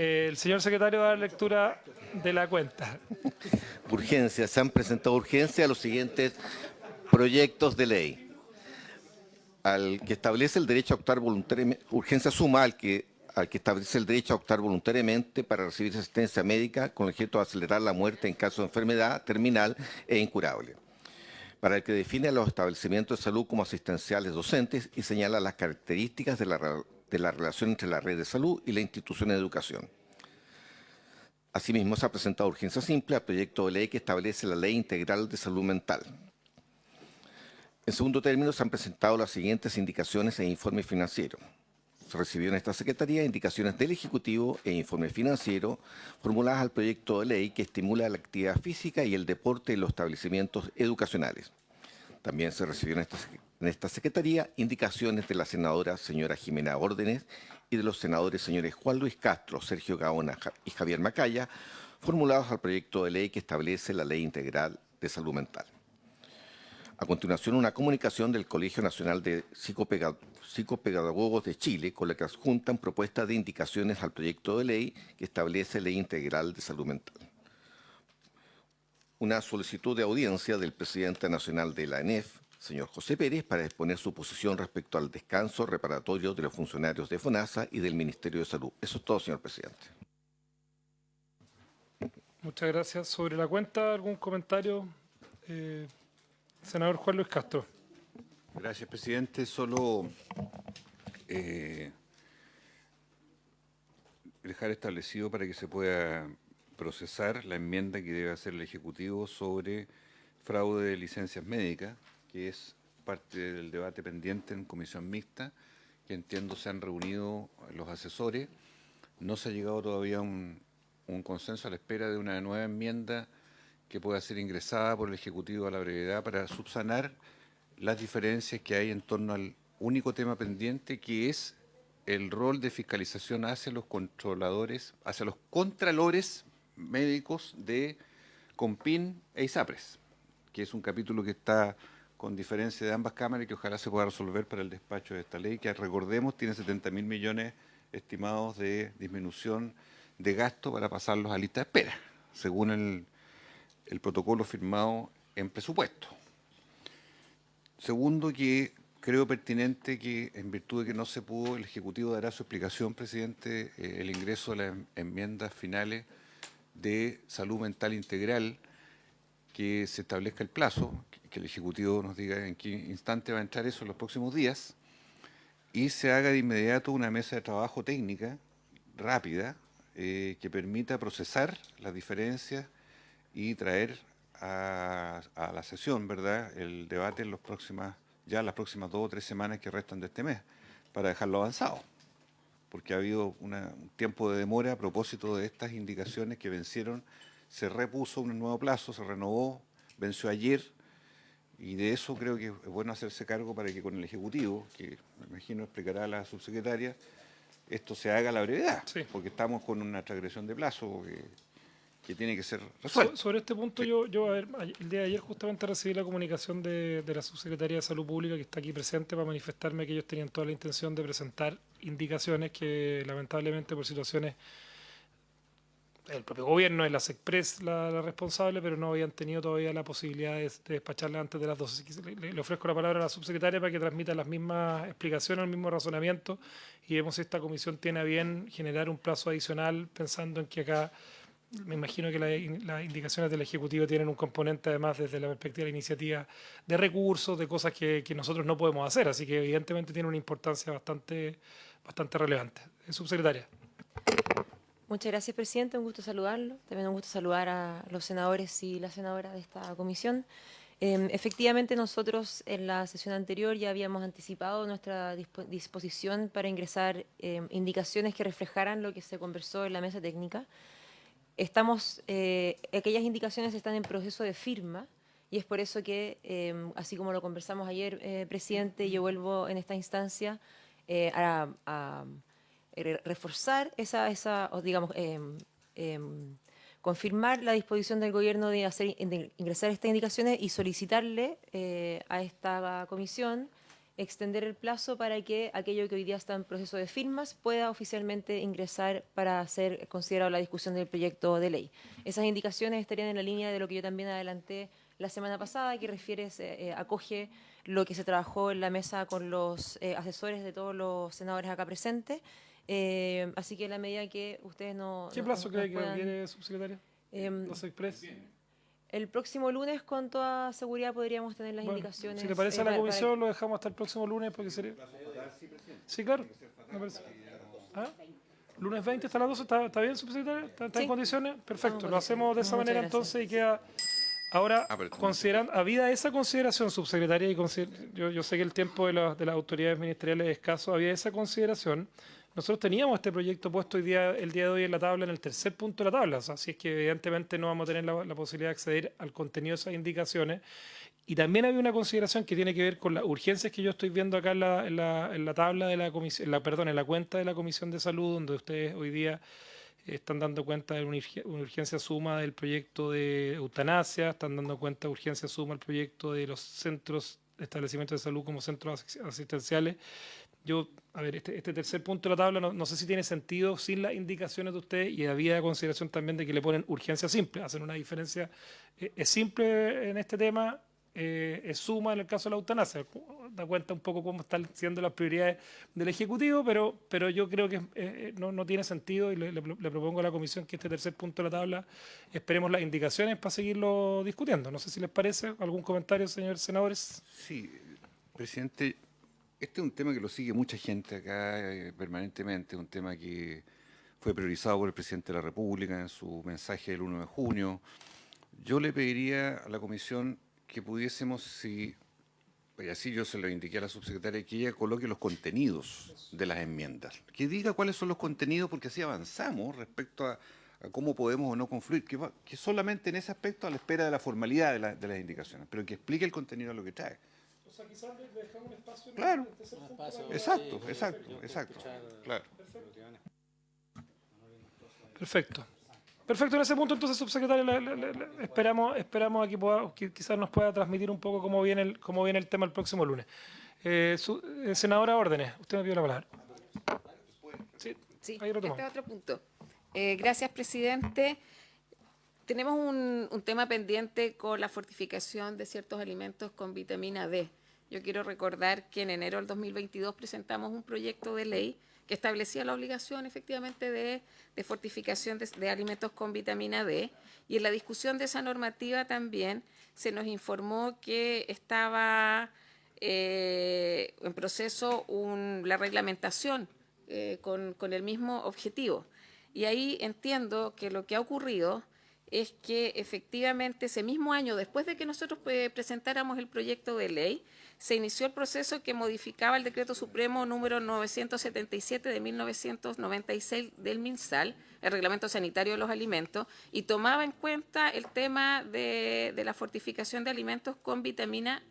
El señor secretario da lectura de la cuenta. Urgencia. Se han presentado urgencia a los siguientes proyectos de ley. Al que establece el derecho a optar voluntariamente, urgencia suma al que establece el derecho a optar voluntariamente para recibir asistencia médica con el objeto de acelerar la muerte en caso de enfermedad terminal e incurable. Para el que define a los establecimientos de salud como asistenciales docentes y señala las características de la relación entre la red de salud y la institución de educación. Asimismo, se ha presentado urgencia simple al proyecto de ley que establece la Ley Integral de Salud Mental. En segundo término, se han presentado las siguientes indicaciones e informes financieros. Se recibió en esta Secretaría indicaciones del Ejecutivo e informe financiero formuladas al proyecto de ley que estimula la actividad física y el deporte en los establecimientos educacionales. También se recibió en esta Secretaría indicaciones de la senadora señora Jimena Órdenes y de los senadores señores Juan Luis Castro, Sergio Gaona y Javier Macaya, formulados al proyecto de ley que establece la Ley Integral de Salud Mental. A continuación, una comunicación del Colegio Nacional de Psicopedagogos de Chile, con la que adjuntan propuestas de indicaciones al proyecto de ley que establece Ley Integral de Salud Mental. Una solicitud de audiencia del presidente nacional de la ANEF, señor José Pérez, para exponer su posición respecto al descanso reparatorio de los funcionarios de FONASA y del Ministerio de Salud. Eso es todo, señor presidente. Muchas gracias. Sobre la cuenta, ¿algún comentario? Senador Juan Luis Castro. Gracias, presidente. Solo dejar establecido para que se pueda procesar la enmienda que debe hacer el Ejecutivo sobre fraude de licencias médicas, que es parte del debate pendiente en comisión mixta, que entiendo se han reunido los asesores. No se ha llegado todavía a un consenso a la espera de una nueva enmienda que pueda ser ingresada por el Ejecutivo a la brevedad para subsanar las diferencias que hay en torno al único tema pendiente, que es el rol de fiscalización hacia los controladores, hacia los contralores médicos de CONPIN e ISAPRES, que es un capítulo que está con diferencia de ambas cámaras y que ojalá se pueda resolver para el despacho de esta ley, que recordemos tiene 70.000 millones estimados de disminución de gasto para pasarlos a lista de espera, según el protocolo firmado en presupuesto. Segundo, que creo pertinente que, en virtud de que no se pudo, el Ejecutivo dará su explicación, presidente, el ingreso de las enmiendas finales de salud mental integral, que se establezca el plazo, que el Ejecutivo nos diga en qué instante va a entrar eso en los próximos días, y se haga de inmediato una mesa de trabajo técnica rápida que permita procesar las diferencias y traer a la sesión, ¿verdad?, el debate en las próximas 2 o 3 semanas que restan de este mes, para dejarlo avanzado, porque ha habido un tiempo de demora a propósito de estas indicaciones que vencieron. Se repuso un nuevo plazo, se renovó, venció ayer, y de eso creo que es bueno hacerse cargo para que con el Ejecutivo, que me imagino explicará la subsecretaria, esto se haga a la brevedad, sí, porque estamos con una transgresión de plazo que tiene que ser resuelto. Sobre este punto, sí, yo el día de ayer justamente recibí la comunicación de la Subsecretaría de Salud Pública, que está aquí presente, para manifestarme que ellos tenían toda la intención de presentar indicaciones que lamentablemente por situaciones, el propio gobierno es la SECPRES la responsable, pero no habían tenido todavía la posibilidad de despacharla antes de las 12. Le ofrezco la palabra a la subsecretaria para que transmita las mismas explicaciones, el mismo razonamiento, y vemos si esta comisión tiene a bien generar un plazo adicional, pensando en que acá me imagino que las indicaciones del Ejecutivo tienen un componente, además, desde la perspectiva de la iniciativa, de recursos, de cosas que nosotros no podemos hacer, así que evidentemente tiene una importancia bastante relevante. Subsecretaria. Muchas gracias, presidente. Un gusto saludarlo. También un gusto saludar a los senadores y la senadora de esta comisión. Efectivamente, nosotros en la sesión anterior ya habíamos anticipado nuestra disposición para ingresar indicaciones que reflejaran lo que se conversó en la mesa técnica. Aquellas indicaciones están en proceso de firma y es por eso que, así como lo conversamos ayer, presidente, yo vuelvo en esta instancia a reforzar confirmar la disposición del gobierno de ingresar estas indicaciones y solicitarle a esta comisión extender el plazo para que aquello que hoy día está en proceso de firmas pueda oficialmente ingresar para ser considerado la discusión del proyecto de ley. Esas indicaciones estarían en la línea de lo que yo también adelanté la semana pasada, que acoge lo que se trabajó en la mesa con los asesores de todos los senadores acá presentes. Así que en la medida que ustedes ¿Qué plazo cree que requiere, subsecretaria? Em, ¿Los Express? El próximo lunes, con toda seguridad, podríamos tener las Bueno, indicaciones. si le parece a la para- comisión, lo dejamos hasta el próximo lunes porque sería... Sí, claro. Me parece. ¿Ah? Lunes 20 hasta las 12, ¿está bien, subsecretaria? ¿Está en Sí. condiciones? Perfecto, Estamos lo hacemos de esa Muchas manera gracias. entonces y queda... Ahora, pero considerando, habida esa consideración, subsecretaria, y yo sé que el tiempo de las autoridades ministeriales es escaso, había esa consideración. Nosotros teníamos este proyecto puesto el día de hoy en la tabla, en el tercer punto de la tabla, o sea, así es que evidentemente no vamos a tener la posibilidad de acceder al contenido de esas indicaciones. Y también había una consideración que tiene que ver con las urgencias que yo estoy viendo acá en la tabla de la comisión, en la cuenta de la Comisión de Salud, donde ustedes hoy día están dando cuenta de una urgencia suma del proyecto de eutanasia, están dando cuenta de urgencia suma del proyecto de los centros, establecimientos de salud como centros asistenciales. Yo, a ver, este tercer punto de la tabla no sé si tiene sentido sin las indicaciones de usted y había consideración también de que le ponen urgencia simple, hacen una diferencia, es simple en este tema, es suma en el caso de la eutanasia, da cuenta un poco cómo están siendo las prioridades del Ejecutivo, pero yo creo que no tiene sentido y le propongo a la Comisión que este tercer punto de la tabla esperemos las indicaciones para seguirlo discutiendo. No sé si les parece, algún comentario, señores senadores. Sí, presidente, este es un tema que lo sigue mucha gente acá permanentemente, un tema que fue priorizado por el presidente de la República en su mensaje del 1 de junio. Yo le pediría a la comisión que pudiésemos, y así yo se lo indiqué a la subsecretaria, que ella coloque los contenidos de las enmiendas, que diga cuáles son los contenidos, porque así avanzamos respecto a cómo podemos o no confluir, que solamente en ese aspecto a la espera de la formalidad de las indicaciones, pero que explique el contenido de lo que trae. O sea, quizás le dejamos un espacio Claro. el tercer punto para Exacto, claro. Perfecto. Perfecto, en ese punto entonces, subsecretario, esperamos a que quizás nos pueda transmitir un poco cómo viene el tema el próximo lunes. Senadora Órdenes, usted me pidió la palabra. Sí, Sí, ahí retomamos. este es otro punto. Gracias, presidente. Tenemos un tema pendiente con la fortificación de ciertos alimentos con vitamina D. Yo quiero recordar que en enero del 2022 presentamos un proyecto de ley que establecía la obligación efectivamente de fortificación de alimentos con vitamina D, y en la discusión de esa normativa también se nos informó que estaba en proceso la reglamentación con el mismo objetivo. Y ahí entiendo que lo que ha ocurrido es que efectivamente ese mismo año, después de que nosotros presentáramos el proyecto de ley, se inició el proceso que modificaba el Decreto Supremo número 977 de 1996 del MinSal, el Reglamento Sanitario de los Alimentos, y tomaba en cuenta el tema de la fortificación de alimentos con vitamina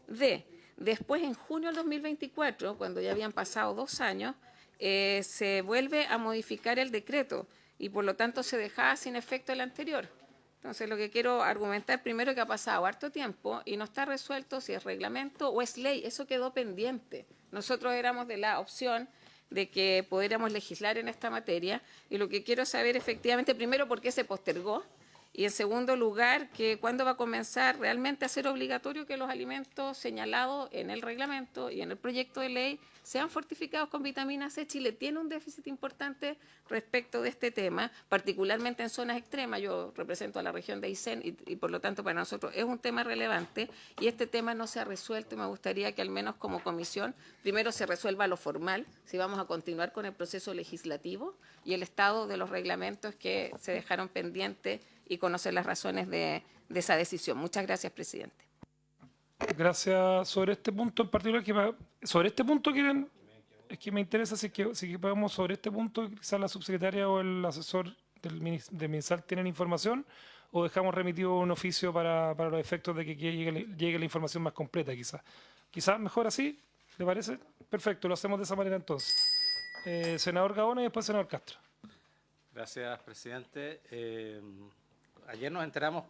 D. Después, en junio del 2024, cuando ya habían pasado 2 años, se vuelve a modificar el decreto y por lo tanto se dejaba sin efecto el anterior. Entonces, lo que quiero argumentar primero es que ha pasado harto tiempo y no está resuelto si es reglamento o es ley. Eso quedó pendiente. Nosotros éramos de la opción de que pudiéramos legislar en esta materia y lo que quiero saber efectivamente, primero, por qué se postergó, y en segundo lugar, que cuándo va a comenzar realmente a ser obligatorio que los alimentos señalados en el reglamento y en el proyecto de ley sean fortificados con vitamina C. Chile tiene un déficit importante respecto de este tema, particularmente en zonas extremas. Yo represento a la región de Aysén y por lo tanto para nosotros es un tema relevante y este tema no se ha resuelto y me gustaría que al menos como comisión primero se resuelva lo formal, si vamos a continuar con el proceso legislativo y el estado de los reglamentos que se dejaron pendientes y conocer las razones de esa decisión. Muchas gracias, presidente. Gracias. Sobre este punto en particular, sobre este punto quieren, es que me interesa si que podemos sobre este punto, quizás la subsecretaria o el asesor del MinSal tienen información, o dejamos remitido un oficio para los efectos de que llegue la información más completa, quizás. Quizás mejor así, ¿le parece? Perfecto, lo hacemos de esa manera entonces. Senador Gaona y después senador Castro. Gracias, presidente. Ayer nos enteramos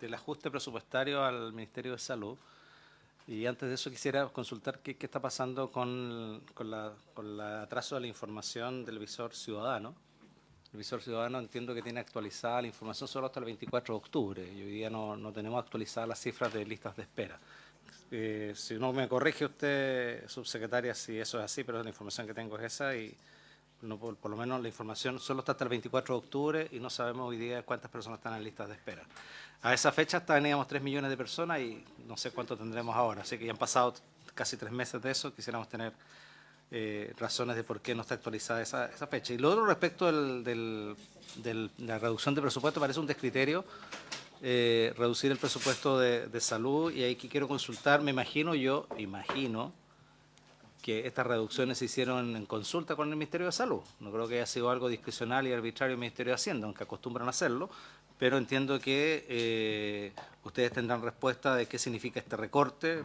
del ajuste presupuestario al Ministerio de Salud. Y antes de eso quisiera consultar qué está pasando con el atraso de la información del visor ciudadano. El visor ciudadano entiendo que tiene actualizada la información solo hasta el 24 de octubre y hoy día no tenemos actualizadas las cifras de listas de espera. Si no me corrige usted, subsecretaria, si eso es así, pero la información que tengo es esa y no, por lo menos la información solo está hasta el 24 de octubre y no sabemos hoy día cuántas personas están en listas de espera. A esa fecha teníamos 3 millones de personas y no sé cuánto tendremos ahora, así que ya han pasado casi 3 meses de eso, quisiéramos tener razones de por qué no está actualizada esa fecha. Y lo otro respecto de la reducción de presupuesto, parece un descriterio reducir el presupuesto de salud y ahí que quiero consultar, me imagino que estas reducciones se hicieron en consulta con el Ministerio de Salud. No creo que haya sido algo discrecional y arbitrario del Ministerio de Hacienda, aunque acostumbran a hacerlo, pero entiendo que ustedes tendrán respuesta de qué significa este recorte.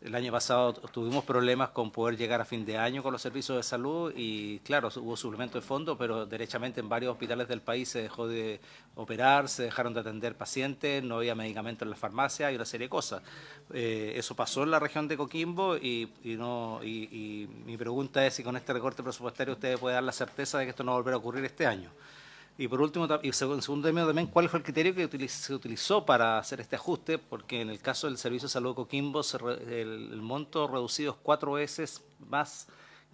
El año pasado tuvimos problemas con poder llegar a fin de año con los servicios de salud y claro, hubo suplemento de fondos, pero derechamente en varios hospitales del país se dejó de operar, se dejaron de atender pacientes, no había medicamentos en las farmacias y una serie de cosas. Eso pasó en la región de Coquimbo y mi pregunta es si con este recorte presupuestario ustedes pueden dar la certeza de que esto no va a volver a ocurrir este año. Y por último, y en segundo término también, ¿cuál fue el criterio que se utilizó para hacer este ajuste? Porque en el caso del Servicio de Salud de Coquimbo, el monto reducido es 4 veces más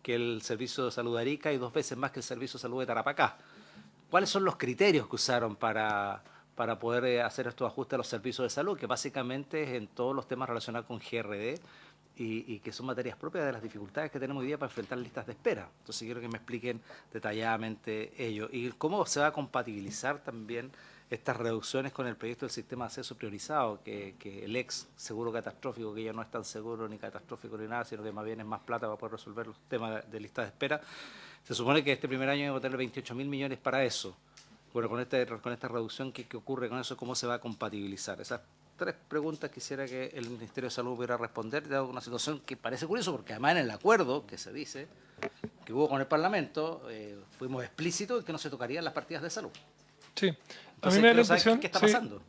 que el Servicio de Salud de Arica y 2 veces más que el Servicio de Salud de Tarapacá. ¿Cuáles son los criterios que usaron para poder hacer estos ajustes a los servicios de salud? Que básicamente es en todos los temas relacionados con GRD y que son materias propias de las dificultades que tenemos hoy día para enfrentar listas de espera. Entonces quiero que me expliquen detalladamente ello. Y cómo se va a compatibilizar también estas reducciones con el proyecto del sistema de acceso priorizado, que el ex seguro catastrófico, que ya no es tan seguro ni catastrófico ni nada, sino que más bien es más plata para poder resolver los temas de listas de espera. Se supone que este primer año va a tener 28.000 millones para eso. Bueno, con esta reducción, ¿qué ocurre con eso? ¿Cómo se va a compatibilizar? Esas 3 preguntas quisiera que el Ministerio de Salud pudiera responder, dado una situación que parece curioso, porque además en el acuerdo que se dice que hubo con el Parlamento, fuimos explícitos en que no se tocarían las partidas de salud. Sí. Entonces, A mí me da la quiero saber impresión, qué está sí, pasando.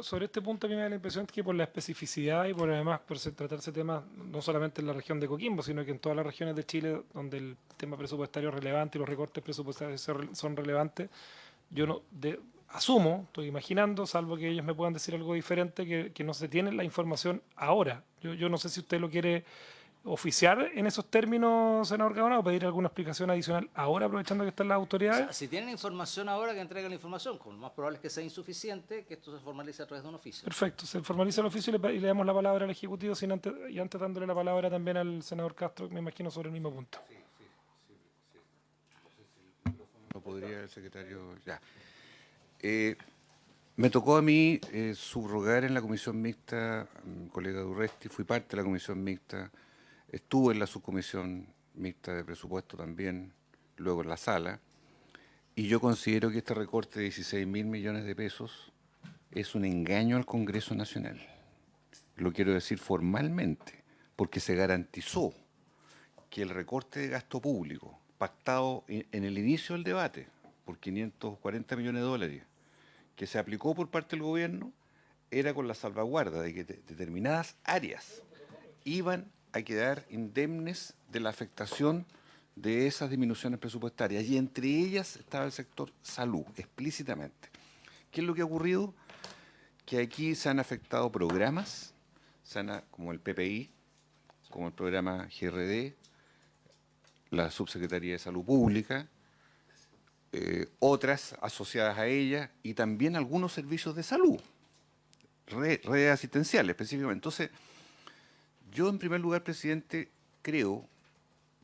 sobre este punto a mí me da la impresión que por la especificidad y por además por tratarse temas no solamente en la región de Coquimbo, sino que en todas las regiones de Chile donde el tema presupuestario es relevante y los recortes presupuestarios son relevantes, yo asumo, estoy imaginando, salvo que ellos me puedan decir algo diferente, que no se tiene la información ahora. Yo no sé si usted lo quiere oficiar en esos términos, senador Gaona, o pedir alguna explicación adicional ahora, aprovechando que están las O autoridades. sea, si tienen información ahora, que entreguen la información. Como lo más probable es que sea insuficiente, que esto se formalice a través de un oficio. Perfecto, se formaliza el oficio y le damos la palabra al Ejecutivo y antes dándole la palabra también al senador Castro, me imagino, sobre el mismo punto. No podría el secretario. Ya. Me tocó a mí subrogar en la comisión mixta, mi colega Durresti, fui parte de la comisión mixta, estuve en la subcomisión mixta de presupuesto también, luego en la sala, y yo considero que este recorte de 16.000 millones de pesos es un engaño al Congreso Nacional. Lo quiero decir formalmente, porque se garantizó que el recorte de gasto público, pactado en el inicio del debate, por 540 millones de dólares, que se aplicó por parte del gobierno, era con la salvaguarda de que determinadas áreas iban a quedar indemnes de la afectación de esas disminuciones presupuestarias, y entre ellas estaba el sector salud, explícitamente. ¿Qué es lo que ha ocurrido? Que aquí se han afectado programas, como el PPI, como el programa GRD, la Subsecretaría de Salud Pública, otras asociadas a ella y también algunos servicios de salud, redes asistenciales específicamente. Entonces, yo en primer lugar, presidente, creo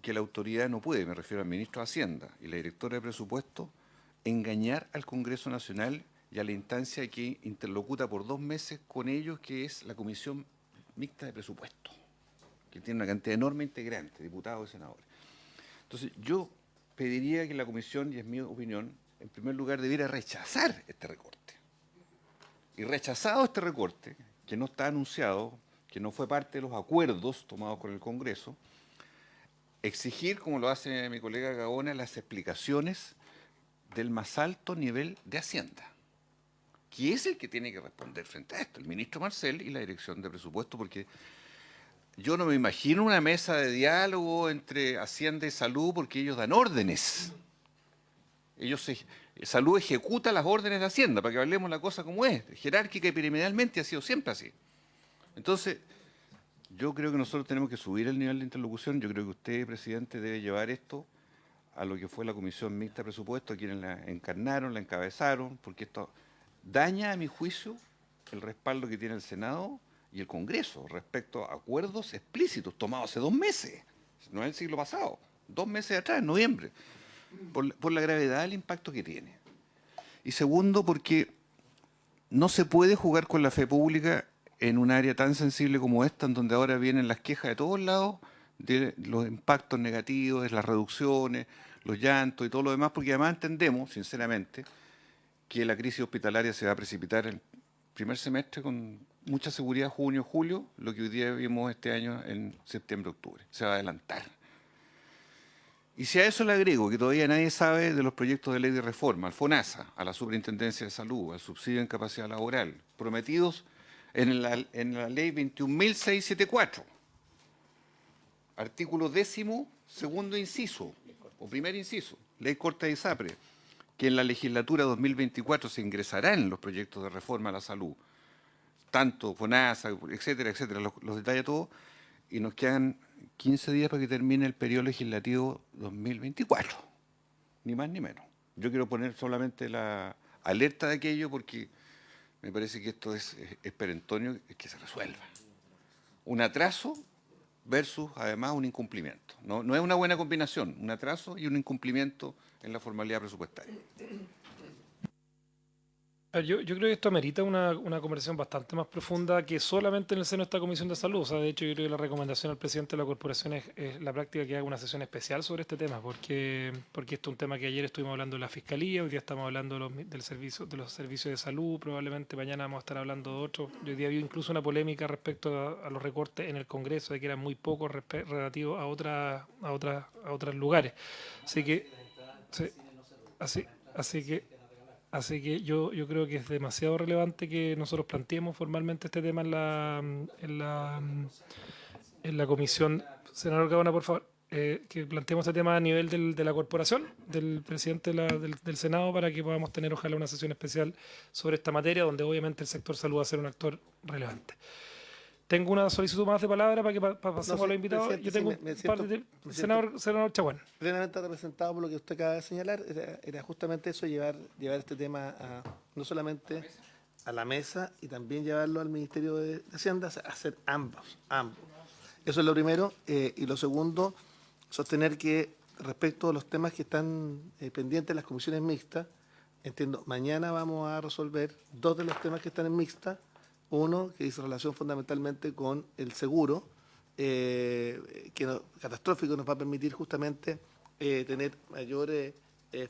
que la autoridad no puede, me refiero al ministro de Hacienda y la directora de presupuesto, engañar al Congreso Nacional y a la instancia que interlocuta por 2 meses con ellos, que es la Comisión Mixta de Presupuesto, que tiene una cantidad enorme de integrantes, diputados y senadores. Entonces, yo pediría que la comisión, y es mi opinión, en primer lugar debiera rechazar este recorte. Y rechazado este recorte, que no está anunciado, que no fue parte de los acuerdos tomados con el Congreso, exigir, como lo hace mi colega Gaona, las explicaciones del más alto nivel de Hacienda. que es el que tiene que responder frente a esto, el ministro Marcel y la Dirección de Presupuesto, porque yo no me imagino una mesa de diálogo entre Hacienda y Salud, porque ellos dan órdenes. Salud ejecuta las órdenes de Hacienda, para que hablemos la cosa como es, jerárquica y piramidalmente ha sido siempre así. Entonces, yo creo que nosotros tenemos que subir el nivel de interlocución. Yo creo que usted, presidente, debe llevar esto a lo que fue la Comisión Mixta de Presupuesto, a quienes la encarnaron, la encabezaron, porque esto daña, a mi juicio, el respaldo que tiene el Senado y el Congreso respecto a acuerdos explícitos tomados hace 2 meses, no es el siglo pasado, 2 meses atrás, en noviembre, por la gravedad del impacto que tiene. Y segundo, porque no se puede jugar con la fe pública en un área tan sensible como esta, en donde ahora vienen las quejas de todos lados de los impactos negativos, de las reducciones, los llantos y todo lo demás, porque además entendemos, sinceramente, que la crisis hospitalaria se va a precipitar el primer semestre con mucha seguridad, junio, julio, lo que hoy día vimos este año en septiembre, octubre. Se va a adelantar. Y si a eso le agrego que todavía nadie sabe de los proyectos de ley de reforma, al FONASA, a la Superintendencia de Salud, al subsidio en capacidad laboral, prometidos en la ley 21.674, artículo 10º, segundo inciso, o primer inciso, ley corta de ISAPRE, que en la legislatura 2024 se ingresarán los proyectos de reforma a la salud, tanto FONASA, etcétera, etcétera, los detalla todo, y nos quedan 15 días para que termine el periodo legislativo 2024, ni más ni menos. Yo quiero poner solamente la alerta de aquello porque me parece que esto es perentorio que se resuelva. Un atraso versus, además, un incumplimiento. No es una buena combinación, un atraso y un incumplimiento en la formalidad presupuestaria. A ver, yo creo que esto amerita una conversación bastante más profunda que solamente en el seno de esta Comisión de Salud. O sea, de hecho, yo creo que la recomendación al presidente de la corporación es la práctica que haga una sesión especial sobre este tema, porque esto es un tema que ayer estuvimos hablando de la Fiscalía, hoy día estamos hablando de los servicios de salud, probablemente mañana vamos a estar hablando de otros. Hoy día había incluso una polémica respecto a los recortes en el Congreso, de que eran muy pocos relativos a otros lugares. Así que, sí, Así que yo creo que es demasiado relevante que nosotros planteemos formalmente este tema en la comisión. Senador Gaona, por favor, que planteemos este tema a nivel de la corporación, del presidente del Senado, para que podamos tener ojalá una sesión especial sobre esta materia, donde obviamente el sector salud va a ser un actor relevante. Tengo una solicitud más de palabra para que pasemos a los invitados. Yo tengo senador Chaguán. Plenamente representado por lo que usted acaba de señalar, era justamente eso, llevar este tema no solamente a la mesa y también llevarlo al Ministerio de Hacienda, hacer ambos. Eso es lo primero. Y lo segundo, sostener que respecto a los temas que están pendientes de las comisiones mixtas, entiendo, mañana vamos a resolver 2 de los temas que están en mixta. Uno, que dice relación fundamentalmente con el seguro, catastrófico, nos va a permitir justamente tener mayores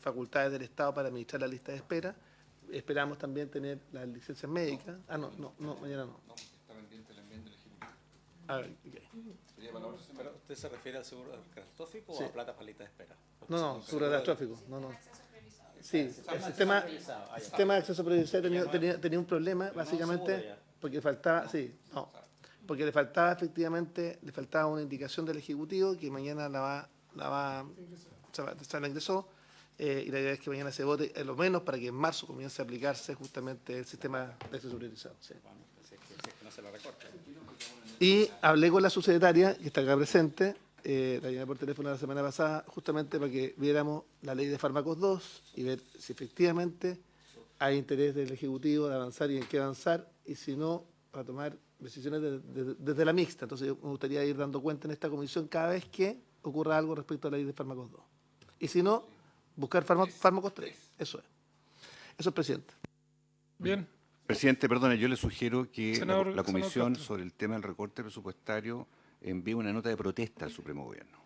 facultades del Estado para administrar la lista de espera. Esperamos también tener las licencias médicas. No, mañana no. Está pendiente la enmienda legislativa. Okay. ¿Pero usted se refiere al seguro catastrófico Sí. o a plata para lista de espera? No, seguro catastrófico. No. Sí, el sistema de acceso previdenciario tenía un problema, básicamente, porque porque le faltaba una indicación del Ejecutivo que mañana se la ingresó, y la idea es que mañana se vote, lo menos para que en marzo comience a aplicarse justamente el sistema de acceso priorizado. Sí. Y hablé con la subsecretaria, que está acá presente, la llamé por teléfono la semana pasada, justamente para que viéramos la ley de fármacos 2 y ver si efectivamente hay interés del Ejecutivo de avanzar y en qué avanzar, y si no, para tomar decisiones desde la mixta. Entonces yo me gustaría ir dando cuenta en esta comisión cada vez que ocurra algo respecto a la ley de fármacos 2. Y si no, buscar fármacos 3. Eso es, presidente. Bien. Presidente, perdone, yo le sugiero que Senador, la comisión Castro. sobre el tema del recorte presupuestario envíe una nota de protesta al Supremo Gobierno.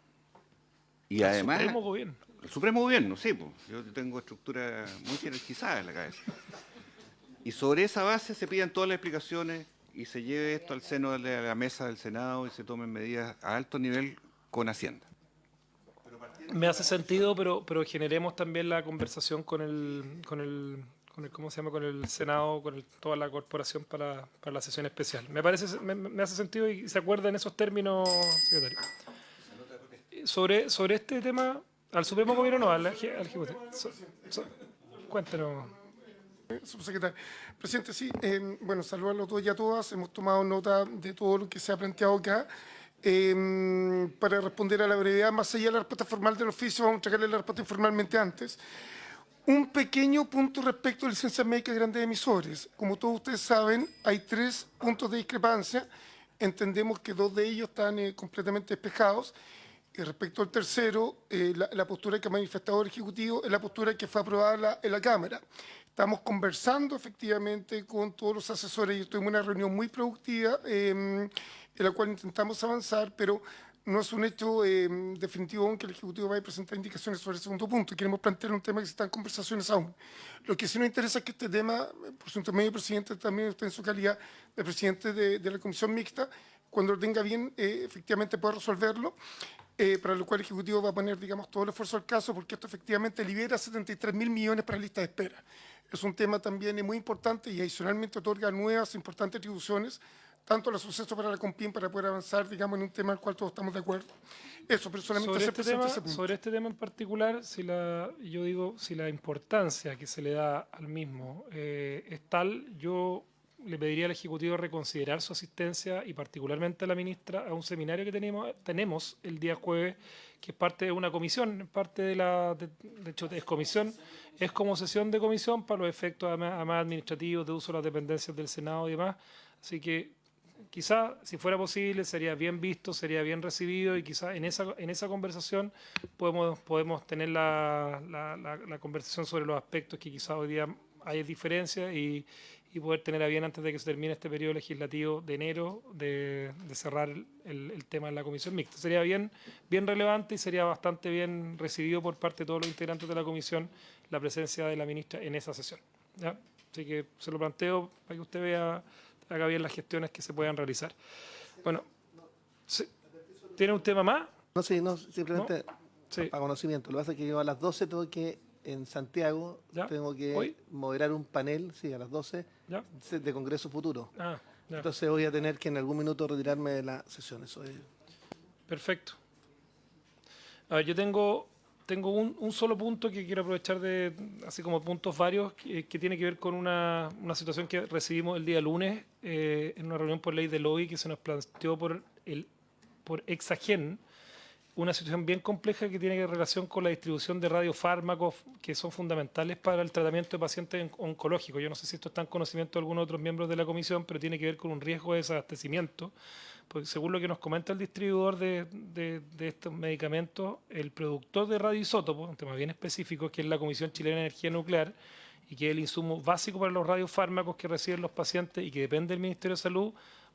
Y además, Supremo Gobierno. el Supremo Gobierno, sí, pues, yo tengo estructura muy jerarquizada en la cabeza. Y sobre esa base se pidan todas las explicaciones y se lleve esto al seno de la mesa del Senado y se tomen medidas a alto nivel con Hacienda. Me hace sentido, pero generemos también la conversación con el ¿cómo se llama? Con el Senado, con toda la corporación para la sesión especial. Me parece, me hace sentido y se acuerda en esos términos, secretario. Sobre este tema, al Supremo Gobierno no, al Ejecutivo. Cuéntenos. Subsecretario. Presidente, sí, bueno, saludarlos a todos y a todas. Hemos tomado nota de todo lo que se ha planteado acá. Para responder a la brevedad, más allá de la respuesta formal del oficio, vamos a entregarle la respuesta informalmente antes. Un pequeño punto respecto a licencias médicas de grandes emisores. Como todos ustedes saben, hay 3 puntos de discrepancia. Entendemos que 2 de ellos están completamente despejados. Y respecto al tercero, la postura que ha manifestado el Ejecutivo es la postura que fue aprobada en la Cámara. Estamos conversando efectivamente con todos los asesores y tuvimos una reunión muy productiva en la cual intentamos avanzar, pero no es un hecho definitivo aún que el Ejecutivo vaya a presentar indicaciones sobre el segundo punto. Y queremos plantear un tema que está en conversaciones aún. Lo que sí nos interesa es que este tema, por su intermedio, presidente, también usted en su calidad de presidente de la Comisión Mixta, cuando lo tenga bien, efectivamente pueda resolverlo. Para lo cual el Ejecutivo va a poner, digamos, todo el esfuerzo al caso, porque esto efectivamente libera 73.000 millones para lista de espera. Es un tema también muy importante y adicionalmente otorga nuevas importantes atribuciones, tanto a los sucesos para la COMPIN, para poder avanzar, digamos, en un tema al cual todos estamos de acuerdo. Eso, pero solamente sobre este tema en particular, si la importancia que se le da al mismo es tal, yo le pediría al Ejecutivo reconsiderar su asistencia y particularmente a la ministra a un seminario que tenemos el día jueves, que es parte de una comisión, parte de hecho es comisión, es como sesión de comisión para los efectos además administrativos de uso de las dependencias del Senado y demás. Así que quizá, si fuera posible, sería bien visto, sería bien recibido y quizá en esa conversación podemos tener la conversación sobre los aspectos que quizá hoy día hay diferencias y poder tener a bien antes de que se termine este periodo legislativo de enero de cerrar el tema en la comisión mixta. Sería bien relevante y sería bastante bien recibido por parte de todos los integrantes de la comisión la presencia de la ministra en esa sesión, ¿ya? Así que se lo planteo para que usted haga bien las gestiones que se puedan realizar. Bueno, ¿tiene un tema más? No, sí, no, simplemente ¿No? Sí. para conocimiento. Lo que pasa es que yo a las 12 tengo que, en Santiago, ¿Ya? tengo que ¿Hoy? moderar un panel, sí, a las 12, ¿Ya? de Congreso Futuro. Ah, ya. Entonces voy a tener que en algún minuto retirarme de la sesión. Eso es. Perfecto. A ver, yo tengo un solo punto que quiero aprovechar así como puntos varios, que tiene que ver con una situación que recibimos el día lunes en una reunión por ley de lobby que se nos planteó por Exagen, una situación bien compleja que tiene relación con la distribución de radiofármacos que son fundamentales para el tratamiento de pacientes oncológicos. Yo no sé si esto está en conocimiento de algunos otros miembros de la comisión, pero tiene que ver con un riesgo de desabastecimiento. Porque según lo que nos comenta el distribuidor de estos medicamentos, el productor de radioisótopos, un tema bien específico, que es la Comisión Chilena de Energía Nuclear, y que es el insumo básico para los radiofármacos que reciben los pacientes y que depende del Ministerio de Salud,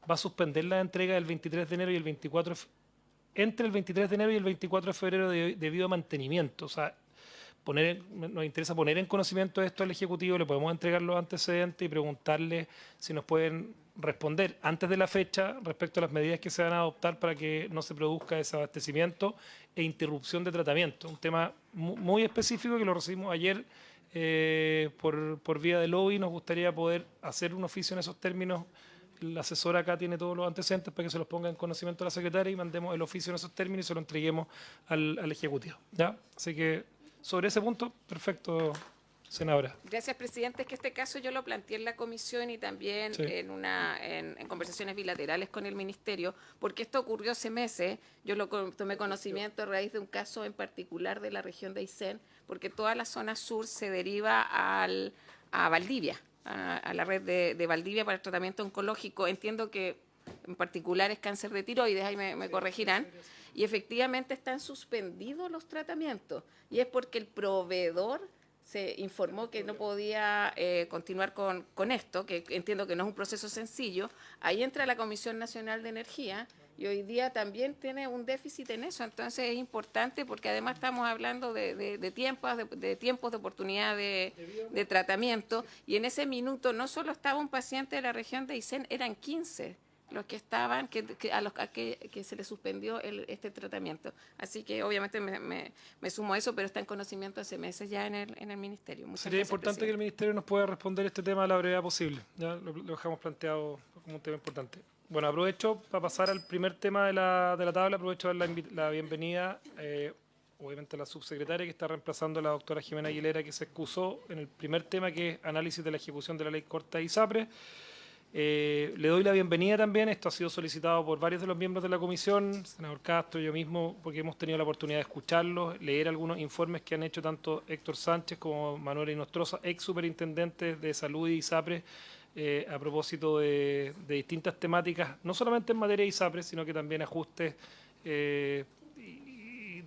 va a suspender la entrega del 23 de enero y el 24 entre el 23 de enero y el 24 de febrero debido a mantenimiento. O sea, nos interesa poner en conocimiento esto al Ejecutivo, le podemos entregar los antecedentes y preguntarle si nos pueden responder antes de la fecha respecto a las medidas que se van a adoptar para que no se produzca desabastecimiento e interrupción de tratamiento. Un tema muy específico que lo recibimos ayer por vía de lobby. Nos gustaría poder hacer un oficio en esos términos. El asesor acá tiene todos los antecedentes para que se los ponga en conocimiento a la secretaria y mandemos el oficio en esos términos y se lo entreguemos al Ejecutivo, ¿ya? Así que sobre ese punto, perfecto, senadora. Gracias, presidente. Es que este caso yo lo planteé en la comisión y también Sí. en conversaciones bilaterales con el ministerio, porque esto ocurrió hace meses. Yo tomé conocimiento a raíz de un caso en particular de la región de Aysén, porque toda la zona sur se deriva a Valdivia, a la red de Valdivia para el tratamiento oncológico. Entiendo que en particular es cáncer de tiroides, ahí me corregirán. Y efectivamente están suspendidos los tratamientos. Y es porque el proveedor se informó que no podía continuar con esto, que entiendo que no es un proceso sencillo. Ahí entra la Comisión Nacional de Energía y hoy día también tiene un déficit en eso. Entonces es importante porque además estamos hablando de tiempos de oportunidad de tratamiento. Y en ese minuto no solo estaba un paciente de la región de Aysén, eran 15 los que estaban, que se les suspendió este tratamiento. Así que obviamente me sumo a eso, pero está en conocimiento hace meses ya en el Ministerio. Muchas Sería gracias, importante que el presidente. Ministerio nos pueda responder este tema a la brevedad posible. Ya lo dejamos planteado como un tema importante. Bueno, aprovecho para pasar al primer tema de la tabla. Aprovecho de dar la bienvenida, obviamente, a la subsecretaria que está reemplazando a la doctora Jimena Aguilera, que se excusó en el primer tema, que es análisis de la ejecución de la ley corta de ISAPRES. Le doy la bienvenida también. Esto ha sido solicitado por varios de los miembros de la comisión, senador Castro, yo mismo, porque hemos tenido la oportunidad de escucharlos, leer algunos informes que han hecho tanto Héctor Sánchez como Manuel Inostroza, ex superintendentes de salud y ISAPRES, a propósito de distintas temáticas, no solamente en materia de ISAPRES, sino que también ajustes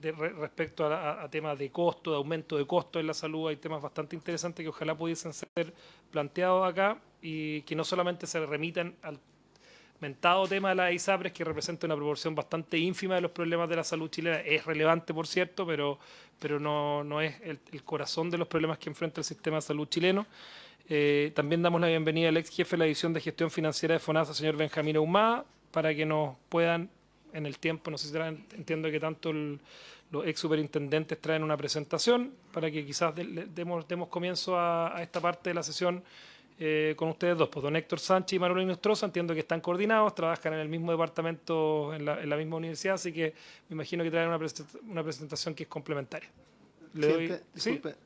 respecto a temas de costo, de aumento de costo en la salud. Hay temas bastante interesantes que ojalá pudiesen ser planteados acá y que no solamente se remiten al mentado tema de las ISAPRES, que representa una proporción bastante ínfima de los problemas de la salud chilena. Es relevante, por cierto, pero no es el corazón de los problemas que enfrenta el sistema de salud chileno. También damos la bienvenida al ex jefe de la División de Gestión Financiera de FONASA, señor Benjamín Ahumada, para que nos puedan, en el tiempo, no sé si entiendo que tanto los ex superintendentes traen una presentación, para que quizás demos comienzo a esta parte de la sesión con ustedes dos, pues don Héctor Sánchez y Manuel Inostroza. Entiendo que están coordinados, trabajan en el mismo departamento, en la misma universidad, así que me imagino que traen una presentación que es complementaria. Le doy, Presidente, ¿sí? disculpe.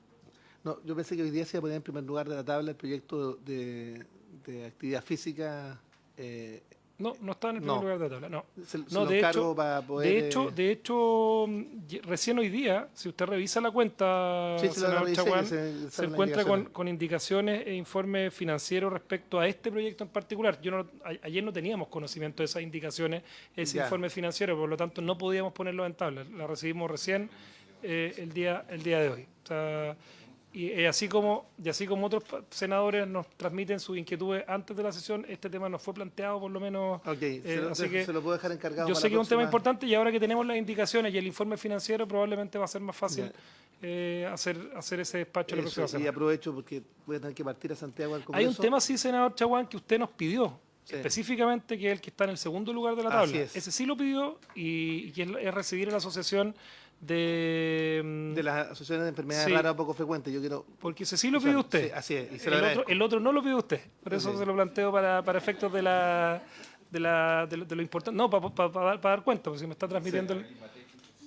No, yo pensé que hoy día se iba a poner en primer lugar de la tabla el proyecto de actividad física. No está en el primer No. lugar de la tabla, no. Se No, lo encargo para poder... de hecho, recién hoy día, si usted revisa la cuenta, Sí, se lo senador revisé, Chaguán, se se las encuentra indicaciones. con indicaciones e informes financieros respecto a este proyecto en particular. Ayer no teníamos conocimiento de esas indicaciones, ese Ya. informe financiero, por lo tanto no podíamos ponerlo en tabla. La recibimos recién el día de hoy. O sea, y así como otros senadores nos transmiten sus inquietudes antes de la sesión, este tema nos fue planteado por lo menos. Ok, Así que se lo puedo dejar encargado yo para sé que es la un tema próxima. importante y ahora que tenemos las indicaciones y el informe financiero, probablemente va a ser más fácil hacer ese despacho la próxima Eso, y semana. aprovecho porque voy a tener que partir a Santiago al Congreso. Hay un tema, sí, senador Chaguán, que usted nos pidió, Sí. específicamente, que es el que está en el segundo lugar de la Así tabla. es. Ese sí lo pidió y que es recibir a la asociación de las asociaciones de enfermedades Sí. raras poco frecuentes. Yo quiero... porque ese sí lo o sea, pidió usted. sí, así es, y se lo el agradezco. otro no lo pidió usted. Por eso Ok. se lo planteo para efectos de lo importante. No, para dar cuenta, porque si me está transmitiendo.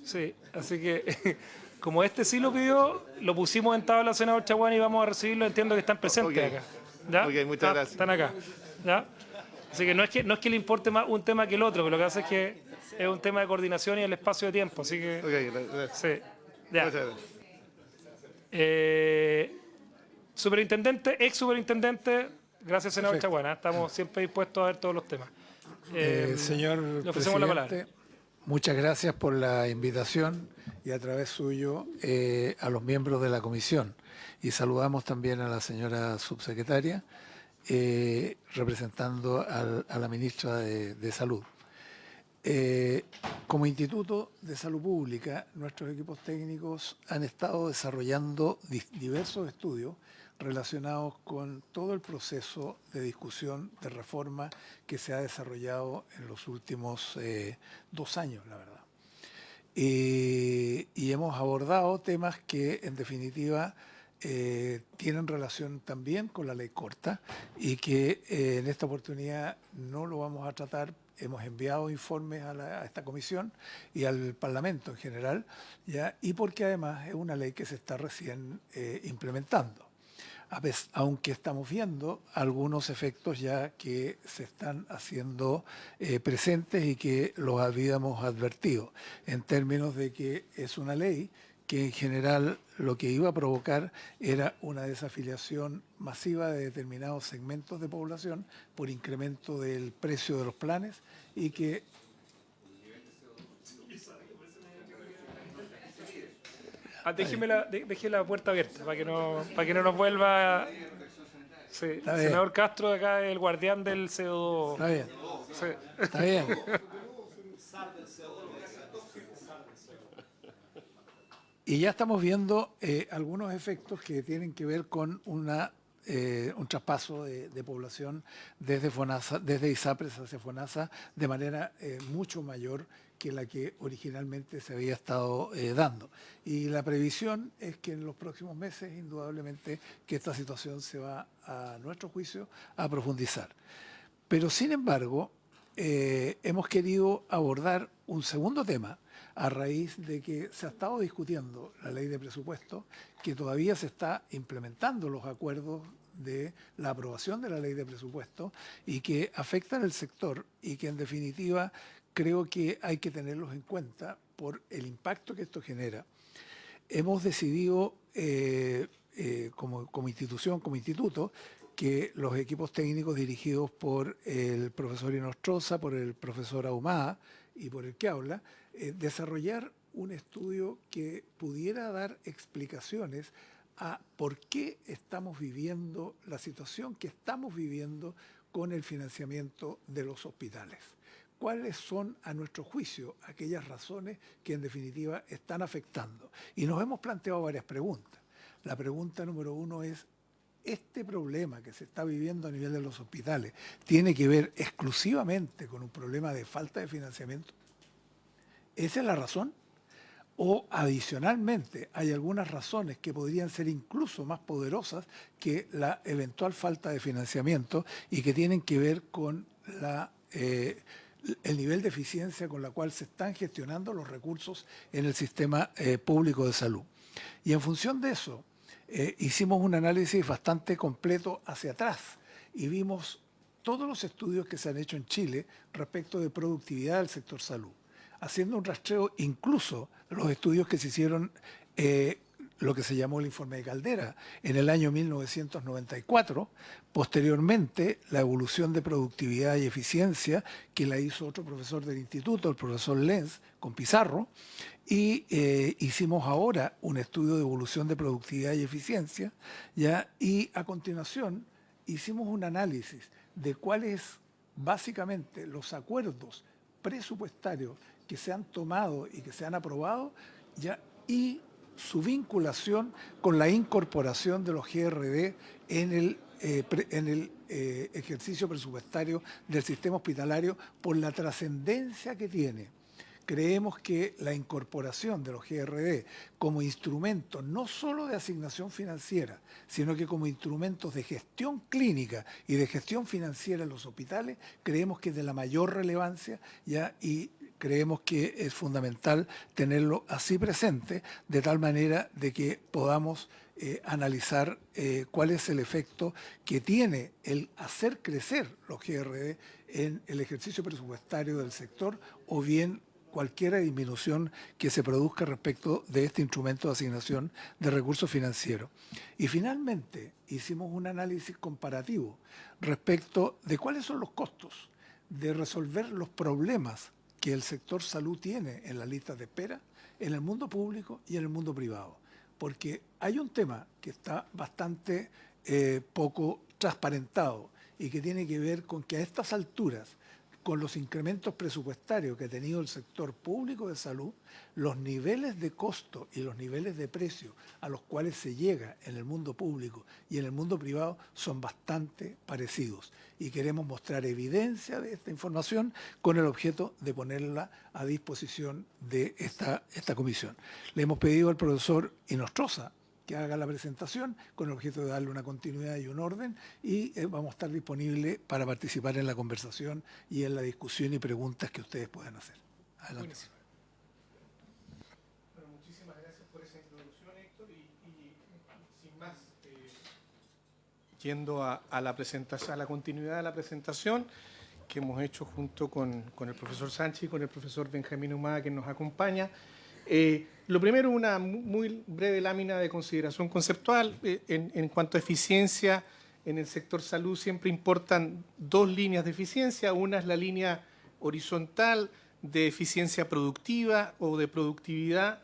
Sí, así que como este sí lo pidió, lo pusimos en tabla, senador Chaguán, y vamos a recibirlo. Entiendo que están presentes Ok. acá. ¿Ya? Ok, muchas gracias. Están acá. ¿Ya? Así que no es que le importe más un tema que el otro, pero lo que hace es que es un tema de coordinación y el espacio de tiempo. Así que. Ok, gracias. Sí. Ya. Muchas gracias. Superintendente, ex superintendente, gracias, senador Chaguana. Estamos siempre dispuestos a ver todos los temas. Señor le ofrecemos la palabra. presidente, muchas gracias por la invitación y a través suyo a los miembros de la comisión. Y saludamos también a la señora subsecretaria, representando a la ministra de Salud. Como Instituto de Salud Pública, nuestros equipos técnicos han estado desarrollando diversos estudios relacionados con todo el proceso de discusión de reforma que se ha desarrollado en los últimos 2 años, la verdad. Y hemos abordado temas que, en definitiva, tienen relación también con la ley corta y que en esta oportunidad no lo vamos a tratar. Hemos enviado informes a esta comisión y al Parlamento en general, ¿ya? Y porque además es una ley que se está recién implementando. Aunque estamos viendo algunos efectos ya que se están haciendo presentes y que los habíamos advertido, en términos de que es una ley que en general lo que iba a provocar era una desafiliación masiva de determinados segmentos de población por incremento del precio de los planes y que Deje la puerta abierta para que no nos vuelva. Sí, el bien. senador Castro de acá es el guardián del CO2. está bien, Sí. está bien. Y ya estamos viendo algunos efectos que tienen que ver con una un traspaso de población desde FONASA, desde ISAPRES hacia FONASA de manera mucho mayor que la que originalmente se había estado dando. Y la previsión es que en los próximos meses, indudablemente, que esta situación se va, a nuestro juicio, a profundizar. Pero, sin embargo, hemos querido abordar un segundo tema a raíz de que se ha estado discutiendo la ley de presupuesto, que todavía se está implementando los acuerdos de la aprobación de la ley de presupuesto y que afectan el sector y que en definitiva creo que hay que tenerlos en cuenta por el impacto que esto genera. Hemos decidido como institución, como instituto, que los equipos técnicos dirigidos por el profesor Inostroza, por el profesor Ahumada y por el que habla, desarrollar un estudio que pudiera dar explicaciones a por qué estamos viviendo la situación que estamos viviendo con el financiamiento de los hospitales. ¿Cuáles son, a nuestro juicio, aquellas razones que en definitiva están afectando? Y nos hemos planteado varias preguntas. La pregunta número uno es, ¿este problema que se está viviendo a nivel de los hospitales tiene que ver exclusivamente con un problema de falta de financiamiento? ¿Esa es la razón? O adicionalmente hay algunas razones que podrían ser incluso más poderosas que la eventual falta de financiamiento y que tienen que ver con el nivel de eficiencia con la cual se están gestionando los recursos en el sistema público de salud. Y en función de eso, hicimos un análisis bastante completo hacia atrás y vimos todos los estudios que se han hecho en Chile respecto de productividad del sector salud, haciendo un rastreo incluso los estudios que se hicieron, lo que se llamó el informe de Caldera, en el año 1994, posteriormente la evolución de productividad y eficiencia que la hizo otro profesor del instituto, el profesor Lenz, con Pizarro, y hicimos ahora un estudio de evolución de productividad y eficiencia, ¿ya? Y a continuación hicimos un análisis de cuáles básicamente los acuerdos presupuestarios que se han tomado y que se han aprobado, ¿ya? Y su vinculación con la incorporación de los GRD en el ejercicio presupuestario del sistema hospitalario por la trascendencia que tiene. Creemos que la incorporación de los GRD como instrumento no solo de asignación financiera, sino que como instrumentos de gestión clínica y de gestión financiera en los hospitales, creemos que es de la mayor relevancia, ¿ya? Y creemos que es fundamental tenerlo así presente, de tal manera de que podamos analizar cuál es el efecto que tiene el hacer crecer los GRD en el ejercicio presupuestario del sector o bien cualquier disminución que se produzca respecto de este instrumento de asignación de recursos financieros. Y finalmente hicimos un análisis comparativo respecto de cuáles son los costos de resolver los problemas que el sector salud tiene en las listas de espera, en el mundo público y en el mundo privado. Porque hay un tema que está bastante poco transparentado y que tiene que ver con que a estas alturas, con los incrementos presupuestarios que ha tenido el sector público de salud, los niveles de costo y los niveles de precio a los cuales se llega en el mundo público y en el mundo privado son bastante parecidos. Y queremos mostrar evidencia de esta información con el objeto de ponerla a disposición de esta comisión. Le hemos pedido al profesor Inostroza que haga la presentación con el objeto de darle una continuidad y un orden y vamos a estar disponibles para participar en la conversación y en la discusión y preguntas que ustedes puedan hacer. Adelante. Bueno, muchísimas gracias por esa introducción, Héctor, y sin más, yendo a la presentación, a la continuidad de la presentación que hemos hecho junto con el profesor Sánchez y con el profesor Benjamín Ahumada, que nos acompaña. Lo primero, una muy breve lámina de consideración conceptual. En cuanto a eficiencia, en el sector salud siempre importan dos líneas de eficiencia. Una es la línea horizontal de eficiencia productiva o de productividad.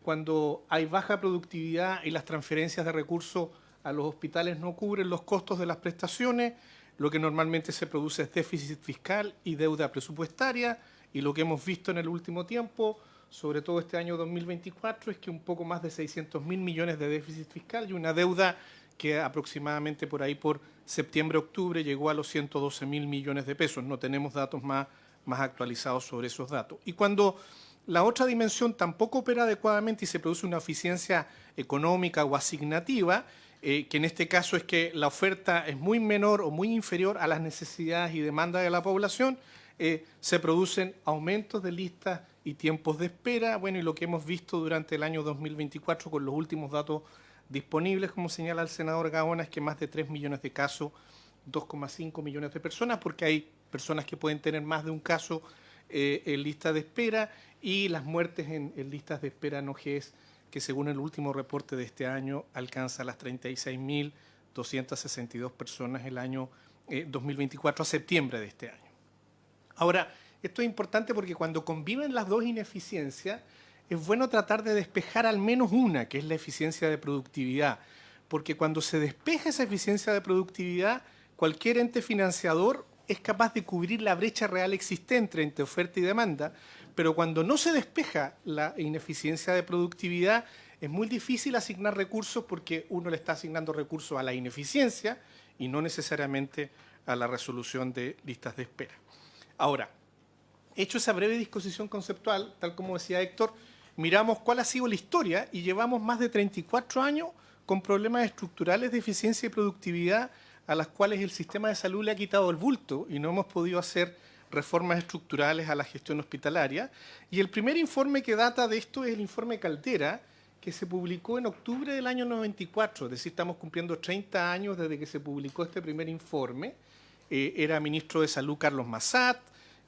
Cuando hay baja productividad y las transferencias de recursos a los hospitales no cubren los costos de las prestaciones, lo que normalmente se produce es déficit fiscal y deuda presupuestaria. Y lo que hemos visto en el último tiempo, sobre todo este año 2024, es que un poco más de 600.000 millones de déficit fiscal y una deuda que aproximadamente por ahí por septiembre-octubre llegó a los 112.000 millones de pesos. No tenemos datos más actualizados sobre esos datos. Y cuando la otra dimensión tampoco opera adecuadamente y se produce una eficiencia económica o asignativa, que en este caso es que la oferta es muy menor o muy inferior a las necesidades y demandas de la población, se producen aumentos de listas y tiempos de espera. Bueno, y lo que hemos visto durante el año 2024 con los últimos datos disponibles, como señala el senador Gaona, es que más de 3 millones de casos, 2,5 millones de personas, porque hay personas que pueden tener más de un caso en lista de espera, y las muertes en listas de espera en OGES, que según el último reporte de este año alcanza las 36.262 personas el año 2024 a septiembre de este año. Ahora, esto es importante porque cuando conviven las dos ineficiencias, es bueno tratar de despejar al menos una, que es la eficiencia de productividad, porque cuando se despeja esa eficiencia de productividad, cualquier ente financiador es capaz de cubrir la brecha real existente entre oferta y demanda, pero cuando no se despeja la ineficiencia de productividad, es muy difícil asignar recursos porque uno le está asignando recursos a la ineficiencia y no necesariamente a la resolución de listas de espera. Ahora, hecho esa breve disposición conceptual, tal como decía Héctor, miramos cuál ha sido la historia y llevamos más de 34 años con problemas estructurales de eficiencia y productividad a las cuales el sistema de salud le ha quitado el bulto y no hemos podido hacer reformas estructurales a la gestión hospitalaria. Y el primer informe que data de esto es el informe Caldera, que se publicó en octubre del año 94, es decir, estamos cumpliendo 30 años desde que se publicó este primer informe. Era ministro de Salud Carlos Massat,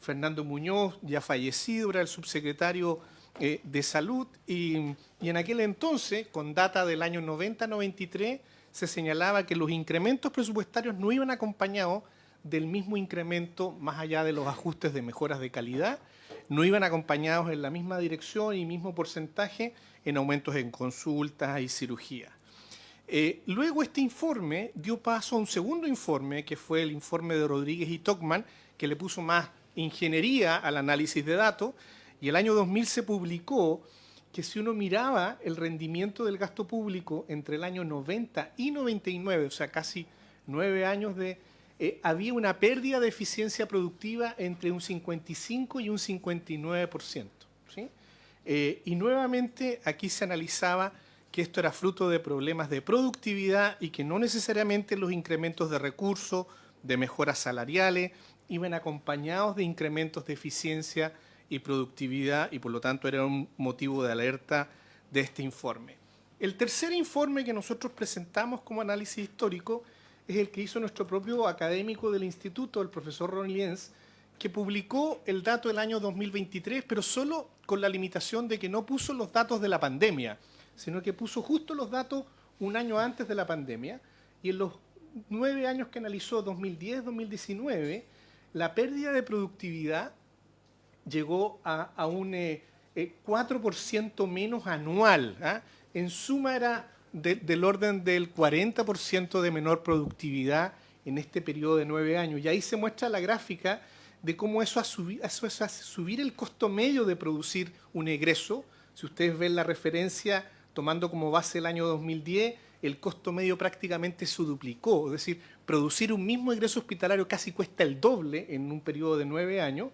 Fernando Muñoz, ya fallecido, era el subsecretario de Salud, y en aquel entonces, con data del año 90-93, se señalaba que los incrementos presupuestarios no iban acompañados del mismo incremento, más allá de los ajustes de mejoras de calidad, no iban acompañados en la misma dirección y mismo porcentaje en aumentos en consultas y cirugías. Luego este informe dio paso a un segundo informe, que fue el informe de Rodríguez y Tocman, que le puso más ingeniería al análisis de datos, y el año 2000 se publicó que si uno miraba el rendimiento del gasto público entre el año 90 y 99, o sea, casi 9 años había una pérdida de eficiencia productiva entre un 55 y un 59%. ¿Sí? Y nuevamente aquí se analizaba que esto era fruto de problemas de productividad y que no necesariamente los incrementos de recursos, de mejoras salariales, iban acompañados de incrementos de eficiencia y productividad, y por lo tanto era un motivo de alerta de este informe. El tercer informe que nosotros presentamos como análisis histórico es el que hizo nuestro propio académico del instituto, el profesor Ron Lienz, que publicó el dato del año 2023, pero solo con la limitación de que no puso los datos de la pandemia, sino que puso justo los datos un año antes de la pandemia, y en los 9 años que analizó, 2010-2019, la pérdida de productividad llegó a un 4% menos anual. En suma era del orden del 40% de menor productividad en este periodo de 9 años. Y ahí se muestra la gráfica de cómo eso hace subir el costo medio de producir un egreso. Si ustedes ven la referencia, tomando como base el año 2010, el costo medio prácticamente se duplicó. Es decir, producir un mismo egreso hospitalario casi cuesta el doble en un periodo de 9 años.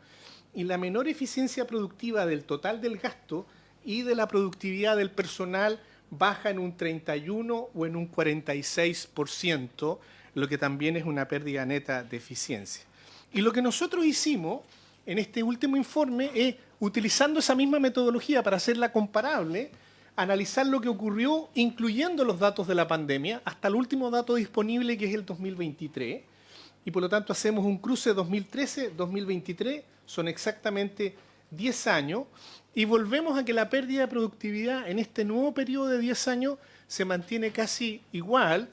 Y la menor eficiencia productiva del total del gasto y de la productividad del personal baja en un 31 o en un 46%, lo que también es una pérdida neta de eficiencia. Y lo que nosotros hicimos en este último informe es, utilizando esa misma metodología para hacerla comparable, analizar lo que ocurrió incluyendo los datos de la pandemia hasta el último dato disponible, que es el 2023, y por lo tanto hacemos un cruce 2013-2023, son exactamente 10 años, y volvemos a que la pérdida de productividad en este nuevo periodo de 10 años se mantiene casi igual,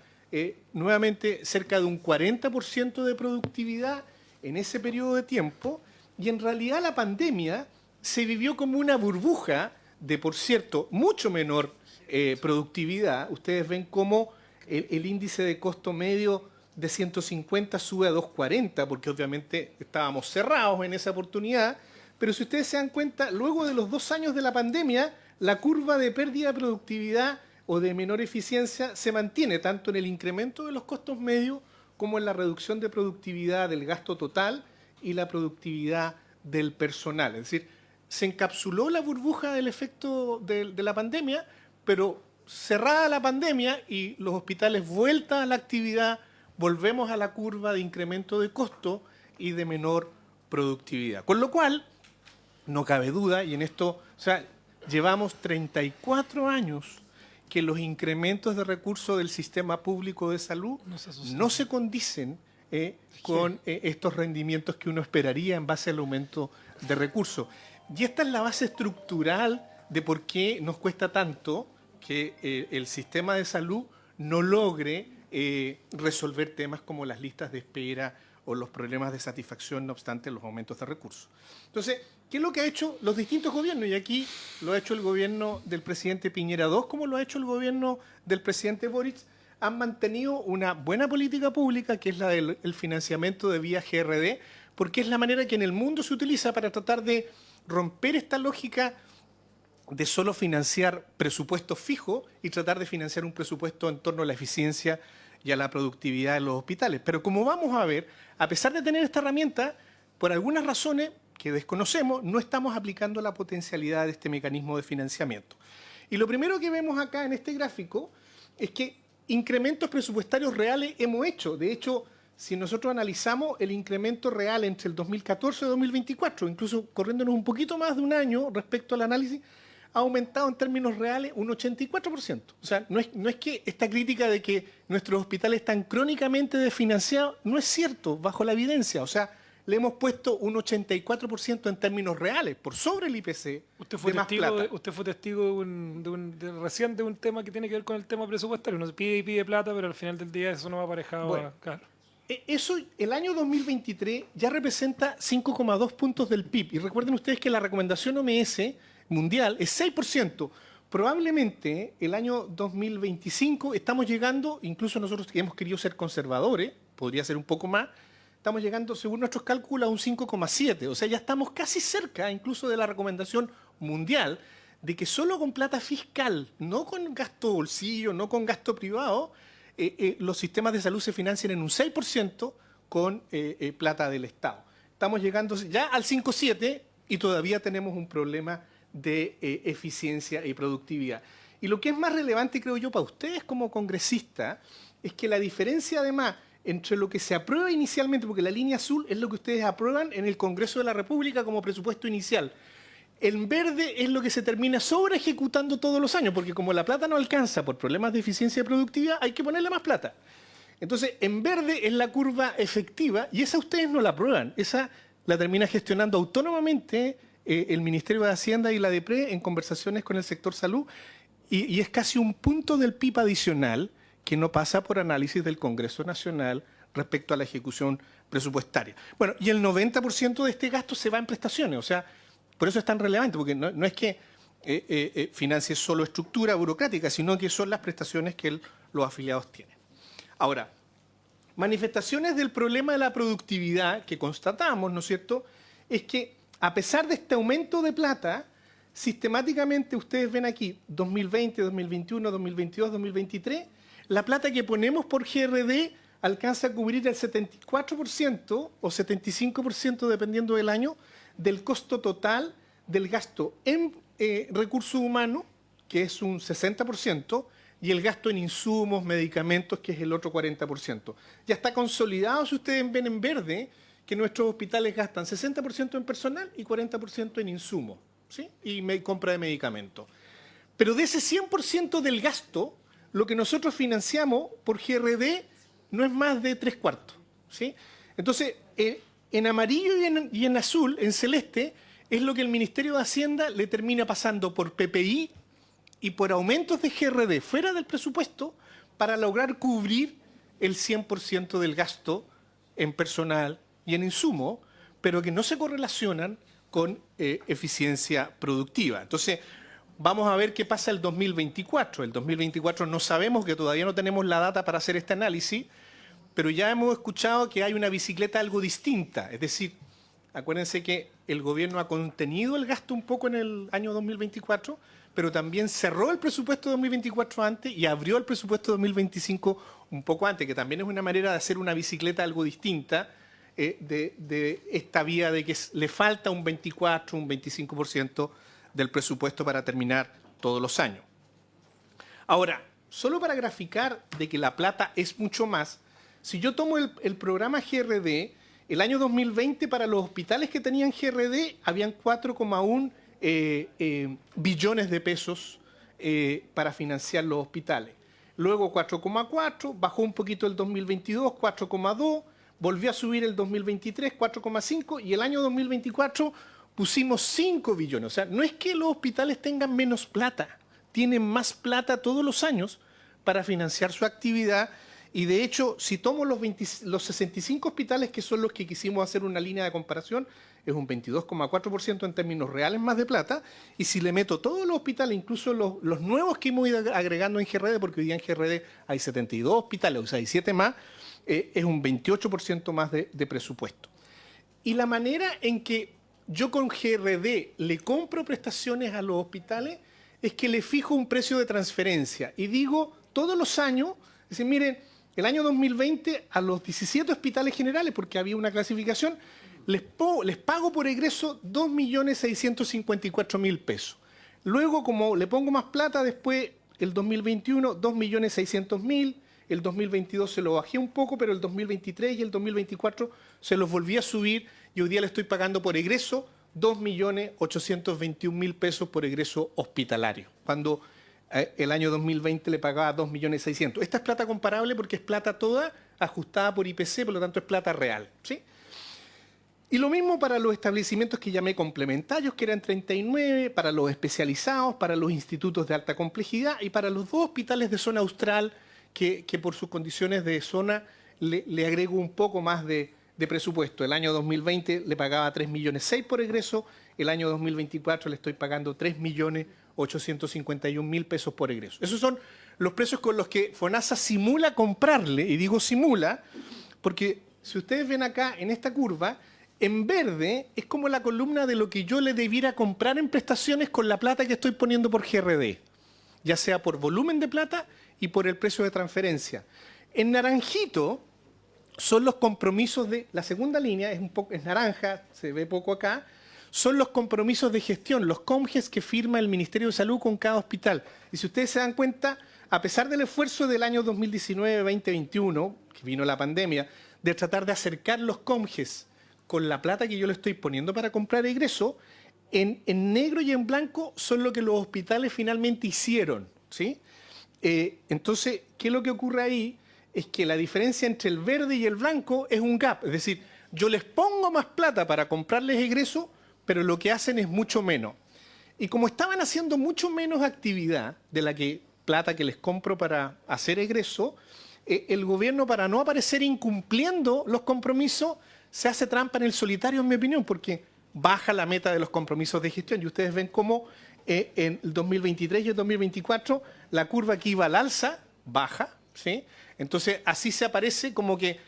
nuevamente cerca de un 40% de productividad en ese periodo de tiempo, y en realidad la pandemia se vivió como una burbuja de, por cierto, mucho menor productividad. Ustedes ven cómo el índice de costo medio de 150 sube a 240, porque obviamente estábamos cerrados en esa oportunidad, pero si ustedes se dan cuenta, luego de los 2 años de la pandemia, la curva de pérdida de productividad o de menor eficiencia se mantiene tanto en el incremento de los costos medios como en la reducción de productividad del gasto total y la productividad del personal. Es decir, se encapsuló la burbuja del efecto de la pandemia, pero cerrada la pandemia y los hospitales vuelta a la actividad, volvemos a la curva de incremento de costo y de menor productividad. Con lo cual, no cabe duda, y en esto, o sea, llevamos 34 años que los incrementos de recursos del sistema público de salud no se condicen con estos rendimientos que uno esperaría en base al aumento de recursos. Y esta es la base estructural de por qué nos cuesta tanto que el sistema de salud no logre resolver temas como las listas de espera o los problemas de satisfacción, no obstante los aumentos de recursos. Entonces, ¿qué es lo que ha hecho los distintos gobiernos? Y aquí lo ha hecho el gobierno del presidente Piñera II, como lo ha hecho el gobierno del presidente Boric. Han mantenido una buena política pública, que es la del financiamiento de vía GRD, porque es la manera que en el mundo se utiliza para tratar de romper esta lógica de solo financiar presupuestos fijos y tratar de financiar un presupuesto en torno a la eficiencia y a la productividad de los hospitales. Pero como vamos a ver, a pesar de tener esta herramienta, por algunas razones que desconocemos, no estamos aplicando la potencialidad de este mecanismo de financiamiento. Y lo primero que vemos acá en este gráfico es que incrementos presupuestarios reales hemos hecho. De hecho, si nosotros analizamos el incremento real entre el 2014 y 2024, incluso corriéndonos un poquito más de un año respecto al análisis, ha aumentado en términos reales un 84%. O sea, no es que esta crítica de que nuestros hospitales están crónicamente desfinanciados, no es cierto, bajo la evidencia. O sea, le hemos puesto un 84% en términos reales, por sobre el IPC. Usted fue testigo recién de un tema que tiene que ver con el tema presupuestario. Uno pide y pide plata, pero al final del día eso no va aparejado bueno, claro. Eso, el año 2023 ya representa 5,2 puntos del PIB. Y recuerden ustedes que la recomendación OMS mundial es 6%. Probablemente el año 2025 estamos llegando, incluso nosotros que hemos querido ser conservadores, podría ser un poco más, estamos llegando, según nuestros cálculos, a un 5,7. O sea, ya estamos casi cerca incluso de la recomendación mundial de que solo con plata fiscal, no con gasto bolsillo, no con gasto privado, los sistemas de salud se financian en un 6% con plata del Estado. Estamos llegando ya al 5,7 y todavía tenemos un problema de eficiencia y productividad. Y lo que es más relevante, creo yo, para ustedes como congresistas, es que la diferencia además entre lo que se aprueba inicialmente, porque la línea azul es lo que ustedes aprueban en el Congreso de la República como presupuesto inicial. El verde es lo que se termina sobre ejecutando todos los años, porque como la plata no alcanza por problemas de eficiencia y productividad, hay que ponerle más plata. Entonces, en verde es la curva efectiva y esa ustedes no la aprueban. Esa la termina gestionando autónomamente el Ministerio de Hacienda y la DEPRE en conversaciones con el sector salud y es casi un punto del PIB adicional que no pasa por análisis del Congreso Nacional respecto a la ejecución presupuestaria. Bueno, y el 90% de este gasto se va en prestaciones, o sea, por eso es tan relevante, porque no es que financie solo estructura burocrática, sino que son las prestaciones que los afiliados tienen. Ahora, manifestaciones del problema de la productividad que constatamos, ¿no es cierto?, es que a pesar de este aumento de plata, sistemáticamente ustedes ven aquí 2020, 2021, 2022, 2023, la plata que ponemos por GRD alcanza a cubrir el 74% o 75%, dependiendo del año, del costo total del gasto en recursos humanos, que es un 60%, y el gasto en insumos, medicamentos, que es el otro 40%. Ya está consolidado, si ustedes ven en verde, que nuestros hospitales gastan 60% en personal y 40% en insumos, ¿sí? Y compra de medicamentos. Pero de ese 100% del gasto, lo que nosotros financiamos por GRD no es más de 3/4, ¿sí? Entonces, en amarillo y en azul, en celeste, es lo que el Ministerio de Hacienda le termina pasando por PPI y por aumentos de GRD fuera del presupuesto para lograr cubrir el 100% del gasto en personal y en insumo, pero que no se correlacionan con eficiencia productiva. Entonces, vamos a ver qué pasa el 2024. El 2024 no sabemos, que todavía no tenemos la data para hacer este análisis, pero ya hemos escuchado que hay una bicicleta algo distinta. Es decir, acuérdense que el gobierno ha contenido el gasto un poco en el año 2024, pero también cerró el presupuesto 2024 antes y abrió el presupuesto 2025 un poco antes, que también es una manera de hacer una bicicleta algo distinta de esta vía de que le falta un 24, un 25% del presupuesto para terminar todos los años. Ahora, solo para graficar de que la plata es mucho más, si yo tomo el programa GRD, el año 2020 para los hospitales que tenían GRD habían 4,1 billones de pesos para financiar los hospitales. Luego 4,4, bajó un poquito el 2022, 4,2, volvió a subir el 2023, 4,5 y el año 2024 pusimos 5 billones. O sea, no es que los hospitales tengan menos plata, tienen más plata todos los años para financiar su actividad. Y de hecho, si tomo los 65 hospitales que son los que quisimos hacer una línea de comparación, es un 22,4% en términos reales más de plata. Y si le meto todos los hospitales, incluso los nuevos que hemos ido agregando en GRD, porque hoy día en GRD hay 72 hospitales, o sea, hay 7 más, es un 28% más de presupuesto. Y la manera en que yo con GRD le compro prestaciones a los hospitales es que le fijo un precio de transferencia. Y digo, todos los años, es decir, miren, el año 2020 a los 17 hospitales generales, porque había una clasificación, les pago por egreso 2.654.000 pesos. Luego, como le pongo más plata, después el 2021, 2.600.000, el 2022 se lo bajé un poco, pero el 2023 y el 2024 se los volví a subir y hoy día le estoy pagando por egreso 2.821.000 pesos por egreso hospitalario, cuando el año 2020 le pagaba 2.600.000. Esta es plata comparable porque es plata toda ajustada por IPC, por lo tanto es plata real, ¿sí? Y lo mismo para los establecimientos que llamé complementarios, que eran 39, para los especializados, para los institutos de alta complejidad y para los 2 hospitales de zona austral que por sus condiciones de zona le agrego un poco más de presupuesto. El año 2020 le pagaba 3.6 millones por egreso, el año 2024 le estoy pagando 3.851.000 pesos por egreso. Esos son los precios con los que FONASA simula comprarle, y digo simula, porque si ustedes ven acá en esta curva, en verde es como la columna de lo que yo le debiera comprar en prestaciones con la plata que estoy poniendo por GRD, ya sea por volumen de plata y por el precio de transferencia. En naranjito son los compromisos de, la segunda línea es naranja, se ve poco acá, son los compromisos de gestión, los COMGES que firma el Ministerio de Salud con cada hospital. Y si ustedes se dan cuenta, a pesar del esfuerzo del año 2019-2021, que vino la pandemia, de tratar de acercar los COMGES con la plata que yo le estoy poniendo para comprar egreso, en negro y en blanco son lo que los hospitales finalmente hicieron, ¿sí? Entonces, ¿qué es lo que ocurre ahí? Es que la diferencia entre el verde y el blanco es un gap. Es decir, yo les pongo más plata para comprarles egreso, pero lo que hacen es mucho menos. Y como estaban haciendo mucho menos actividad de la plata que les compro para hacer egreso, el gobierno, para no aparecer incumpliendo los compromisos, se hace trampa en el solitario, en mi opinión, porque baja la meta de los compromisos de gestión. Y ustedes ven cómo en el 2023 y el 2024 la curva que iba al alza baja, ¿sí? Entonces, así se aparece como que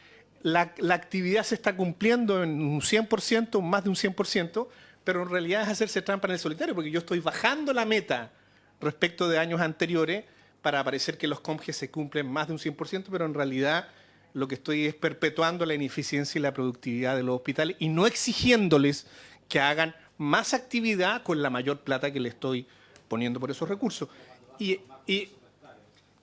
la actividad se está cumpliendo en un 100%, más de un 100%, pero en realidad es hacerse trampa en el solitario, porque yo estoy bajando la meta respecto de años anteriores para parecer que los COMGES se cumplen más de un 100%, pero en realidad lo que estoy es perpetuando la ineficiencia y la productividad de los hospitales y no exigiéndoles que hagan más actividad con la mayor plata que le estoy poniendo por esos recursos. Y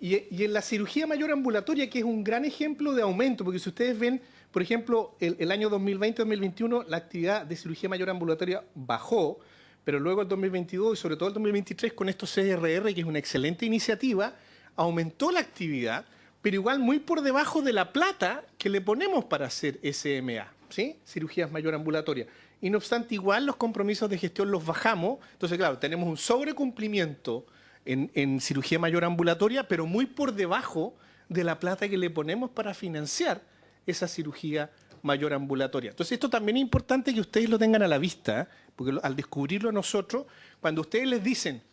en la cirugía mayor ambulatoria, que es un gran ejemplo de aumento, porque si ustedes ven, por ejemplo, el año 2020-2021, la actividad de cirugía mayor ambulatoria bajó, pero luego el 2022 y sobre todo el 2023, con estos CRR, que es una excelente iniciativa, aumentó la actividad, pero igual muy por debajo de la plata que le ponemos para hacer SMA, ¿sí? Cirugías mayor ambulatoria. Y no obstante, igual los compromisos de gestión los bajamos. Entonces, claro, tenemos un sobrecumplimiento en cirugía mayor ambulatoria, pero muy por debajo de la plata que le ponemos para financiar esa cirugía mayor ambulatoria. Entonces, esto también es importante que ustedes lo tengan a la vista, porque al descubrirlo nosotros, cuando ustedes les dicen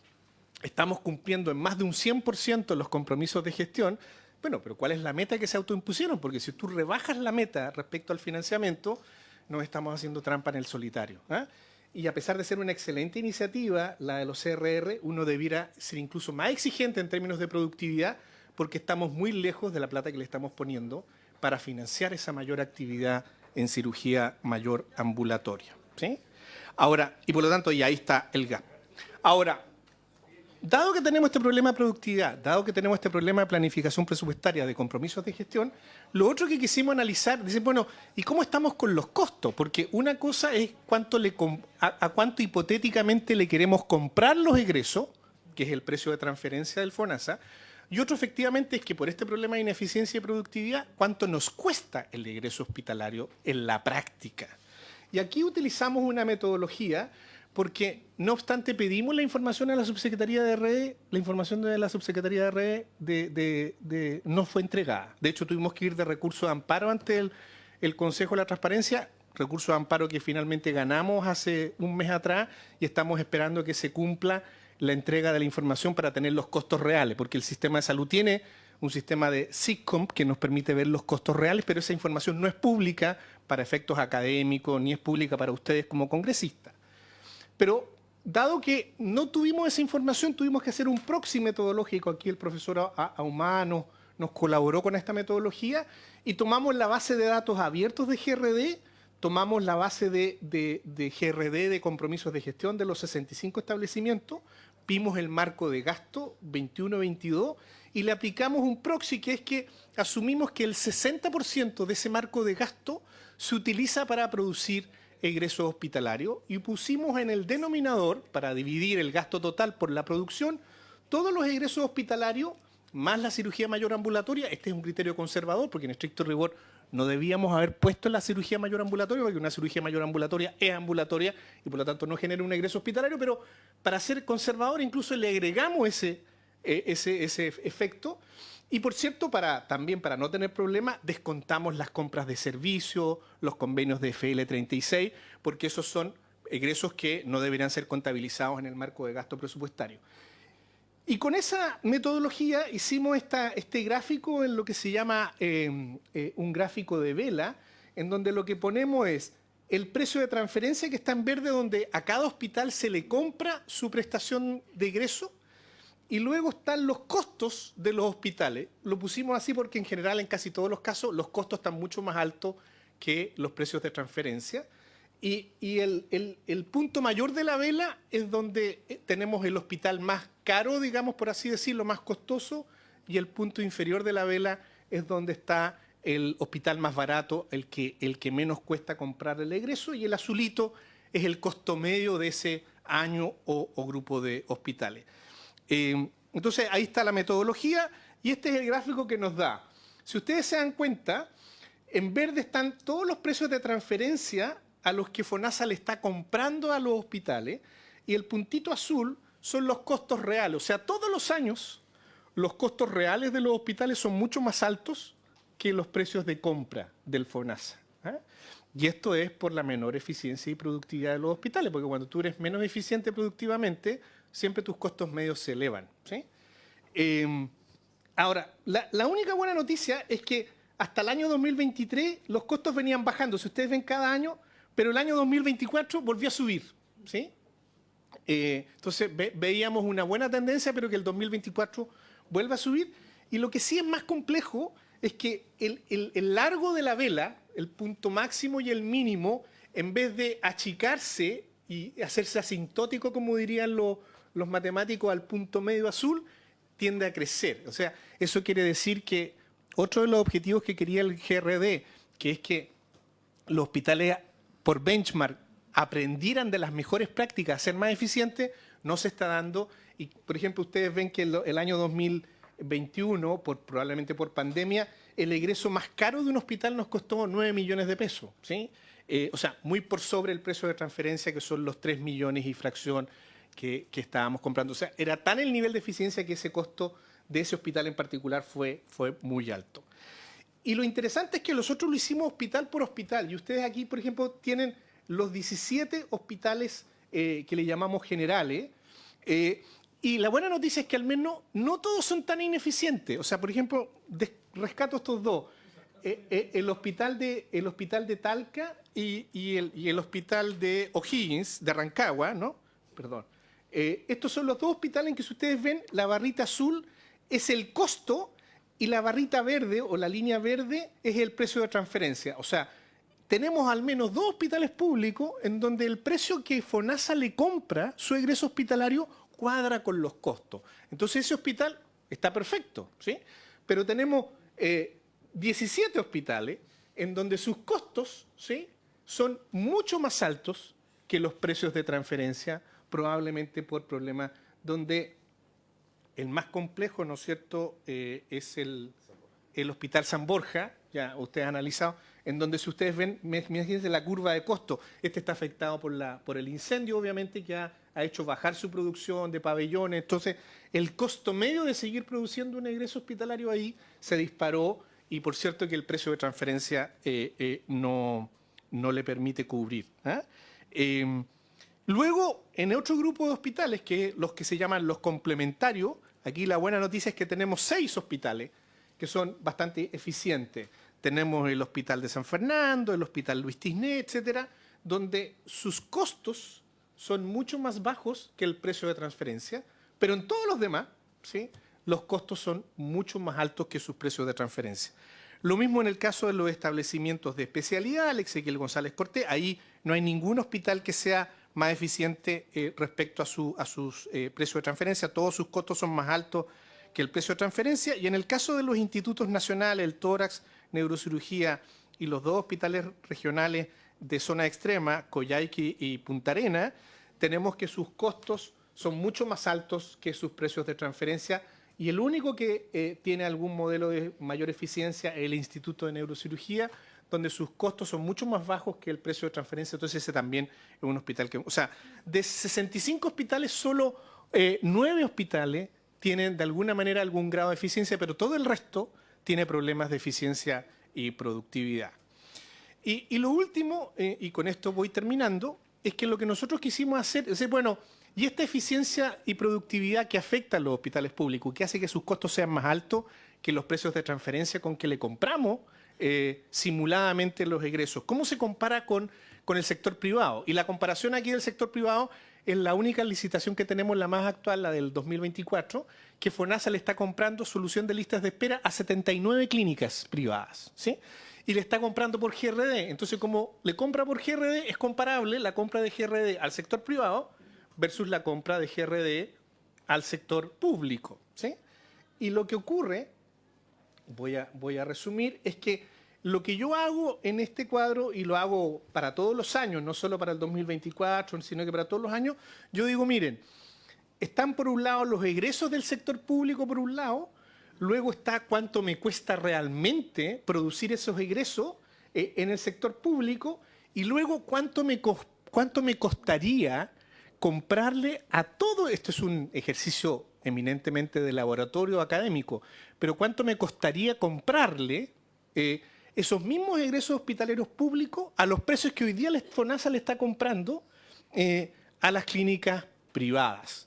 estamos cumpliendo en más de un 100% los compromisos de gestión, bueno, pero ¿cuál es la meta que se autoimpusieron? Porque si tú rebajas la meta respecto al financiamiento, nos estamos haciendo trampa en el solitario, ¿eh? y a pesar de ser una excelente iniciativa, la de los CRR, uno debiera ser incluso más exigente en términos de productividad, porque estamos muy lejos de la plata que le estamos poniendo para financiar esa mayor actividad en cirugía mayor ambulatoria, ¿sí? Ahora, y por lo tanto, y ahí está el gap. Ahora, dado que tenemos este problema de productividad, dado que tenemos este problema de planificación presupuestaria, de compromisos de gestión, lo otro que quisimos analizar, decir, bueno, ¿y cómo estamos con los costos? Porque una cosa es a cuánto hipotéticamente le queremos comprar los egresos, que es el precio de transferencia del FONASA, y otro efectivamente es que por este problema de ineficiencia y productividad, ¿cuánto nos cuesta el egreso hospitalario en la práctica? Y aquí utilizamos una metodología porque, no obstante, pedimos la información a la Subsecretaría de RE, la información de la Subsecretaría de RE no fue entregada. De hecho, tuvimos que ir de recurso de amparo ante el Consejo de la Transparencia, recurso de amparo que finalmente ganamos hace un mes atrás y estamos esperando que se cumpla la entrega de la información para tener los costos reales, porque el sistema de salud tiene un sistema de SIGCOMP que nos permite ver los costos reales, pero esa información no es pública para efectos académicos, ni es pública para ustedes como congresistas. Pero dado que no tuvimos esa información, tuvimos que hacer un proxy metodológico. Aquí el profesor Ahumada nos colaboró con esta metodología y tomamos la base de datos abiertos de GRD, tomamos la base de GRD de compromisos de gestión de los 65 establecimientos, vimos el marco de gasto 21-22 y le aplicamos un proxy, que es que asumimos que el 60% de ese marco de gasto se utiliza para producir egresos hospitalarios y pusimos en el denominador, para dividir el gasto total por la producción, todos los egresos hospitalarios más la cirugía mayor ambulatoria. Este es un criterio conservador porque en estricto rigor no debíamos haber puesto la cirugía mayor ambulatoria, porque una cirugía mayor ambulatoria es ambulatoria y por lo tanto no genera un egreso hospitalario, pero para ser conservador incluso le agregamos ese efecto. Y por cierto, también para no tener problemas, descontamos las compras de servicio, los convenios de FL36, porque esos son egresos que no deberían ser contabilizados en el marco de gasto presupuestario. Y con esa metodología hicimos este gráfico en lo que se llama un gráfico de vela, en donde lo que ponemos es el precio de transferencia, que está en verde, donde a cada hospital se le compra su prestación de egreso, y luego están los costos de los hospitales. Lo pusimos así porque en general, en casi todos los casos, los costos están mucho más altos que los precios de transferencia. Y el punto mayor de la vela es donde tenemos el hospital más caro, digamos, por así decirlo, más costoso, y el punto inferior de la vela es donde está el hospital más barato, el que menos cuesta comprar el egreso, y el azulito es el costo medio de ese año o grupo de hospitales. Entonces, ahí está la metodología y este es el gráfico que nos da. Si ustedes se dan cuenta, en verde están todos los precios de transferencia a los que FONASA le está comprando a los hospitales, y el puntito azul son los costos reales. O sea, todos los años los costos reales de los hospitales son mucho más altos que los precios de compra del FONASA. Y esto es por la menor eficiencia y productividad de los hospitales, porque cuando tú eres menos eficiente productivamente, siempre tus costos medios se elevan, ¿sí? Ahora, la única buena noticia es que hasta el año 2023 los costos venían bajando. Si ustedes ven cada año, pero el año 2024 volvió a subir, ¿sí? Entonces veíamos una buena tendencia, pero que el 2024 vuelve a subir. Y lo que sí es más complejo es que el largo de la vela, el punto máximo y el mínimo, en vez de achicarse y hacerse asintótico, como dirían los matemáticos, al punto medio azul, tiende a crecer. O sea, eso quiere decir que otro de los objetivos que quería el GRD, que es que los hospitales por benchmark aprendieran de las mejores prácticas a ser más eficientes, no se está dando. Y, por ejemplo, ustedes ven que el año 2021, probablemente por pandemia, el egreso más caro de un hospital nos costó 9 millones de pesos, ¿sí? O sea, muy por sobre el precio de transferencia, que son los 3 millones y fracción que estábamos comprando. O sea, era tan el nivel de eficiencia que ese costo de ese hospital en particular fue muy alto. Y lo interesante es que nosotros lo hicimos hospital por hospital. Y ustedes aquí, por ejemplo, tienen los 17 hospitales que le llamamos generales. Y la buena noticia es que al menos no todos son tan ineficientes. O sea, por ejemplo, rescato estos dos. el hospital de Talca y el hospital de O'Higgins, de Rancagua, ¿no? Perdón. Estos son los dos hospitales en que, si ustedes ven, la barrita azul es el costo y la barrita verde o la línea verde es el precio de transferencia. O sea, tenemos al menos dos hospitales públicos en donde el precio que FONASA le compra su egreso hospitalario cuadra con los costos. Entonces ese hospital está perfecto, ¿sí? Pero tenemos 17 hospitales en donde sus costos, ¿sí?, son mucho más altos que los precios de transferencia, probablemente por problemas donde el más complejo, ¿no es cierto?, es el Hospital San Borja, ya ustedes han analizado, en donde, si ustedes ven, imagínense la curva de costo, este está afectado por el incendio, obviamente, que ha hecho bajar su producción de pabellones. Entonces, el costo medio de seguir produciendo un egreso hospitalario ahí se disparó, y por cierto que el precio de transferencia no le permite cubrir. Luego, en otro grupo de hospitales, que los que se llaman los complementarios, aquí la buena noticia es que tenemos 6 hospitales que son bastante eficientes. Tenemos el Hospital de San Fernando, el Hospital Luis Tisné, etcétera, donde sus costos son mucho más bajos que el precio de transferencia, pero en todos los demás, ¿sí?, los costos son mucho más altos que sus precios de transferencia. Lo mismo en el caso de los establecimientos de especialidad, el Ezequiel González Cortés, ahí no hay ningún hospital que sea más eficiente respecto a sus precios de transferencia, todos sus costos son más altos que el precio de transferencia. Y en el caso de los institutos nacionales, el tórax, neurocirugía y los 2 hospitales regionales de zona extrema, Coyhaique y Punta Arenas, tenemos que sus costos son mucho más altos que sus precios de transferencia, y el único que tiene algún modelo de mayor eficiencia es el Instituto de Neurocirugía, donde sus costos son mucho más bajos que el precio de transferencia. Entonces ese también es un hospital que... O sea, de 65 hospitales, solo 9 hospitales tienen de alguna manera algún grado de eficiencia, pero todo el resto tiene problemas de eficiencia y productividad. Y lo último, y con esto voy terminando, es que lo que nosotros quisimos hacer es decir, bueno, y esta eficiencia y productividad que afecta a los hospitales públicos, que hace que sus costos sean más altos que los precios de transferencia con que le compramos simuladamente los egresos. ¿Cómo se compara con el sector privado? Y la comparación aquí del sector privado es la única licitación que tenemos, la más actual, la del 2024, que FONASA le está comprando solución de listas de espera a 79 clínicas privadas, ¿sí? Y le está comprando por GRD. Entonces, como le compra por GRD, es comparable la compra de GRD al sector privado versus la compra de GRD al sector público, ¿sí? Y lo que ocurre, voy a resumir, es que lo que yo hago en este cuadro, y lo hago para todos los años, no solo para el 2024, sino que para todos los años, yo digo, miren, están por un lado los egresos del sector público por un lado, luego está cuánto me cuesta realmente producir esos egresos en el sector público, y luego cuánto me costaría comprarle a todo, esto es un ejercicio eminentemente de laboratorio académico, pero cuánto me costaría comprarle esos mismos egresos hospitaleros públicos a los precios que hoy día FONASA le está comprando a las clínicas privadas.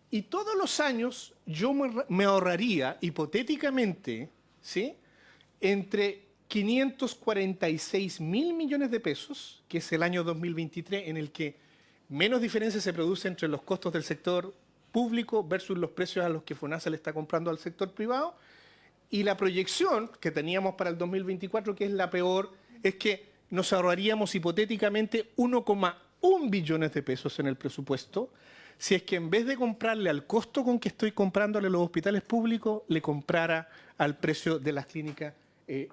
Y todos los años yo me ahorraría, hipotéticamente, ¿sí?, entre 546.000 millones de pesos, que es el año 2023, en el que menos diferencia se produce entre los costos del sector público versus los precios a los que FONASA le está comprando al sector privado. Y la proyección que teníamos para el 2024, que es la peor, es que nos ahorraríamos hipotéticamente 1,1 billones de pesos en el presupuesto, si es que en vez de comprarle al costo con que estoy comprándole los hospitales públicos, le comprara al precio de las clínicas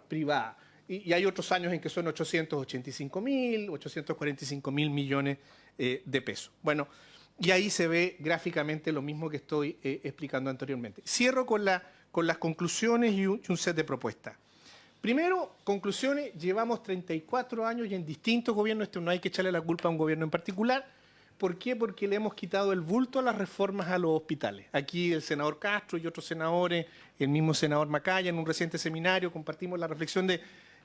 privadas. Y hay otros años en que son 885.000, 845.000 millones de pesos. Bueno, y ahí se ve gráficamente lo mismo que estoy explicando anteriormente. Cierro con las conclusiones y un set de propuestas. Primero, conclusiones, llevamos 34 años y en distintos gobiernos, no hay que echarle la culpa a un gobierno en particular. ¿Por qué? Porque le hemos quitado el bulto a las reformas a los hospitales. Aquí el senador Castro y otros senadores, el mismo senador Macaya, en un reciente seminario compartimos la reflexión de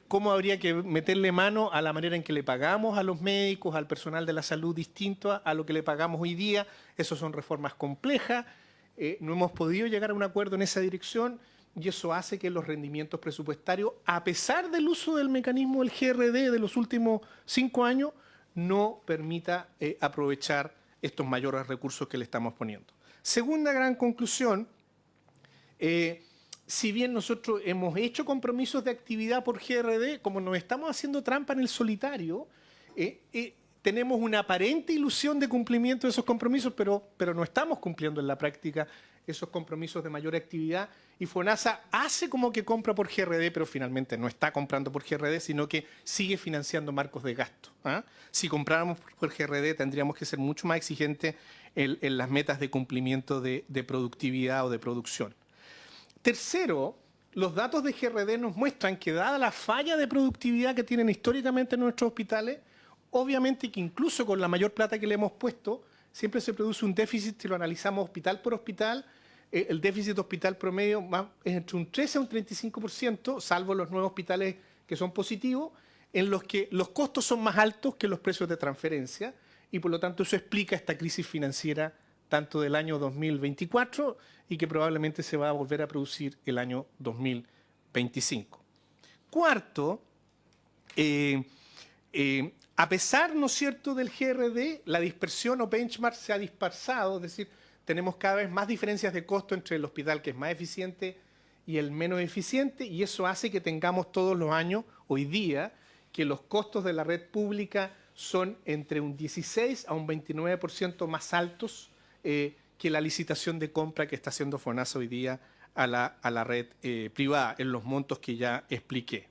cómo habría que meterle mano a la manera en que le pagamos a los médicos, al personal de la salud, distinto a lo que le pagamos hoy día. Esas son reformas complejas. No hemos podido llegar a un acuerdo en esa dirección y eso hace que los rendimientos presupuestarios, a pesar del uso del mecanismo del GRD de los últimos 5 años, no permita aprovechar estos mayores recursos que le estamos poniendo. Segunda gran conclusión, si bien nosotros hemos hecho compromisos de actividad por GRD, como nos estamos haciendo trampa en el solitario, tenemos una aparente ilusión de cumplimiento de esos compromisos, pero no estamos cumpliendo en la práctica esos compromisos de mayor actividad, y FONASA hace como que compra por GRD, pero finalmente no está comprando por GRD, sino que sigue financiando marcos de gasto. Si compráramos por GRD, tendríamos que ser mucho más exigentes en las metas de cumplimiento de productividad o de producción. Tercero, los datos de GRD nos muestran que, dada la falla de productividad que tienen históricamente nuestros hospitales, obviamente que incluso con la mayor plata que le hemos puesto, siempre se produce un déficit si lo analizamos hospital por hospital. El déficit hospital promedio es entre un 13 a un 35%, salvo los nuevos hospitales que son positivos, en los que los costos son más altos que los precios de transferencia, y por lo tanto eso explica esta crisis financiera tanto del año 2024 y que probablemente se va a volver a producir el año 2025. Cuarto, a pesar, ¿no es cierto?, del GRD, la dispersión o benchmark se ha dispersado, es decir, tenemos cada vez más diferencias de costo entre el hospital que es más eficiente y el menos eficiente, y eso hace que tengamos todos los años, hoy día, que los costos de la red pública son entre un 16 a un 29% más altos que la licitación de compra que está haciendo FONASA hoy día a la red privada, en los montos que ya expliqué.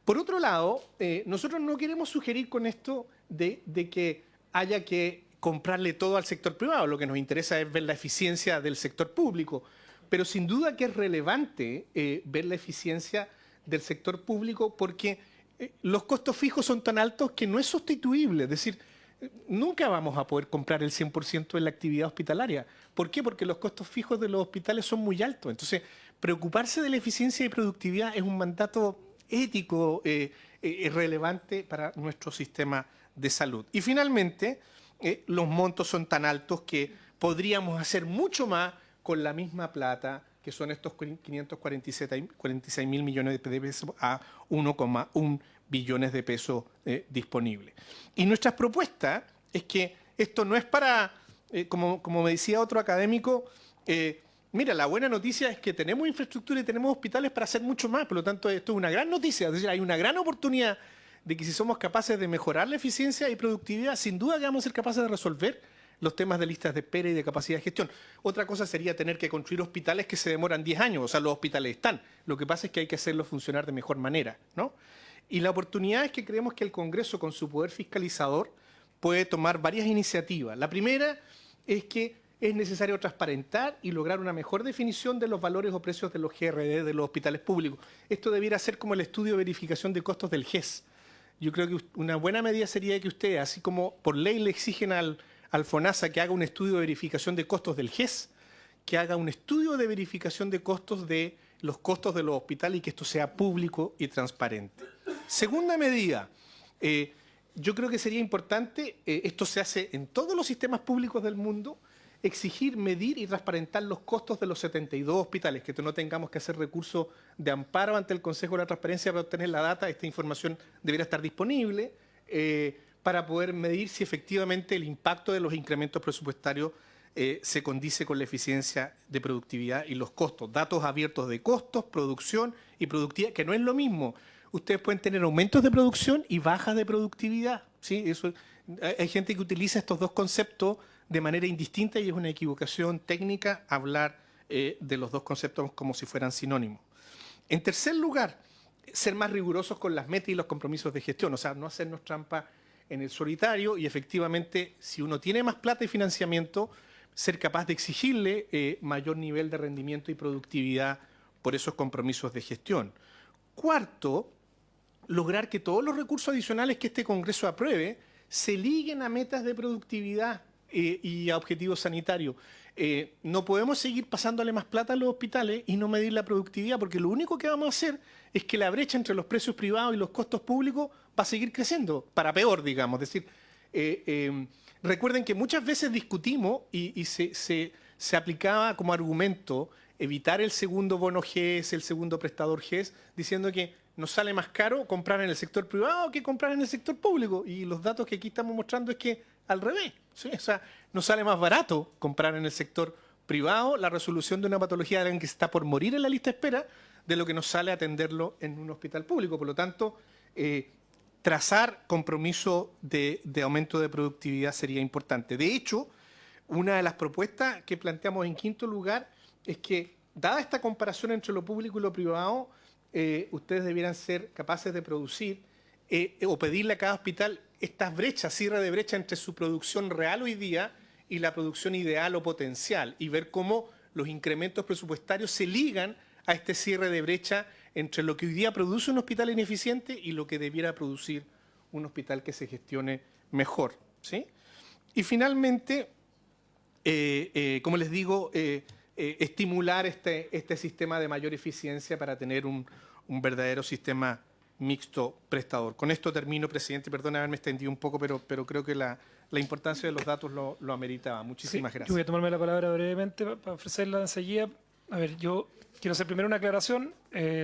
Por otro lado, nosotros no queremos sugerir con esto de que haya que comprarle todo al sector privado. Lo que nos interesa es ver la eficiencia del sector público. Pero sin duda que es relevante ver la eficiencia del sector público, porque los costos fijos son tan altos que no es sustituible. Es decir, nunca vamos a poder comprar el 100% en la actividad hospitalaria. ¿Por qué? Porque los costos fijos de los hospitales son muy altos. Entonces, preocuparse de la eficiencia y productividad es un mandato ético relevante para nuestro sistema de salud. Y finalmente, los montos son tan altos que podríamos hacer mucho más con la misma plata, que son estos 546 mil millones de pesos a 1,1 billones de pesos disponibles. Y nuestra propuesta es que esto no es para, como me decía otro académico, mira, la buena noticia es que tenemos infraestructura y tenemos hospitales para hacer mucho más, por lo tanto esto es una gran noticia, es decir, hay una gran oportunidad de que si somos capaces de mejorar la eficiencia y productividad, sin duda que vamos a ser capaces de resolver los temas de listas de espera y de capacidad de gestión. Otra cosa sería tener que construir hospitales que se demoran 10 años, o sea, los hospitales están. Lo que pasa es que hay que hacerlos funcionar de mejor manera, ¿no? Y la oportunidad es que creemos que el Congreso, con su poder fiscalizador, puede tomar varias iniciativas. La primera es que es necesario transparentar y lograr una mejor definición de los valores o precios de los GRD de los hospitales públicos. Esto debiera ser como el estudio de verificación de costos del GES. Yo creo que una buena medida sería que ustedes, así como por ley le exigen al FONASA que haga un estudio de verificación de costos del GES, que haga un estudio de verificación de costos de los costos de los hospitales y que esto sea público y transparente. Segunda medida, yo creo que sería importante, esto se hace en todos los sistemas públicos del mundo, exigir, medir y transparentar los costos de los 72 hospitales, que no tengamos que hacer recurso de amparo ante el Consejo de la Transparencia para obtener la data. Esta información debería estar disponible para poder medir si efectivamente el impacto de los incrementos presupuestarios se condice con la eficiencia de productividad y los costos. Datos abiertos de costos, producción y productividad, que no es lo mismo. Ustedes pueden tener aumentos de producción y bajas de productividad, ¿sí? Hay gente que utiliza estos dos conceptos de manera indistinta y es una equivocación técnica hablar de los dos conceptos como si fueran sinónimos. En tercer lugar, ser más rigurosos con las metas y los compromisos de gestión, o sea, no hacernos trampa en el solitario y efectivamente, si uno tiene más plata y financiamiento, ser capaz de exigirle mayor nivel de rendimiento y productividad por esos compromisos de gestión. Cuarto, lograr que todos los recursos adicionales que este Congreso apruebe se liguen a metas de productividad y a objetivos sanitarios. No podemos seguir pasándole más plata a los hospitales y no medir la productividad, porque lo único que vamos a hacer es que la brecha entre los precios privados y los costos públicos va a seguir creciendo, para peor, digamos. Es decir, recuerden que muchas veces discutimos y se aplicaba como argumento evitar el segundo bono GES, el segundo prestador GES, diciendo que nos sale más caro comprar en el sector privado que comprar en el sector público. Y los datos que aquí estamos mostrando es que al revés, ¿sí? O sea, nos sale más barato comprar en el sector privado la resolución de una patología de alguien que está por morir en la lista de espera de lo que nos sale atenderlo en un hospital público. Por lo tanto, trazar compromiso de aumento de productividad sería importante. De hecho, una de las propuestas que planteamos en quinto lugar es que, dada esta comparación entre lo público y lo privado, ustedes debieran ser capaces de producir o pedirle a cada hospital estas brechas, cierre de brecha entre su producción real hoy día y la producción ideal o potencial, y ver cómo los incrementos presupuestarios se ligan a este cierre de brecha entre lo que hoy día produce un hospital ineficiente y lo que debiera producir un hospital que se gestione mejor, ¿sí? Y finalmente, como les digo, estimular este sistema de mayor eficiencia para tener un verdadero sistema mixto prestador. Con esto termino, presidente, perdón haberme extendido un poco, pero creo que la importancia de los datos lo ameritaba. Muchísimas gracias. Yo voy a tomarme la palabra brevemente para ofrecerla enseguida. A ver, yo quiero hacer primero una aclaración.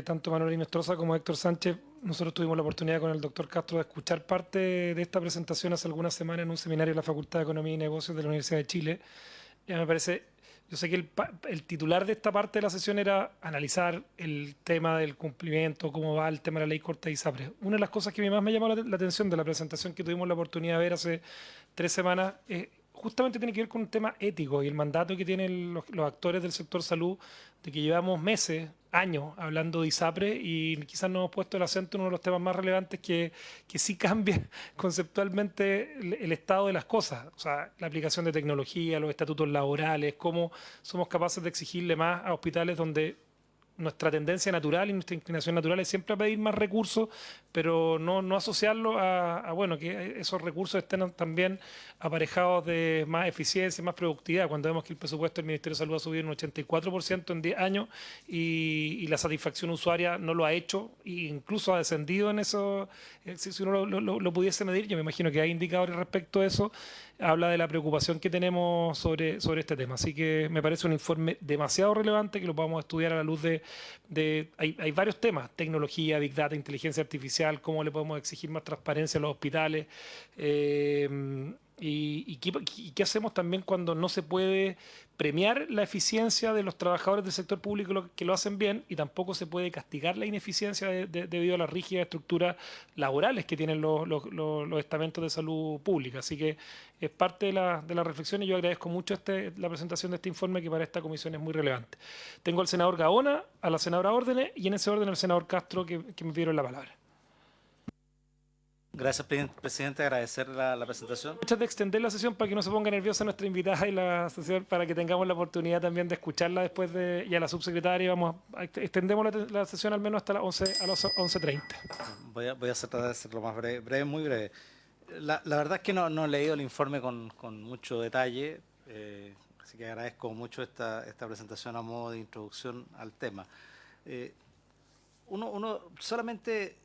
Tanto Manuel Inestrosa como Héctor Sánchez, nosotros tuvimos la oportunidad con el doctor Castro de escuchar parte de esta presentación hace algunas semanas en un seminario de la Facultad de Economía y Negocios de la Universidad de Chile. Ya me parece... Yo sé que el titular de esta parte de la sesión era analizar el tema del cumplimiento, cómo va el tema de la ley corta de ISAPRES. Una de las cosas que más me llamó la atención de la presentación que tuvimos la oportunidad de ver hace 3 semanas, justamente tiene que ver con un tema ético y el mandato que tienen los actores del sector salud, de que llevamos meses, años, hablando de ISAPRES y quizás no hemos puesto el acento en uno de los temas más relevantes que sí cambia conceptualmente el estado de las cosas. O sea, la aplicación de tecnología, los estatutos laborales, cómo somos capaces de exigirle más a hospitales donde nuestra tendencia natural y nuestra inclinación natural es siempre a pedir más recursos, pero no asociarlo a bueno, que esos recursos estén también aparejados de más eficiencia, más productividad. Cuando vemos que el presupuesto del Ministerio de Salud ha subido un 84% en 10 años y la satisfacción usuaria no lo ha hecho e incluso ha descendido en eso, si uno lo pudiese medir, yo me imagino que hay indicadores respecto a eso, habla de la preocupación que tenemos sobre este tema. Así que me parece un informe demasiado relevante que lo podamos estudiar a la luz hay varios temas: tecnología, Big Data, inteligencia artificial, cómo le podemos exigir más transparencia a los hospitales, y qué hacemos también cuando no se puede premiar la eficiencia de los trabajadores del sector público que lo hacen bien y tampoco se puede castigar la ineficiencia debido a las rígidas estructuras laborales que tienen los estamentos de salud pública. Así que es parte de la reflexión y yo agradezco mucho la presentación de este informe, que para esta comisión es muy relevante. Tengo al senador Gaona, a la senadora Órdenes y en ese orden al senador Castro que me pidieron la palabra. Gracias, presidente. Agradecer la presentación. Muchas de extender la sesión para que no se ponga nerviosa nuestra invitada y la sesión, para que tengamos la oportunidad también de escucharla después y a la subsecretaria. Extendemos la sesión al menos hasta las 11:30. Voy a tratar de hacerlo más breve, muy breve. La verdad es que no he leído el informe con mucho detalle, así que agradezco mucho esta presentación a modo de introducción al tema. Uno solamente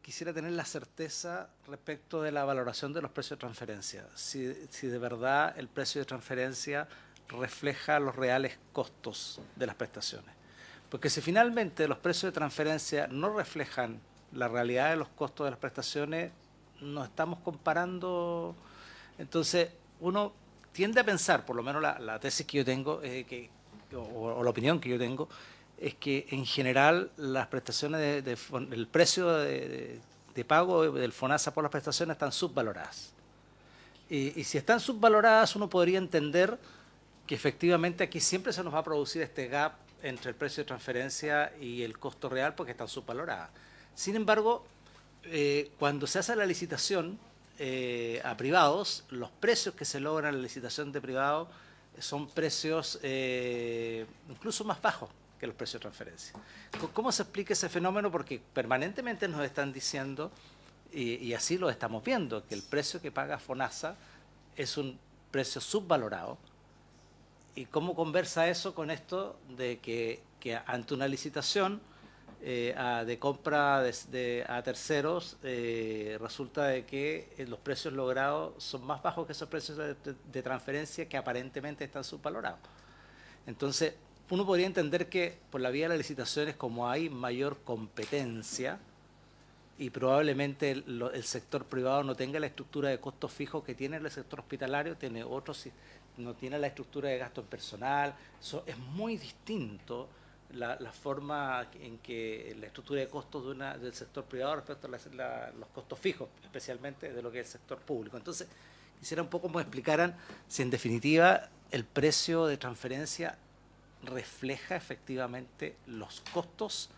quisiera tener la certeza respecto de la valoración de los precios de transferencia, si de verdad el precio de transferencia refleja los reales costos de las prestaciones. Porque si finalmente los precios de transferencia no reflejan la realidad de los costos de las prestaciones, nos estamos comparando. Entonces, uno tiende a pensar, por lo menos la tesis que yo tengo, o la opinión que yo tengo, es que en general las prestaciones el precio de pago del FONASA por las prestaciones están subvaloradas. Y si están subvaloradas, uno podría entender que efectivamente aquí siempre se nos va a producir este gap entre el precio de transferencia y el costo real porque están subvaloradas. Sin embargo, cuando se hace la licitación a privados, los precios que se logran en la licitación de privados son precios incluso más bajos que los precios de transferencia. ¿Cómo se explica ese fenómeno? Porque permanentemente nos están diciendo, y así lo estamos viendo, que el precio que paga FONASA es un precio subvalorado. ¿Y cómo conversa eso con esto de que ante una licitación de compra a terceros, resulta de que los precios logrados son más bajos que esos precios de transferencia que aparentemente están subvalorados? Entonces, uno podría entender que por la vía de las licitaciones, como hay mayor competencia y probablemente el sector privado no tenga la estructura de costos fijos que tiene el sector hospitalario, tiene otros, no tiene la estructura de gasto en personal, es muy distinto la forma en que la estructura de costos del sector privado respecto a los costos fijos, especialmente de lo que es el sector público. Entonces, quisiera un poco que me explicaran si en definitiva el precio de transferencia refleja efectivamente los costos,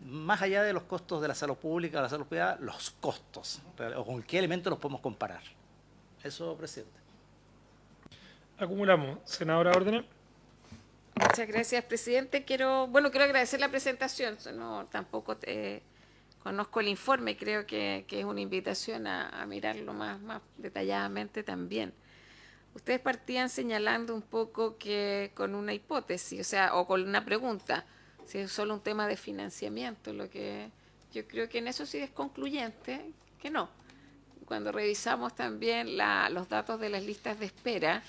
más allá de los costos de la salud pública o la salud privada, los costos, o con qué elementos los podemos comparar. Eso, presidente. Acumulamos. Senadora Órdenes. Muchas gracias, presidente. Quiero agradecer la presentación. No, tampoco conozco el informe, creo que es una invitación a mirarlo más detalladamente también. Ustedes partían señalando un poco que con una hipótesis, o sea, o con una pregunta, si es solo un tema de financiamiento, lo que yo creo que en eso sí es concluyente, que no. Cuando revisamos también los datos de las listas de espera,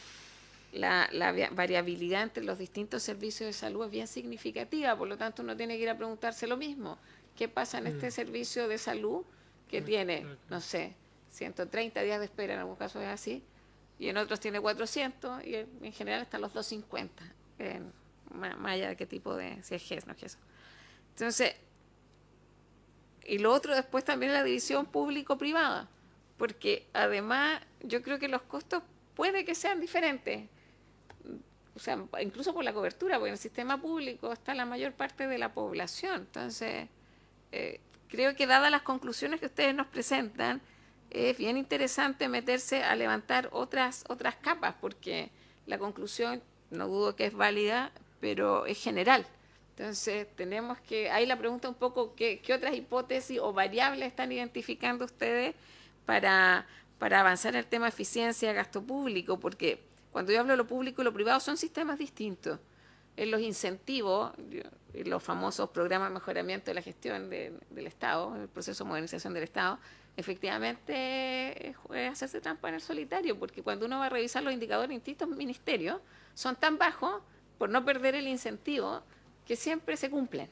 la variabilidad entre los distintos servicios de salud es bien significativa, por lo tanto uno tiene que ir a preguntarse lo mismo. ¿Qué pasa en este servicio de salud que tiene, no sé, 130 días de espera, en algún caso es así, y en otros tiene 400, y en general están los 250, más allá de qué tipo de, si es GES, no es GES. Entonces, y lo otro después también la división público-privada, porque además yo creo que los costos puede que sean diferentes, o sea, incluso por la cobertura, porque en el sistema público está la mayor parte de la población. Entonces, creo que dadas las conclusiones que ustedes nos presentan, es bien interesante meterse a levantar otras capas, porque la conclusión, no dudo que es válida, pero es general. Entonces, tenemos que, ahí la pregunta un poco, ¿qué otras hipótesis o variables están identificando ustedes para avanzar en el tema de eficiencia, gasto público? Porque cuando yo hablo de lo público y lo privado son sistemas distintos. En los incentivos, los famosos programas de mejoramiento de la gestión del Estado, el proceso de modernización del Estado, efectivamente es hacerse trampa en el solitario, porque cuando uno va a revisar los indicadores de distintos ministerios, son tan bajos, por no perder el incentivo, que siempre se cumplen.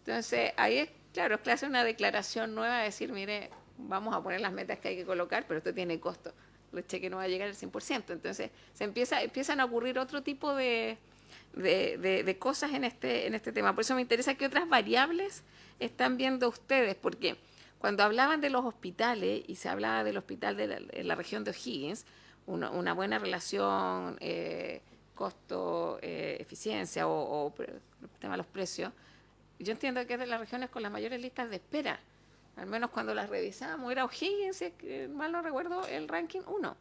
Entonces, ahí es, claro, es que hace una declaración nueva, decir, mire, vamos a poner las metas que hay que colocar, pero esto tiene costo. El cheque no va a llegar al 100%. Entonces, empiezan a ocurrir otro tipo de cosas en este tema. Por eso me interesa qué otras variables están viendo ustedes, porque cuando hablaban de los hospitales, y se hablaba del hospital de la región de O'Higgins, una buena relación costo-eficiencia o el tema de los precios, yo entiendo que es de las regiones con las mayores listas de espera. Al menos cuando las revisamos, era O'Higgins, si mal no recuerdo, el ranking 1.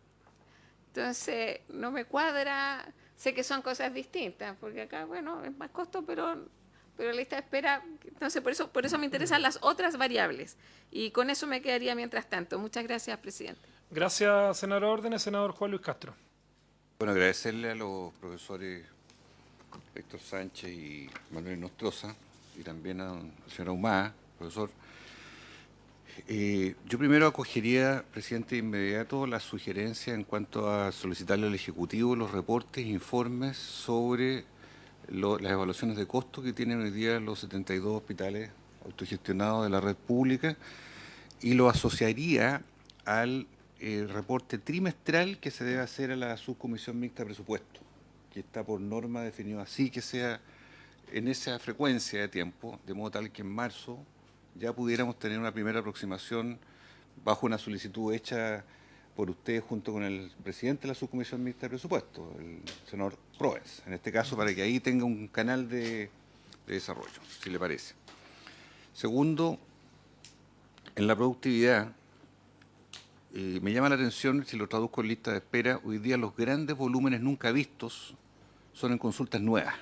Entonces, no me cuadra, sé que son cosas distintas, porque acá, bueno, es más costo, pero la lista de espera, entonces por eso me interesan las otras variables. Y con eso me quedaría mientras tanto. Muchas gracias, presidente. Gracias, senadora Órdenes. Senador Juan Luis Castro. Bueno, agradecerle a los profesores Héctor Sánchez y Manuel Nostroza, y también a la señora Humada, profesor. Yo primero acogería, presidente, de inmediato la sugerencia en cuanto a solicitarle al Ejecutivo los reportes e informes sobre las evaluaciones de costo que tienen hoy día los 72 hospitales autogestionados de la red pública, y lo asociaría al reporte trimestral que se debe hacer a la subcomisión mixta de presupuesto, que está por norma definido así, que sea en esa frecuencia de tiempo, de modo tal que en marzo ya pudiéramos tener una primera aproximación bajo una solicitud hecha por usted junto con el presidente de la subcomisión mixta de presupuesto, el senador Proens, en este caso, para que ahí tenga un canal de desarrollo, si le parece. Segundo, en la productividad, me llama la atención, si lo traduzco en lista de espera, hoy día los grandes volúmenes nunca vistos son en consultas nuevas.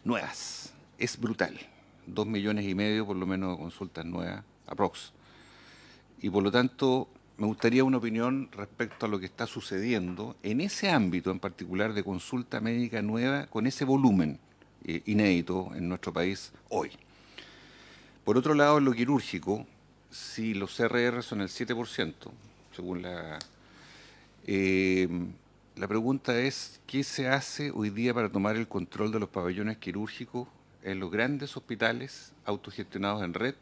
Nuevas. Es brutal. 2,5 millones por lo menos de consultas nuevas, aprox. Y por lo tanto, me gustaría una opinión respecto a lo que está sucediendo en ese ámbito en particular de consulta médica nueva con ese volumen inédito en nuestro país hoy. Por otro lado, en lo quirúrgico, si los CRR son el 7%, según la La pregunta es, ¿qué se hace hoy día para tomar el control de los pabellones quirúrgicos en los grandes hospitales autogestionados en red,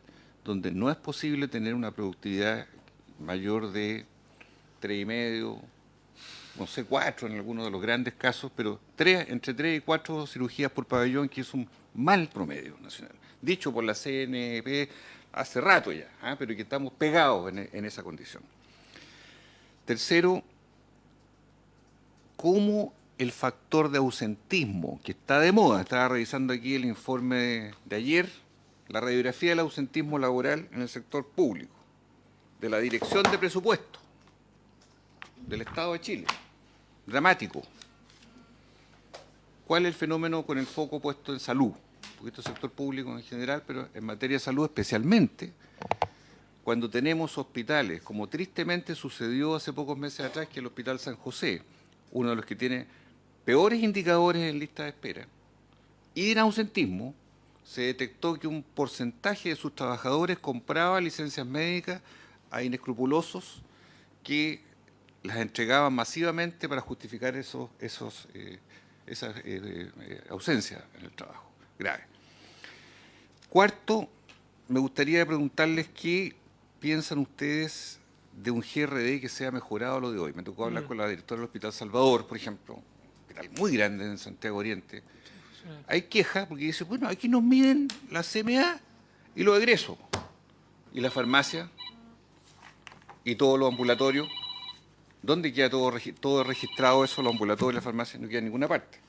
donde no es posible tener una productividad mayor de 3,5, no sé, 4 en algunos de los grandes casos, pero entre 3 y 4 cirugías por pabellón, que es un mal promedio nacional, dicho por la CNP hace rato ya, pero que estamos pegados en esa condición. Tercero, cómo el factor de ausentismo, que está de moda, estaba revisando aquí el informe de ayer, la radiografía del ausentismo laboral en el sector público, de la Dirección de Presupuesto del Estado de Chile. Dramático. ¿Cuál es el fenómeno con el foco puesto en salud? Porque esto es sector público en general, pero en materia de salud especialmente, cuando tenemos hospitales, como tristemente sucedió hace pocos meses atrás, que el Hospital San José, uno de los que tiene peores indicadores en lista de espera, y en ausentismo, se detectó que un porcentaje de sus trabajadores compraba licencias médicas a inescrupulosos que las entregaban masivamente para justificar esas ausencias en el trabajo. Grave. Cuarto, me gustaría preguntarles qué piensan ustedes de un GRD que sea mejorado a lo de hoy. Me tocó hablar con la directora del Hospital Salvador, por ejemplo, un hospital muy grande en Santiago Oriente. Hay quejas porque dice, bueno, aquí nos miden la CMA y los egresos, y la farmacia, y todos los ambulatorios. ¿Dónde queda todo registrado eso, los ambulatorios y la farmacia? No queda en ninguna parte.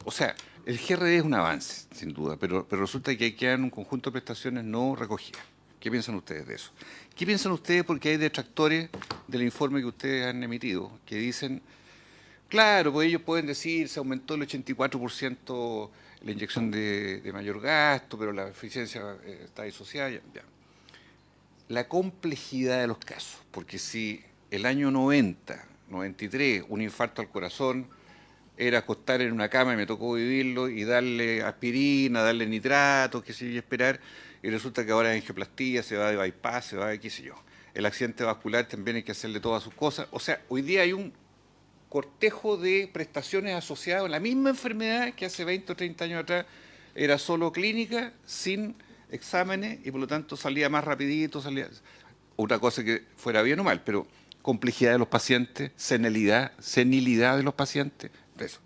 O sea, el GRD es un avance, sin duda, pero resulta que ahí quedan un conjunto de prestaciones no recogidas. ¿Qué piensan ustedes de eso? ¿Qué piensan ustedes? Porque hay detractores del informe que ustedes han emitido que dicen, claro, pues ellos pueden decir, se aumentó el 84% la inyección de mayor gasto, pero la eficiencia está disociada. Ya. La complejidad de los casos, porque si el año 90, 93, un infarto al corazón era acostar en una cama, y me tocó vivirlo, y darle aspirina, darle nitratos, qué sé yo, y esperar, y resulta que ahora hay angioplastía, se va de bypass, se va de qué sé yo. El accidente vascular también hay que hacerle todas sus cosas. O sea, hoy día hay un cortejo de prestaciones asociadas a la misma enfermedad que hace 20 o 30 años atrás era solo clínica, sin exámenes, y por lo tanto salía más rapidito, salía otra cosa que fuera bien o mal, pero complejidad de los pacientes, senilidad de los pacientes, eso.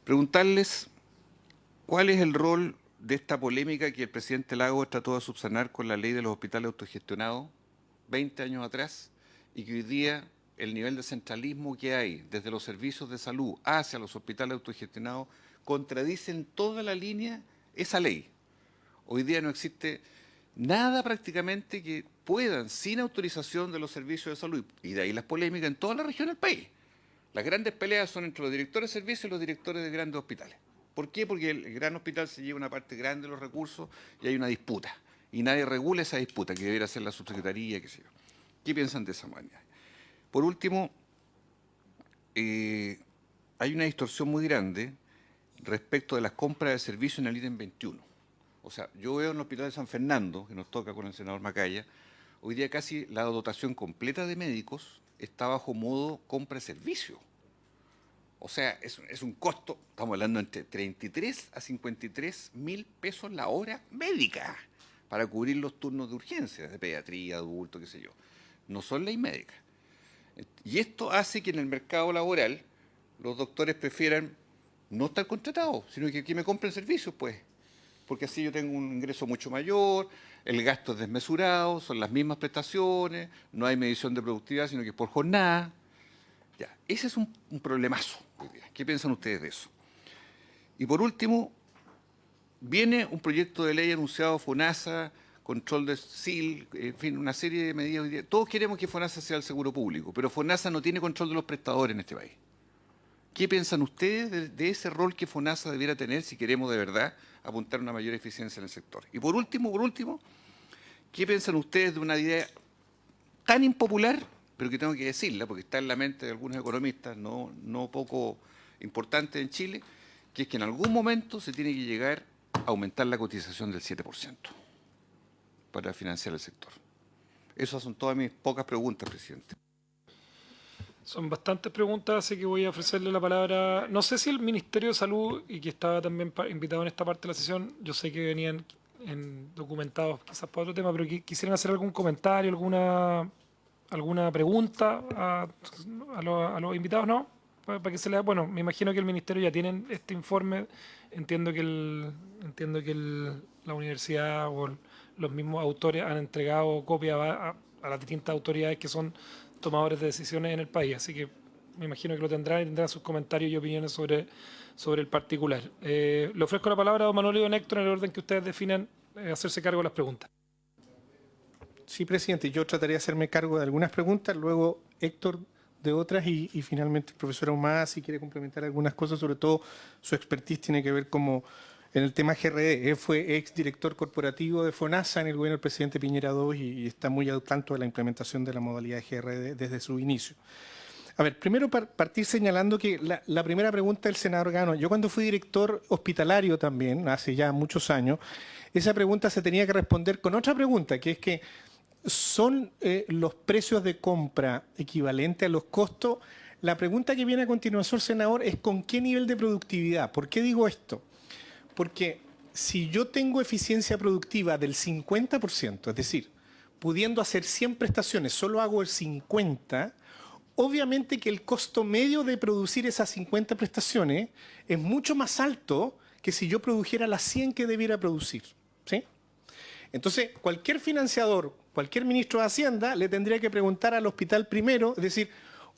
Preguntarles cuál es el rol de esta polémica que el presidente Lagos trató de subsanar con la ley de los hospitales autogestionados 20 años atrás, y que hoy día el nivel de centralismo que hay desde los servicios de salud hacia los hospitales autogestionados contradice en toda la línea esa ley. Hoy día no existe nada prácticamente que puedan, sin autorización de los servicios de salud, y de ahí las polémicas en toda la región del país. Las grandes peleas son entre los directores de servicios y los directores de grandes hospitales. ¿Por qué? Porque el gran hospital se lleva una parte grande de los recursos y hay una disputa. Y nadie regula esa disputa, que debería ser la subsecretaría, qué sé yo. ¿Qué piensan de esa manera? Por último, hay una distorsión muy grande respecto de las compras de servicios en el ítem 21. O sea, yo veo en el Hospital de San Fernando, que nos toca con el senador Macaya, hoy día casi la dotación completa de médicos está bajo modo compra de servicio. O sea, es un costo, estamos hablando entre 33 a 53 mil pesos la hora médica para cubrir los turnos de urgencia, de pediatría, adulto, qué sé yo. No son ley médica. Y esto hace que en el mercado laboral los doctores prefieran no estar contratados, sino que aquí me compren servicios, pues. Porque así yo tengo un ingreso mucho mayor, el gasto es desmesurado, son las mismas prestaciones, no hay medición de productividad, sino que es por jornada. Ya, ese es un problemazo hoy día. ¿Qué piensan ustedes de eso? Y por último, viene un proyecto de ley anunciado FONASA, control de SIL, en fin, una serie de medidas hoy día. Todos queremos que FONASA sea el seguro público, pero FONASA no tiene control de los prestadores en este país. ¿Qué piensan ustedes de ese rol que FONASA debiera tener si queremos de verdad apuntar a una mayor eficiencia en el sector? Y por último, ¿qué piensan ustedes de una idea tan impopular, pero que tengo que decirla, porque está en la mente de algunos economistas no poco importantes en Chile, que es que en algún momento se tiene que llegar a aumentar la cotización del 7% para financiar el sector? Esas son todas mis pocas preguntas, presidente. Son bastantes preguntas, así que voy a ofrecerle la palabra. No sé si el Ministerio de Salud, y que estaba también invitado en esta parte de la sesión, yo sé que venían documentados quizás para otro tema, pero quisieran hacer algún comentario, alguna pregunta a los invitados, ¿no? Para que se lea. Bueno, me imagino que el Ministerio ya tienen este informe. Entiendo que la universidad o los mismos autores han entregado copia a las distintas autoridades que son tomadores de decisiones en el país, así que me imagino que lo tendrán y tendrán sus comentarios y opiniones sobre el particular. Le ofrezco la palabra a don Manuel y don Héctor en el orden que ustedes definan hacerse cargo de las preguntas. Sí, presidente, yo trataría de hacerme cargo de algunas preguntas, luego Héctor de otras y finalmente el profesor Ahumada si quiere complementar algunas cosas, sobre todo su expertise tiene que ver como en el tema GRD. Él fue exdirector corporativo de FONASA en el gobierno del presidente Piñera II y está muy al tanto de la implementación de la modalidad de GRD desde su inicio. A ver, primero partir señalando que la primera pregunta del senador Gano, yo cuando fui director hospitalario también, hace ya muchos años, esa pregunta se tenía que responder con otra pregunta, que es que ¿son los precios de compra equivalentes a los costos? La pregunta que viene a continuación, senador, es ¿con qué nivel de productividad? ¿Por qué digo esto? Porque si yo tengo eficiencia productiva del 50%, es decir, pudiendo hacer 100 prestaciones, solo hago el 50%, obviamente que el costo medio de producir esas 50 prestaciones es mucho más alto que si yo produjera las 100 que debiera producir, ¿sí? Entonces, cualquier financiador, cualquier ministro de Hacienda le tendría que preguntar al hospital primero, es decir,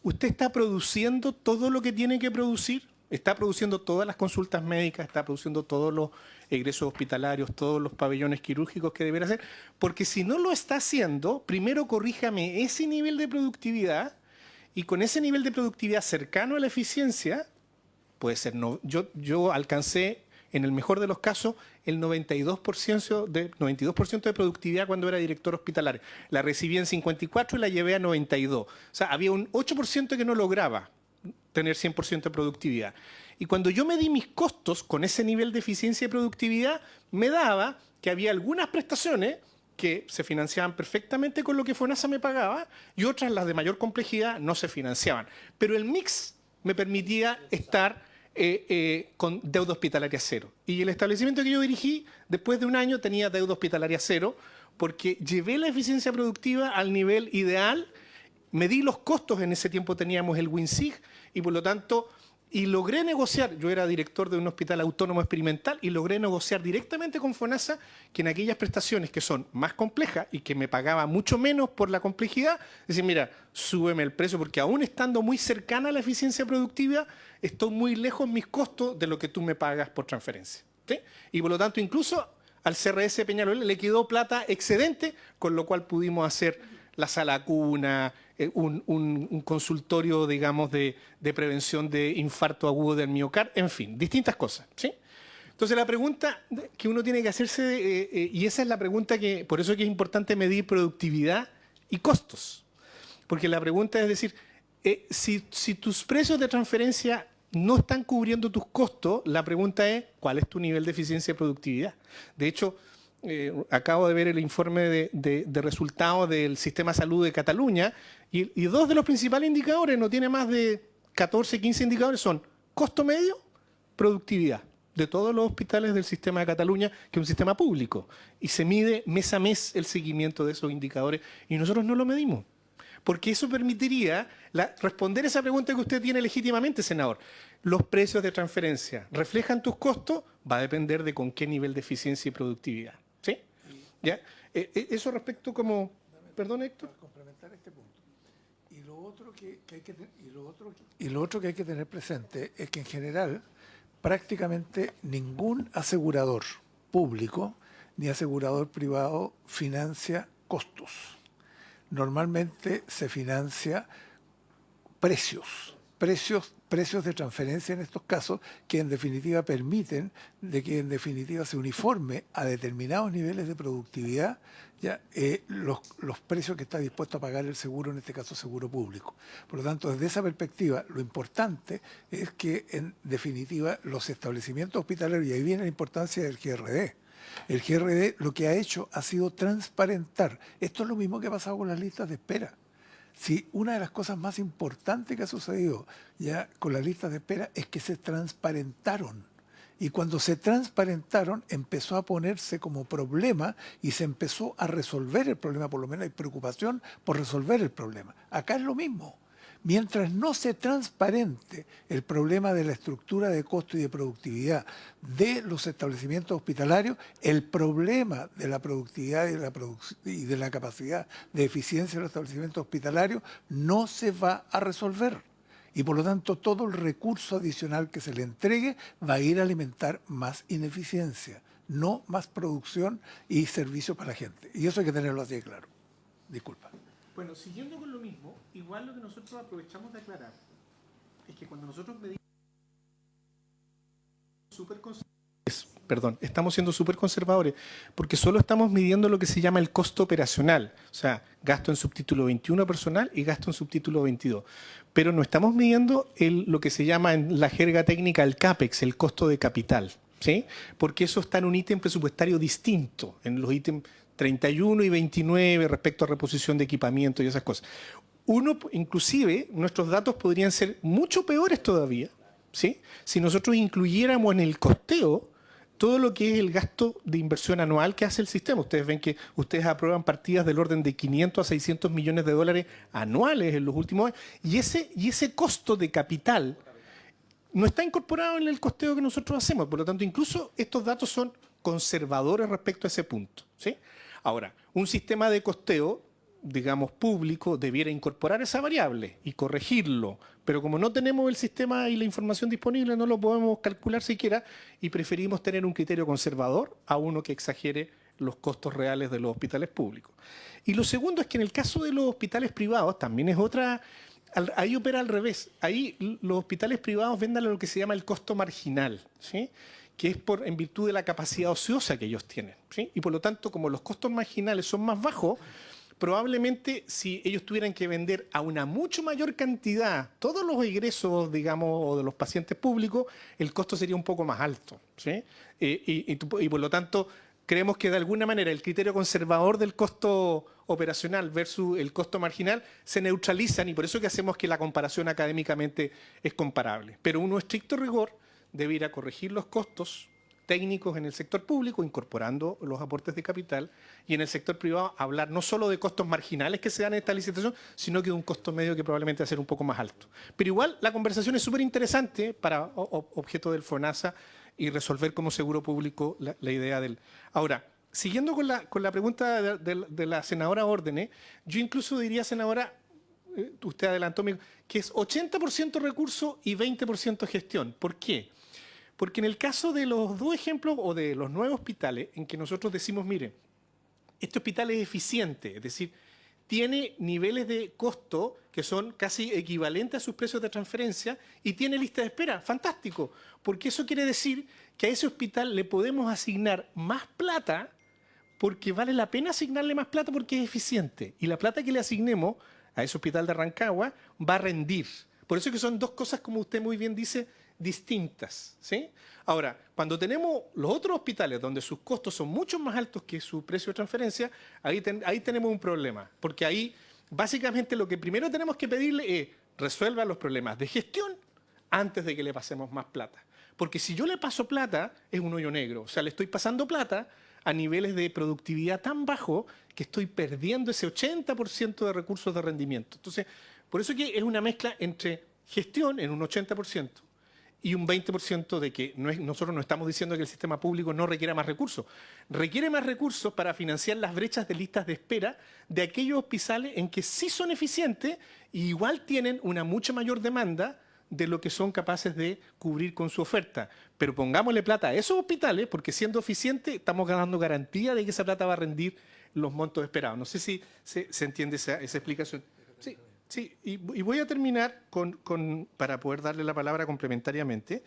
¿usted está produciendo todo lo que tiene que producir? ¿Está produciendo todas las consultas médicas? ¿Está produciendo todos los egresos hospitalarios, todos los pabellones quirúrgicos que debería hacer? Porque si no lo está haciendo, primero corríjame ese nivel de productividad y con ese nivel de productividad cercano a la eficiencia, puede ser, no, yo alcancé en el mejor de los casos el 92% de productividad cuando era director hospitalario. La recibí en 54 y la llevé a 92. O sea, había un 8% que no lograba tener 100% de productividad. Y cuando yo medí mis costos con ese nivel de eficiencia y productividad, me daba que había algunas prestaciones que se financiaban perfectamente con lo que FONASA me pagaba y otras, las de mayor complejidad, no se financiaban. Pero el mix me permitía estar con deuda hospitalaria cero. Y el establecimiento que yo dirigí, después de un año, tenía deuda hospitalaria cero porque llevé la eficiencia productiva al nivel ideal, medí los costos, en ese tiempo teníamos el WINSIG, y por lo tanto, y logré negociar, yo era director de un hospital autónomo experimental, y logré negociar directamente con FONASA que en aquellas prestaciones que son más complejas y que me pagaba mucho menos por la complejidad, decir, mira, súbeme el precio, porque aún estando muy cercana a la eficiencia productiva, estoy muy lejos en mis costos de lo que tú me pagas por transferencia, ¿sí? Y por lo tanto, incluso al CRS Peñalolén le quedó plata excedente, con lo cual pudimos hacer la sala cuna, un consultorio, digamos, de prevención de infarto agudo del miocardio, en fin, distintas cosas, ¿sí? Entonces, la pregunta que uno tiene que hacerse, y esa es la pregunta que, por eso es que es importante medir productividad y costos. Porque la pregunta es decir, si tus precios de transferencia no están cubriendo tus costos, la pregunta es, ¿cuál es tu nivel de eficiencia y productividad? De hecho, acabo de ver el informe de resultados del Sistema de Salud de Cataluña y dos de los principales indicadores, no tiene más de 14, 15 indicadores, son costo medio, productividad de todos los hospitales del Sistema de Cataluña, que es un sistema público, y se mide mes a mes el seguimiento de esos indicadores y nosotros no lo medimos. Porque eso permitiría responder esa pregunta que usted tiene legítimamente, senador. ¿Los precios de transferencia reflejan tus costos? Va a depender de con qué nivel de eficiencia y productividad. ¿Sí? ¿Ya? Eso respecto como... Perdón, Héctor. Para complementar este punto. Y lo otro que hay que tener presente es que en general prácticamente ningún asegurador público ni asegurador privado financia costos. Normalmente se financia precios de transferencia en estos casos que en definitiva permiten de que en definitiva se uniforme a determinados niveles de productividad ya los precios que está dispuesto a pagar el seguro, en este caso seguro público. Por lo tanto, desde esa perspectiva, lo importante es que en definitiva los establecimientos hospitalarios, y ahí viene la importancia del GRD. El GRD lo que ha hecho ha sido transparentar. Esto es lo mismo que ha pasado con las listas de espera. Si una de las cosas más importantes que ha sucedido ya con las listas de espera es que se transparentaron. Y cuando se transparentaron, empezó a ponerse como problema y se empezó a resolver el problema, por lo menos hay preocupación por resolver el problema. Acá es lo mismo. Mientras no se transparente el problema de la estructura de costo y de productividad de los establecimientos hospitalarios, el problema de la productividad y de la capacidad de eficiencia de los establecimientos hospitalarios no se va a resolver. Y por lo tanto, todo el recurso adicional que se le entregue va a ir a alimentar más ineficiencia, no más producción y servicio para la gente. Y eso hay que tenerlo así de claro. Disculpa. Bueno, siguiendo con lo mismo, igual lo que nosotros aprovechamos de aclarar es que cuando nosotros medimos estamos siendo súper conservadores, porque solo estamos midiendo lo que se llama el costo operacional, o sea, gasto en subtítulo 21 personal y gasto en subtítulo 22. Pero no estamos midiendo lo que se llama en la jerga técnica el CAPEX, el costo de capital, ¿sí? Porque eso está en un ítem presupuestario distinto, en los ítems 31 y 29 respecto a reposición de equipamiento y esas cosas. Inclusive, nuestros datos podrían ser mucho peores todavía, ¿sí? Si nosotros incluyéramos en el costeo todo lo que es el gasto de inversión anual que hace el sistema. Ustedes ven que ustedes aprueban partidas del orden de 500 a 600 millones de dólares anuales en los últimos años, y ese costo de capital no está incorporado en el costeo que nosotros hacemos. Por lo tanto, incluso estos datos son conservadores respecto a ese punto, ¿sí? Ahora, un sistema de costeo, digamos, público, debiera incorporar esa variable y corregirlo, pero como no tenemos el sistema y la información disponible, no lo podemos calcular siquiera y preferimos tener un criterio conservador a uno que exagere los costos reales de los hospitales públicos. Y lo segundo es que en el caso de los hospitales privados también es otra... Ahí opera al revés. Ahí los hospitales privados venden lo que se llama el costo marginal, ¿sí? Que es en virtud de la capacidad ociosa que ellos tienen, ¿sí? Y por lo tanto, como los costos marginales son más bajos, probablemente si ellos tuvieran que vender a una mucho mayor cantidad todos los egresos, digamos, o de los pacientes públicos, el costo sería un poco más alto, ¿sí? Y por lo tanto, creemos que de alguna manera el criterio conservador del costo operacional versus el costo marginal se neutralizan, y por eso que hacemos que la comparación académicamente es comparable. Pero uno estricto rigor debiera corregir los costos técnicos en el sector público, incorporando los aportes de capital, y en el sector privado hablar no solo de costos marginales que se dan en esta licitación, sino que de un costo medio que probablemente va a ser un poco más alto. Pero igual la conversación es súper interesante para objeto del FONASA y resolver como seguro público la idea del... Ahora, siguiendo con la pregunta de la senadora Ordene, yo incluso diría, senadora, usted adelantó que es 80% recurso y 20% gestión. ¿Por qué? Porque en el caso de los dos ejemplos o de los 9 hospitales en que nosotros decimos, mire, este hospital es eficiente, es decir, tiene niveles de costo que son casi equivalentes a sus precios de transferencia y tiene lista de espera, fantástico, porque eso quiere decir que a ese hospital le podemos asignar más plata porque vale la pena asignarle más plata porque es eficiente, y la plata que le asignemos a ese hospital de Rancagua va a rendir. Por eso que son dos cosas, como usted muy bien dice, distintas, ¿sí? Ahora, cuando tenemos los otros hospitales donde sus costos son mucho más altos que su precio de transferencia, ahí tenemos un problema, porque ahí básicamente lo que primero tenemos que pedirle es resuelva los problemas de gestión antes de que le pasemos más plata. Porque si yo le paso plata, es un hoyo negro, o sea, le estoy pasando plata a niveles de productividad tan bajo que estoy perdiendo ese 80% de recursos de rendimiento. Entonces, por eso que es una mezcla entre gestión en un 80%, y un 20% de que nosotros no estamos diciendo que el sistema público no requiera más recursos. Requiere más recursos para financiar las brechas de listas de espera de aquellos hospitales en que sí son eficientes y igual tienen una mucha mayor demanda de lo que son capaces de cubrir con su oferta. Pero pongámosle plata a esos hospitales, porque siendo eficientes estamos ganando garantía de que esa plata va a rendir los montos esperados. No sé si se entiende esa explicación. Sí. Sí, y voy a terminar para poder darle la palabra complementariamente,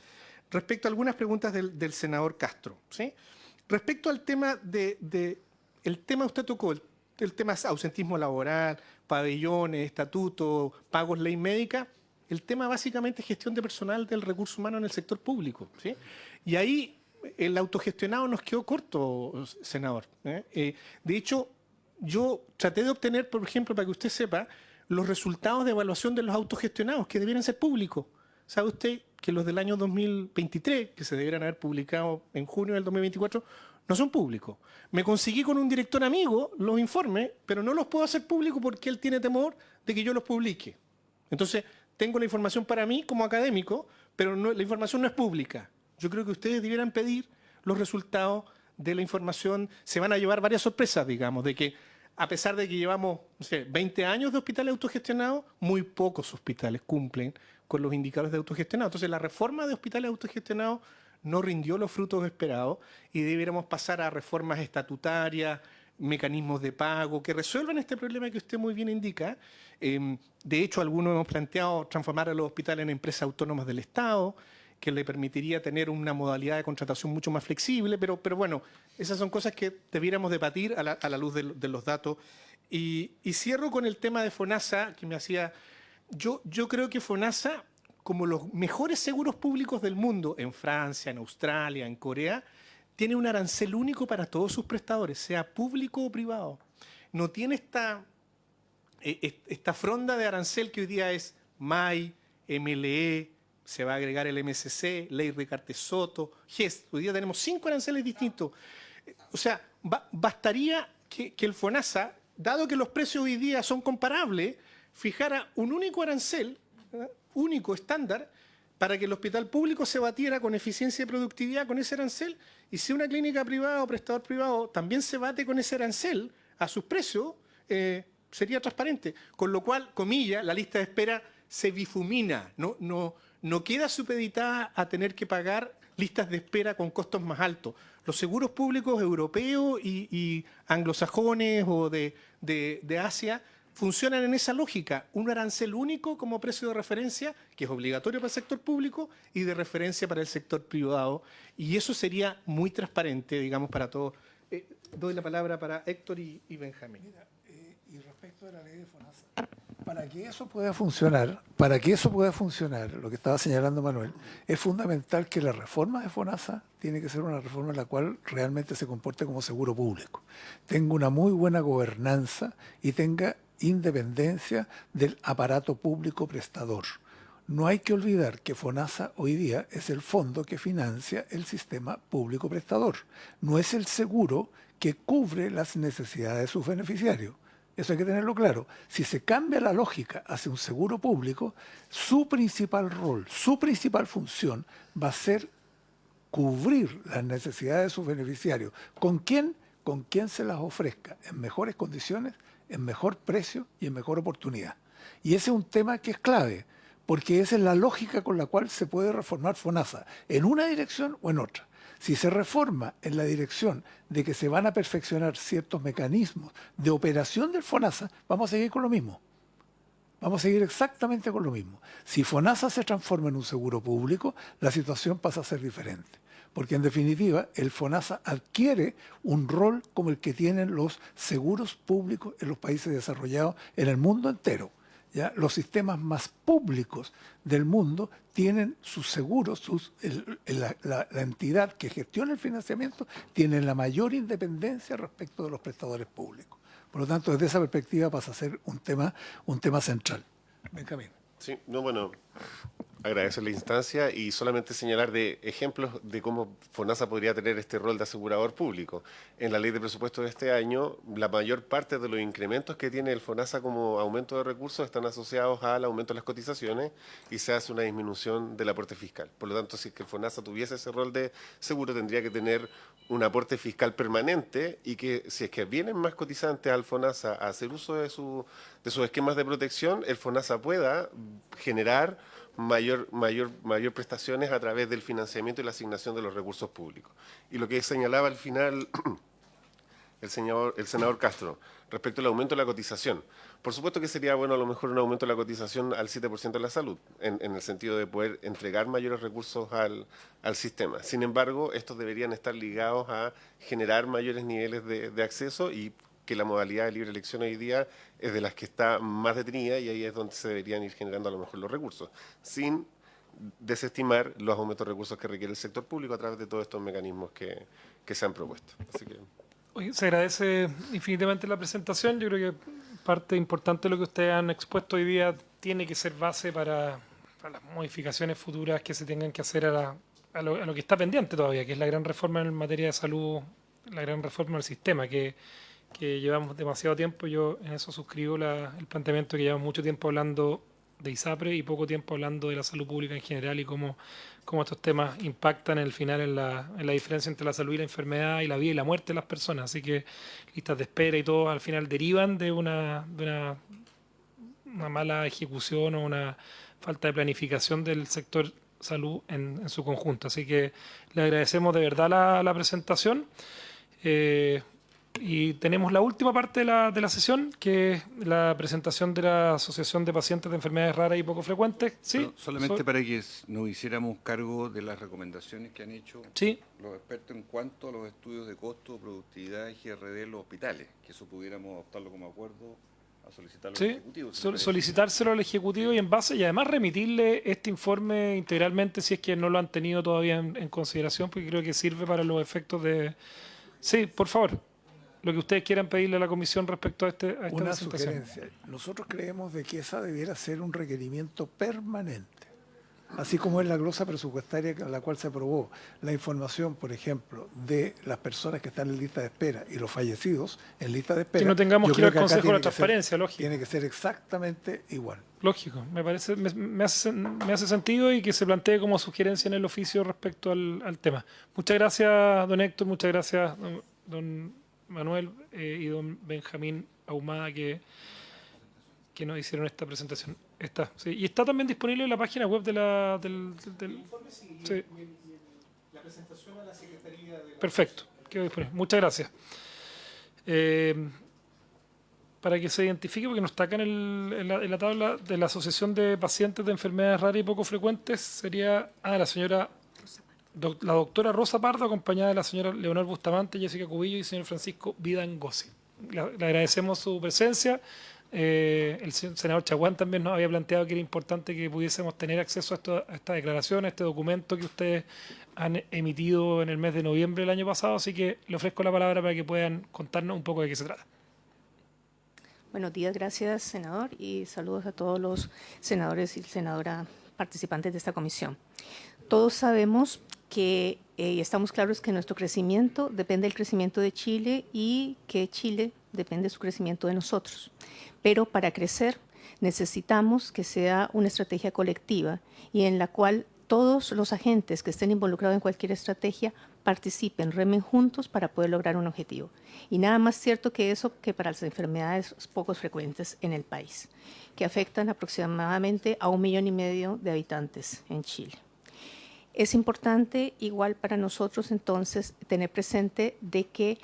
respecto a algunas preguntas del senador Castro, ¿sí? Respecto al tema el tema usted tocó, el tema es ausentismo laboral, pabellones, estatutos, pagos, ley médica, el tema básicamente es gestión de personal del recurso humano en el sector público, ¿sí? Y ahí el autogestionado nos quedó corto, senador, ¿eh? De hecho, yo traté de obtener, por ejemplo, para que usted sepa, los resultados de evaluación de los autogestionados, que debieran ser públicos. ¿Sabe usted que los del año 2023, que se debieran haber publicado en junio del 2024, no son públicos? Me conseguí con un director amigo los informes, pero no los puedo hacer públicos porque él tiene temor de que yo los publique. Entonces, tengo la información para mí como académico, pero la información no es pública. Yo creo que ustedes debieran pedir los resultados de la información. Se van a llevar varias sorpresas, digamos, de que a pesar de que llevamos, no sé, 20 años de hospitales autogestionados, muy pocos hospitales cumplen con los indicadores de autogestionados. Entonces, la reforma de hospitales autogestionados no rindió los frutos esperados y debiéramos pasar a reformas estatutarias, mecanismos de pago que resuelvan este problema que usted muy bien indica. De hecho, algunos hemos planteado transformar a los hospitales en empresas autónomas del Estado, que le permitiría tener una modalidad de contratación mucho más flexible, pero bueno, esas son cosas que debiéramos debatir a la luz de los datos. Y cierro con el tema de FONASA, que me hacía... Yo creo que FONASA, como los mejores seguros públicos del mundo, en Francia, en Australia, en Corea, tiene un arancel único para todos sus prestadores, sea público o privado. No tiene esta fronda de arancel que hoy día es MAI, MLE, se va a agregar el MSC, Ley Ricarte Soto, GES. Hoy día tenemos 5 aranceles distintos. O sea, bastaría que el FONASA, dado que los precios hoy día son comparables, fijara un único arancel, único, estándar, para que el hospital público se batiera con eficiencia y productividad con ese arancel, y si una clínica privada o prestador privado también se bate con ese arancel a sus precios, sería transparente. Con lo cual, comillas, la lista de espera se difumina, no queda supeditada a tener que pagar listas de espera con costos más altos. Los seguros públicos europeos y anglosajones o de Asia funcionan en esa lógica, un arancel único como precio de referencia, que es obligatorio para el sector público y de referencia para el sector privado, y eso sería muy transparente, digamos, para todos. Doy la palabra para Héctor y Benjamín. Mira, y respecto de la ley de FONASA, para que eso pueda funcionar, lo que estaba señalando Manuel, es fundamental que la reforma de FONASA tiene que ser una reforma en la cual realmente se comporte como seguro público, tenga una muy buena gobernanza y tenga independencia del aparato público prestador. No hay que olvidar que FONASA hoy día es el fondo que financia el sistema público prestador. No es el seguro que cubre las necesidades de sus beneficiarios. Eso hay que tenerlo claro. Si se cambia la lógica hacia un seguro público, su principal rol, su principal función va a ser cubrir las necesidades de sus beneficiarios. ¿Con quién? Con quien se las ofrezca en mejores condiciones, en mejor precio y en mejor oportunidad. Y ese es un tema que es clave, porque esa es la lógica con la cual se puede reformar FONASA, en una dirección o en otra. Si se reforma en la dirección de que se van a perfeccionar ciertos mecanismos de operación del FONASA, vamos a seguir con lo mismo. Vamos a seguir exactamente con lo mismo. Si FONASA se transforma en un seguro público, la situación pasa a ser diferente. Porque en definitiva, el FONASA adquiere un rol como el que tienen los seguros públicos en los países desarrollados en el mundo entero. ¿Ya? Los sistemas más públicos del mundo tienen sus seguros, la entidad que gestiona el financiamiento tiene la mayor independencia respecto de los prestadores públicos. Por lo tanto, desde esa perspectiva pasa a ser un tema central. Benjamín. Sí, no, bueno, agradecer la instancia y solamente señalar de ejemplos de cómo FONASA podría tener este rol de asegurador público. En la ley de presupuesto de este año, la mayor parte de los incrementos que tiene el FONASA como aumento de recursos están asociados al aumento de las cotizaciones y se hace una disminución del aporte fiscal. Por lo tanto, si es que el FONASA tuviese ese rol de seguro, tendría que tener un aporte fiscal permanente y que si es que vienen más cotizantes al FONASA a hacer uso de sus esquemas de protección, el FONASA pueda generar mayor prestaciones a través del financiamiento y la asignación de los recursos públicos. Y lo que señalaba al final el senador Castro, respecto al aumento de la cotización. Por supuesto que sería bueno a lo mejor un aumento de la cotización al 7% de la salud, en el sentido de poder entregar mayores recursos al sistema. Sin embargo, estos deberían estar ligados a generar mayores niveles de acceso y que la modalidad de libre elección hoy día es de las que está más detenida y ahí es donde se deberían ir generando a lo mejor los recursos, sin desestimar los aumentos de recursos que requiere el sector público a través de todos estos mecanismos que se han propuesto. Así que... Oye, se agradece infinitamente la presentación. Yo creo que parte importante de lo que ustedes han expuesto hoy día tiene que ser base para las modificaciones futuras que se tengan que hacer a lo que está pendiente todavía, que es la gran reforma en materia de salud, la gran reforma del sistema, que llevamos demasiado tiempo. Yo en eso suscribo el planteamiento que llevamos mucho tiempo hablando de ISAPRE y poco tiempo hablando de la salud pública en general y cómo estos temas impactan en el final en la diferencia entre la salud y la enfermedad y la vida y la muerte de las personas. Así que listas de espera y todo al final derivan de una mala ejecución o una falta de planificación del sector salud en su conjunto. Así que le agradecemos de verdad la presentación. Y tenemos la última parte de la sesión, que es la presentación de la Asociación de Pacientes de Enfermedades Raras y Poco Frecuentes. ¿Sí? Bueno, solamente para que nos hiciéramos cargo de las recomendaciones que han hecho Sí. los expertos en cuanto a los estudios de costo, productividad y GRD en los hospitales, que eso pudiéramos adoptarlo como acuerdo a solicitarlo al Sí, Ejecutivo. ¿te parece? solicitárselo al Ejecutivo y además remitirle este informe integralmente si es que no lo han tenido todavía en consideración, porque creo que sirve para los efectos de... Sí, por favor, lo que ustedes quieran pedirle a la Comisión respecto a esta Una presentación. sugerencia. Nosotros creemos de que esa debiera ser un requerimiento permanente. Así como es la glosa presupuestaria a la cual se aprobó la información, por ejemplo, de las personas que están en lista de espera y los fallecidos en lista de espera. Que no tengamos yo que ir al creo acá Consejo de la tiene que ser- Transparencia, lógico. Tiene que ser exactamente igual. Lógico, me parece, me hace sentido y que se plantee como sugerencia en el oficio respecto al tema. Muchas gracias, don Héctor, muchas gracias, don Manuel y don Benjamín Ahumada que nos hicieron esta presentación. Sí. Y está también disponible en la página web de del sí. La presentación a la Secretaría de... Perfecto, quedó disponible. Muchas gracias. Para que se identifique, porque no está acá en la tabla de la Asociación de Pacientes de Enfermedades Raras y Poco Frecuentes, sería la doctora Rosa Pardo, acompañada de la señora Leonor Bustamante, Jessica Cubillo y el señor Francisco Vidangosi. Le agradecemos su presencia. El senador Chaguán también nos había planteado que era importante que pudiésemos tener acceso a esta declaración, a este documento que ustedes han emitido en el mes de noviembre del año pasado, así que le ofrezco la palabra para que puedan contarnos un poco de qué se trata. Buenos días, gracias, senador, y saludos a todos los senadores y senadoras participantes de esta comisión. Todos sabemos que estamos claros que nuestro crecimiento depende del crecimiento de Chile y que Chile depende de su crecimiento de nosotros. Pero para crecer necesitamos que sea una estrategia colectiva y en la cual todos los agentes que estén involucrados en cualquier estrategia participen, remen juntos para poder lograr un objetivo. Y nada más cierto que eso que para las enfermedades poco frecuentes en el país, que afectan aproximadamente a 1,5 millones de habitantes en Chile. Es importante, igual para nosotros entonces, tener presente de que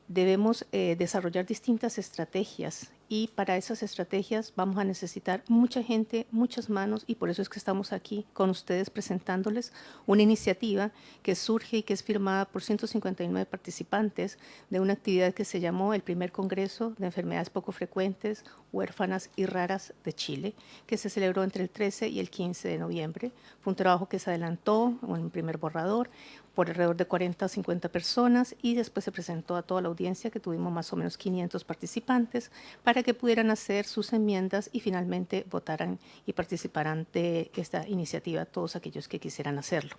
debemos desarrollar distintas estrategias y para esas estrategias vamos a necesitar mucha gente, muchas manos y por eso es que estamos aquí con ustedes presentándoles una iniciativa que surge y que es firmada por 159 participantes de una actividad que se llamó el primer Congreso de Enfermedades Poco Frecuentes, Huérfanas y Raras de Chile, que se celebró entre el 13 y el 15 de noviembre. Fue un trabajo que se adelantó, un primer borrador, por alrededor de 40 o 50 personas y después se presentó a toda la audiencia, que tuvimos más o menos 500 participantes, para que pudieran hacer sus enmiendas y finalmente votaran y participaran de esta iniciativa todos aquellos que quisieran hacerlo.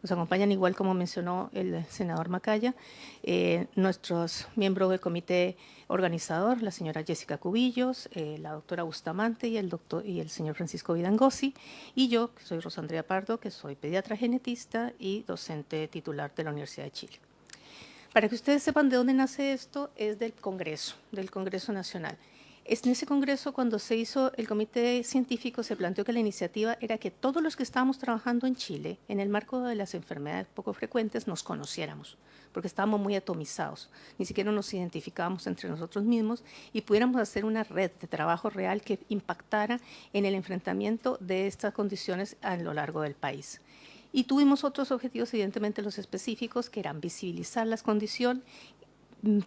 Nos acompañan, igual como mencionó el senador Macaya, nuestros miembros del comité organizador, la señora Jessica Cubillos, la doctora Bustamante y el señor Francisco Vidangosi, y yo, que soy Rosa Andrea Pardo, que soy pediatra genetista y docente titular de la Universidad de Chile. Para que ustedes sepan de dónde nace esto, es del Congreso Nacional. En ese congreso, cuando se hizo el comité científico, se planteó que la iniciativa era que todos los que estábamos trabajando en Chile, en el marco de las enfermedades poco frecuentes, nos conociéramos, porque estábamos muy atomizados, ni siquiera nos identificábamos entre nosotros mismos y pudiéramos hacer una red de trabajo real que impactara en el enfrentamiento de estas condiciones a lo largo del país. Y tuvimos otros objetivos, evidentemente los específicos, que eran visibilizar las condiciones,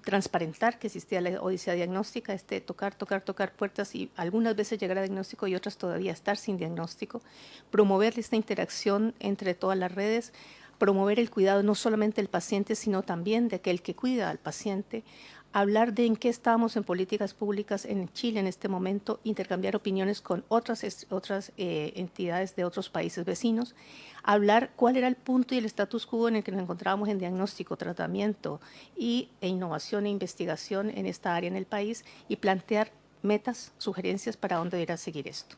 transparentar que existía la odisea diagnóstica, tocar puertas y algunas veces llegar a diagnóstico y otras todavía estar sin diagnóstico, promover esta interacción entre todas las redes, promover el cuidado no solamente del paciente, sino también de aquel que cuida al paciente, hablar de en qué estamos en políticas públicas en Chile en este momento, intercambiar opiniones con otras entidades de otros países vecinos, hablar cuál era el punto y el status quo en el que nos encontrábamos en diagnóstico, tratamiento e innovación e investigación en esta área en el país y plantear metas, sugerencias para dónde deberá seguir esto.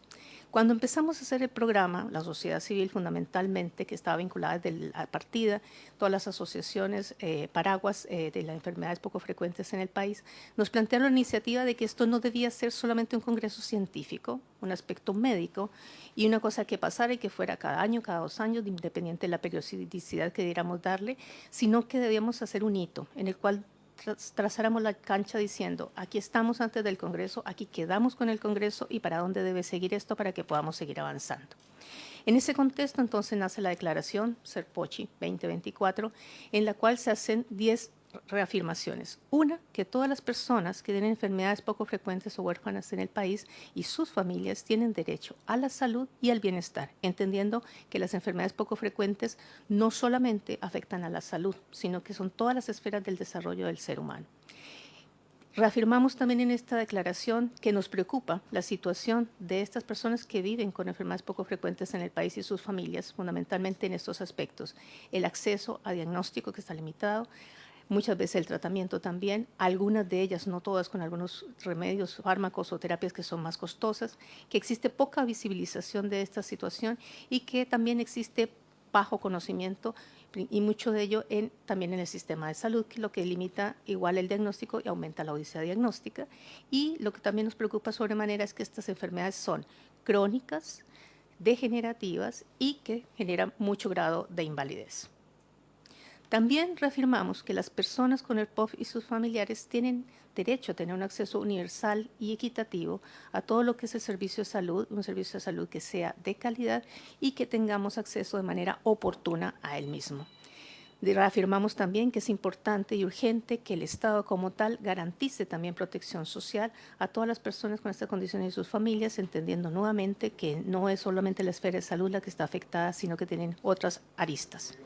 Cuando empezamos a hacer el programa, la sociedad civil fundamentalmente, que estaba vinculada desde la partida, todas las asociaciones paraguas de las enfermedades poco frecuentes en el país, nos plantearon la iniciativa de que esto no debía ser solamente un congreso científico, un aspecto médico, y una cosa que pasara y que fuera cada año, cada 2 años, independiente de la periodicidad que diéramos darle, sino que debíamos hacer un hito en el cual trazáramos la cancha diciendo, aquí estamos antes del Congreso, aquí quedamos con el Congreso y para dónde debe seguir esto para que podamos seguir avanzando. En ese contexto, entonces, nace la declaración Serpochi 2024, en la cual se hacen 10 reafirmaciones. Una, que todas las personas que tienen enfermedades poco frecuentes o huérfanas en el país y sus familias tienen derecho a la salud y al bienestar, entendiendo que las enfermedades poco frecuentes no solamente afectan a la salud, sino que son todas las esferas del desarrollo del ser humano. Reafirmamos también en esta declaración que nos preocupa la situación de estas personas que viven con enfermedades poco frecuentes en el país y sus familias, fundamentalmente en estos aspectos. El acceso a diagnóstico, que está limitado, muchas veces el tratamiento también, algunas de ellas, no todas, con algunos remedios, fármacos o terapias que son más costosas, que existe poca visibilización de esta situación y que también existe bajo conocimiento y mucho de ello también en el sistema de salud, que lo que limita igual el diagnóstico y aumenta la odisea diagnóstica. Y lo que también nos preocupa sobremanera es que estas enfermedades son crónicas, degenerativas y que generan mucho grado de invalidez. También reafirmamos que las personas con el POF y sus familiares tienen derecho a tener un acceso universal y equitativo a todo lo que es el servicio de salud, un servicio de salud que sea de calidad y que tengamos acceso de manera oportuna a él mismo. Reafirmamos también que es importante y urgente que el Estado como tal garantice también protección social a todas las personas con estas condiciones y sus familias, entendiendo nuevamente que no es solamente la esfera de salud la que está afectada, sino que tienen otras aristas.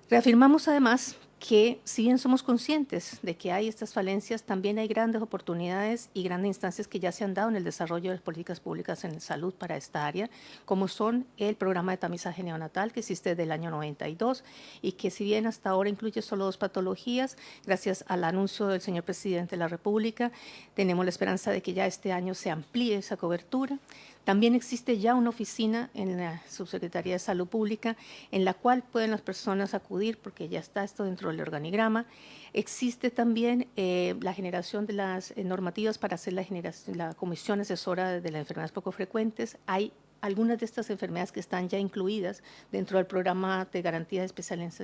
Reafirmamos además que si bien somos conscientes de que hay estas falencias, también hay grandes oportunidades y grandes instancias que ya se han dado en el desarrollo de las políticas públicas en salud para esta área, como son el programa de tamizaje neonatal que existe desde el año 92 y que si bien hasta ahora incluye solo 2 patologías, gracias al anuncio del señor presidente de la República, tenemos la esperanza de que ya este año se amplíe esa cobertura. También existe ya una oficina en la Subsecretaría de Salud Pública en la cual pueden las personas acudir porque ya está esto dentro del organigrama. Existe también la generación de las normativas para hacer la Comisión Asesora de las Enfermedades Poco Frecuentes. Hay algunas de estas enfermedades que están ya incluidas dentro del programa de garantías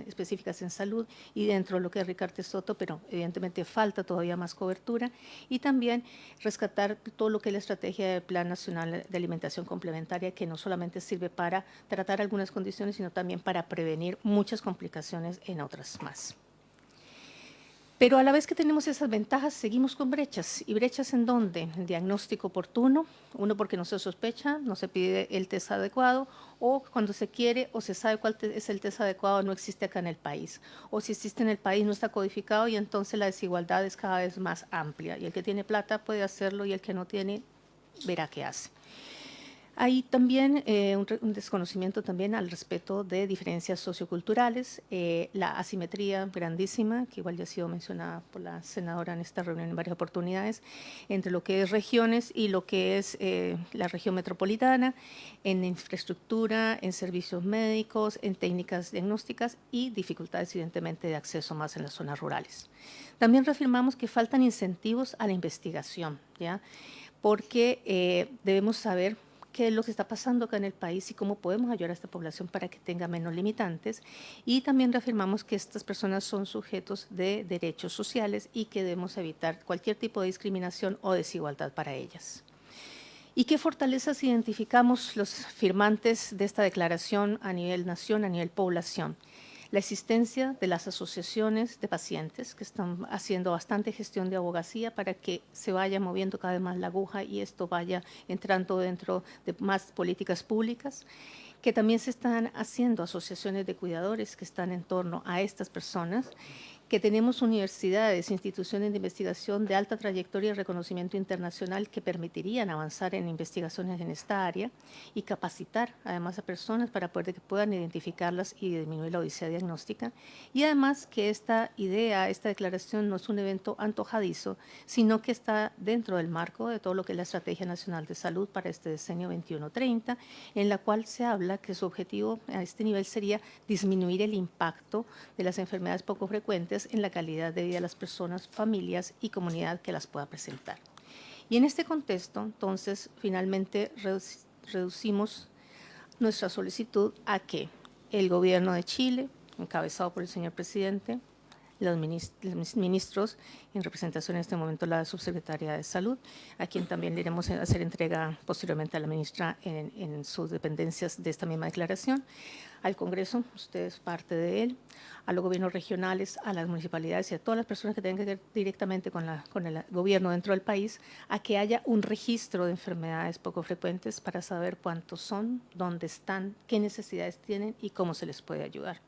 específicas en salud y dentro de lo que es Ricardo Soto, pero evidentemente falta todavía más cobertura, y también rescatar todo lo que es la estrategia del Plan Nacional de Alimentación Complementaria, que no solamente sirve para tratar algunas condiciones, sino también para prevenir muchas complicaciones en otras más. Pero a la vez que tenemos esas ventajas, seguimos con brechas. ¿Y brechas en dónde? En diagnóstico oportuno, uno porque no se sospecha, no se pide el test adecuado, o cuando se quiere o se sabe cuál es el test adecuado, no existe acá en el país. O si existe en el país, no está codificado y entonces la desigualdad es cada vez más amplia. Y el que tiene plata puede hacerlo y el que no tiene, verá qué hace. Hay también un desconocimiento también al respecto de diferencias socioculturales, la asimetría grandísima, que igual ya ha sido mencionada por la senadora en esta reunión en varias oportunidades, entre lo que es regiones y lo que es la región metropolitana, en infraestructura, en servicios médicos, en técnicas diagnósticas y dificultades evidentemente de acceso más en las zonas rurales. También reafirmamos que faltan incentivos a la investigación, ¿ya? Porque debemos saber qué es lo que está pasando acá en el país y cómo podemos ayudar a esta población para que tenga menos limitantes. Y también reafirmamos que estas personas son sujetos de derechos sociales y que debemos evitar cualquier tipo de discriminación o desigualdad para ellas. ¿Y qué fortalezas identificamos los firmantes de esta declaración a nivel nación, a nivel población? La existencia de las asociaciones de pacientes que están haciendo bastante gestión de abogacía para que se vaya moviendo cada vez más la aguja y esto vaya entrando dentro de más políticas públicas, que también se están haciendo asociaciones de cuidadores que están en torno a estas personas, que tenemos universidades, instituciones de investigación de alta trayectoria y reconocimiento internacional que permitirían avanzar en investigaciones en esta área y capacitar además a personas para poder que puedan identificarlas y disminuir la odisea diagnóstica. Y además que esta idea, esta declaración no es un evento antojadizo, sino que está dentro del marco de todo lo que es la Estrategia Nacional de Salud para este decenio 21-30, en la cual se habla que su objetivo a este nivel sería disminuir el impacto de las enfermedades poco frecuentes en la calidad de vida de las personas, familias y comunidad que las pueda presentar. Y en este contexto, entonces, finalmente reducimos nuestra solicitud a que el Gobierno de Chile, encabezado por el señor presidente, los ministros, en representación en este momento la subsecretaria de Salud, a quien también le iremos a hacer entrega posteriormente a la ministra en sus dependencias de esta misma declaración, al Congreso, usted es parte de él, a los gobiernos regionales, a las municipalidades y a todas las personas que tengan que ver directamente con el gobierno dentro del país, a que haya un registro de enfermedades poco frecuentes para saber cuántos son, dónde están, qué necesidades tienen y cómo se les puede ayudar.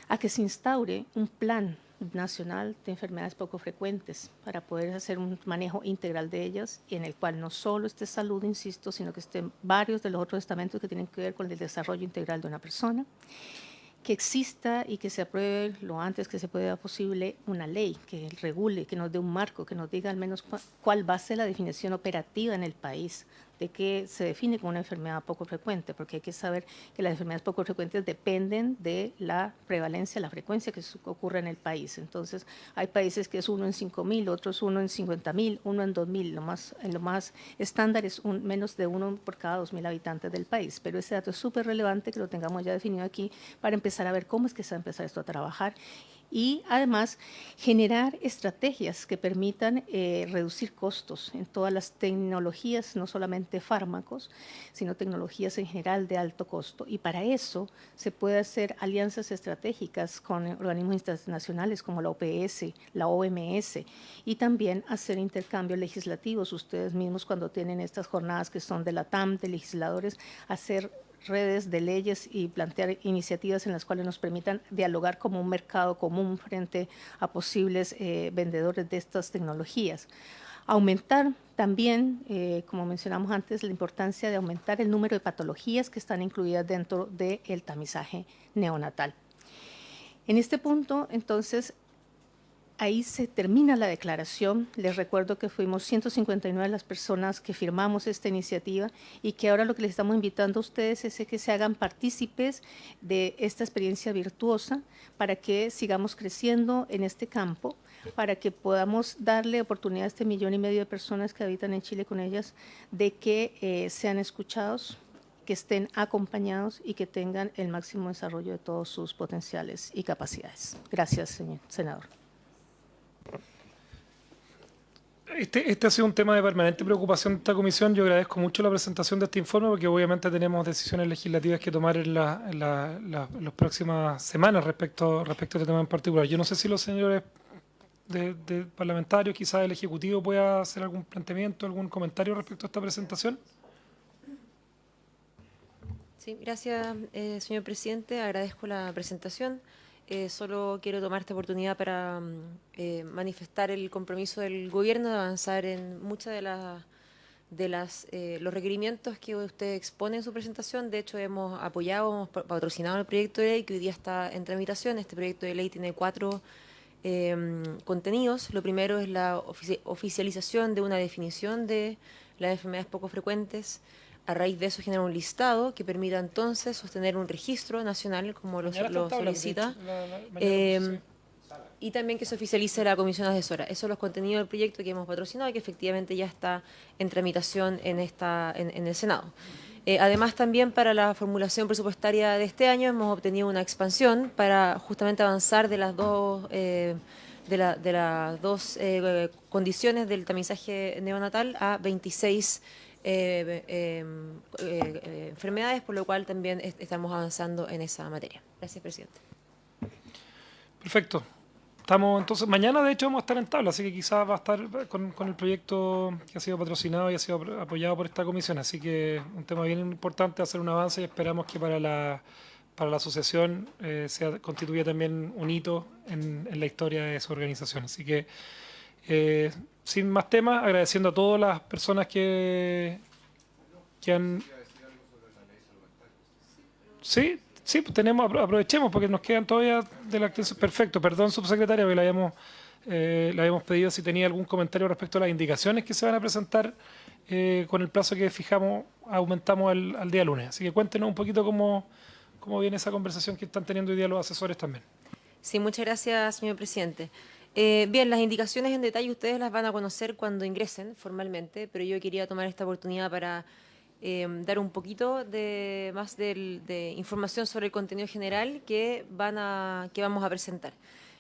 A que se instaure un plan nacional de enfermedades poco frecuentes para poder hacer un manejo integral de ellas, y en el cual no solo esté salud, insisto, sino que estén varios de los otros estamentos que tienen que ver con el desarrollo integral de una persona. Que exista y que se apruebe lo antes que se pueda posible una ley que regule, que nos dé un marco, que nos diga al menos cuál va a ser la definición operativa en el país de qué se define como una enfermedad poco frecuente, porque hay que saber que las enfermedades poco frecuentes dependen de la prevalencia, la frecuencia que ocurre en el país. Entonces, hay países que es 1 en 5.000, otros 1 en 50.000, 1 en 2.000. Lo más estándar es menos de 1 por cada 2.000 habitantes del país. Pero ese dato es súper relevante que lo tengamos ya definido aquí para empezar a ver cómo es que se va a empezar esto a trabajar. Y además generar estrategias que permitan reducir costos en todas las tecnologías, no solamente fármacos, sino tecnologías en general de alto costo. Y para eso se puede hacer alianzas estratégicas con organismos internacionales como la OPS, la OMS, y también hacer intercambios legislativos. Ustedes mismos cuando tienen estas jornadas que son de la TAM, de legisladores, hacer redes de leyes y plantear iniciativas en las cuales nos permitan dialogar como un mercado común frente a posibles vendedores de estas tecnologías. Aumentar también, como mencionamos antes, la importancia de aumentar el número de patologías que están incluidas dentro del tamizaje neonatal. En este punto, entonces, ahí se termina la declaración. Les recuerdo que fuimos 159 las personas que firmamos esta iniciativa y que ahora lo que les estamos invitando a ustedes es que se hagan partícipes de esta experiencia virtuosa para que sigamos creciendo en este campo, para que podamos darle oportunidad a este 1,5 millones de personas que habitan en Chile con ellas de que sean escuchados, que estén acompañados y que tengan el máximo desarrollo de todos sus potenciales y capacidades. Gracias, señor senador. Este ha sido un tema de permanente preocupación de esta comisión. Yo agradezco mucho la presentación de este informe porque obviamente tenemos decisiones legislativas que tomar en las próximas semanas respecto a este tema en particular. Yo no sé si los señores de parlamentarios, quizás el Ejecutivo, pueda hacer algún planteamiento, algún comentario respecto a esta presentación. Sí, gracias, señor presidente. Agradezco la presentación. Solo quiero tomar esta oportunidad para manifestar el compromiso del gobierno de avanzar en muchas de los requerimientos que usted expone en su presentación. De hecho, hemos apoyado, hemos patrocinado el proyecto de ley que hoy día está en tramitación. Este proyecto de ley tiene 4 contenidos. Lo primero es la oficialización de una definición de las enfermedades poco frecuentes. A raíz de eso genera un listado que permita entonces sostener un registro nacional como lo solicita y también que se oficialice la comisión asesora. Esos son los contenidos del proyecto que hemos patrocinado y que efectivamente ya está en tramitación en el Senado. Además, también para la formulación presupuestaria de este año hemos obtenido una expansión para justamente avanzar de las dos condiciones del tamizaje neonatal a 26 enfermedades, por lo cual también estamos avanzando en esa materia. Gracias, presidente. Perfecto. Entonces, mañana de hecho vamos a estar en tabla, así que quizás va a estar con el proyecto que ha sido patrocinado y ha sido apoyado por esta comisión. Así que un tema bien importante, hacer un avance, y esperamos que para para la asociación constituye también un hito en la historia de su organización. Así que, sin más temas, agradeciendo a todas las personas que han... Sí, sí, pues aprovechemos porque nos quedan todavía de la actividad. Perfecto, perdón, subsecretaria, porque le habíamos pedido si tenía algún comentario respecto a las indicaciones que se van a presentar con el plazo que fijamos, aumentamos al día lunes. Así que cuéntenos un poquito cómo viene esa conversación que están teniendo hoy día los asesores también. Sí, muchas gracias, señor presidente. Bien, las indicaciones en detalle ustedes las van a conocer cuando ingresen formalmente, pero yo quería tomar esta oportunidad para dar un poquito más de información sobre el contenido general que vamos a presentar.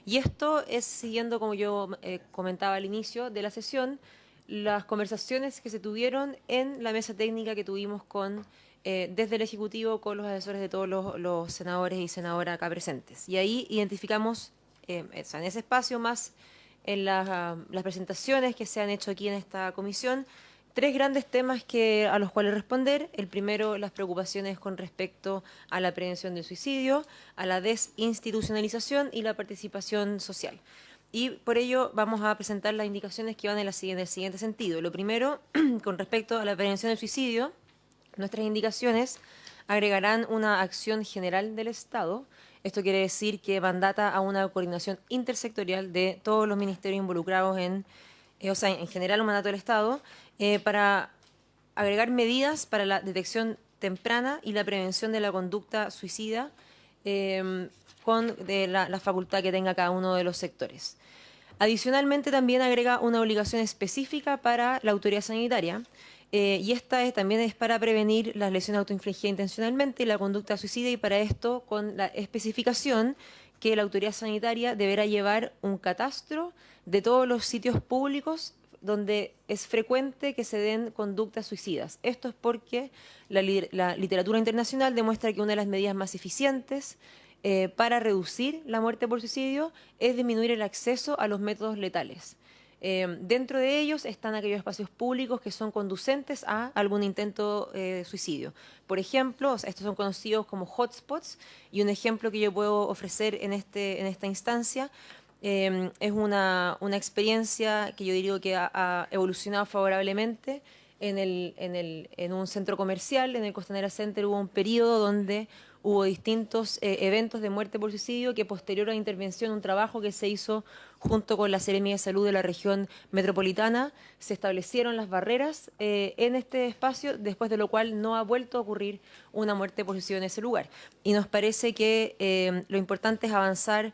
Y esto es siguiendo, como yo comentaba al inicio de la sesión, las conversaciones que se tuvieron en la mesa técnica que tuvimos desde el Ejecutivo con los asesores de todos los senadores y senadoras acá presentes. Y ahí identificamos, en ese espacio más en las presentaciones que se han hecho aquí en esta comisión, 3 grandes temas a los cuales responder. El primero, las preocupaciones con respecto a la prevención del suicidio, a la desinstitucionalización y la participación social. Y por ello vamos a presentar las indicaciones que van en el siguiente sentido. Lo primero, con respecto a la prevención del suicidio, nuestras indicaciones agregarán una acción general del Estado. Esto quiere decir que mandata a una coordinación intersectorial de todos los ministerios involucrados en general un mandato del Estado, para agregar medidas para la detección temprana y la prevención de la conducta suicida con la facultad que tenga cada uno de los sectores. Adicionalmente, también agrega una obligación específica para la autoridad sanitaria, y esta también es para prevenir las lesiones autoinfligidas intencionalmente y la conducta suicida, y para esto con la especificación que la autoridad sanitaria deberá llevar un catastro de todos los sitios públicos donde es frecuente que se den conductas suicidas. Esto es porque la literatura internacional demuestra que una de las medidas más eficientes para reducir la muerte por suicidio es disminuir el acceso a los métodos letales. Dentro de ellos están aquellos espacios públicos que son conducentes a algún intento de suicidio. Por ejemplo, estos son conocidos como hotspots, y un ejemplo que yo puedo ofrecer en esta instancia es una experiencia que yo diría que ha evolucionado favorablemente. En un centro comercial, en el Costanera Center, hubo un periodo donde hubo distintos eventos de muerte por suicidio que, posterior a la intervención, un trabajo que se hizo junto con la Seremía de Salud de la región metropolitana, se establecieron las barreras en este espacio, después de lo cual no ha vuelto a ocurrir una muerte por suicidio en ese lugar. Y nos parece que lo importante es avanzar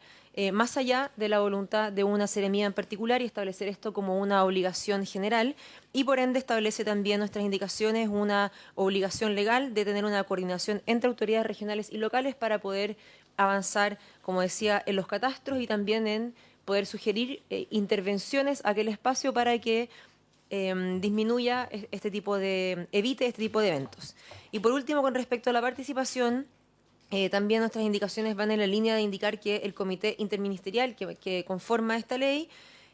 más allá de la voluntad de una seremía en particular y establecer esto como una obligación general, y por ende establece también nuestras indicaciones una obligación legal de tener una coordinación entre autoridades regionales y locales para poder avanzar, como decía, en los catastros y también en poder sugerir intervenciones a aquel espacio para que evite este tipo de eventos. Y por último, con respecto a la participación, también nuestras indicaciones van en la línea de indicar que el comité interministerial que conforma esta ley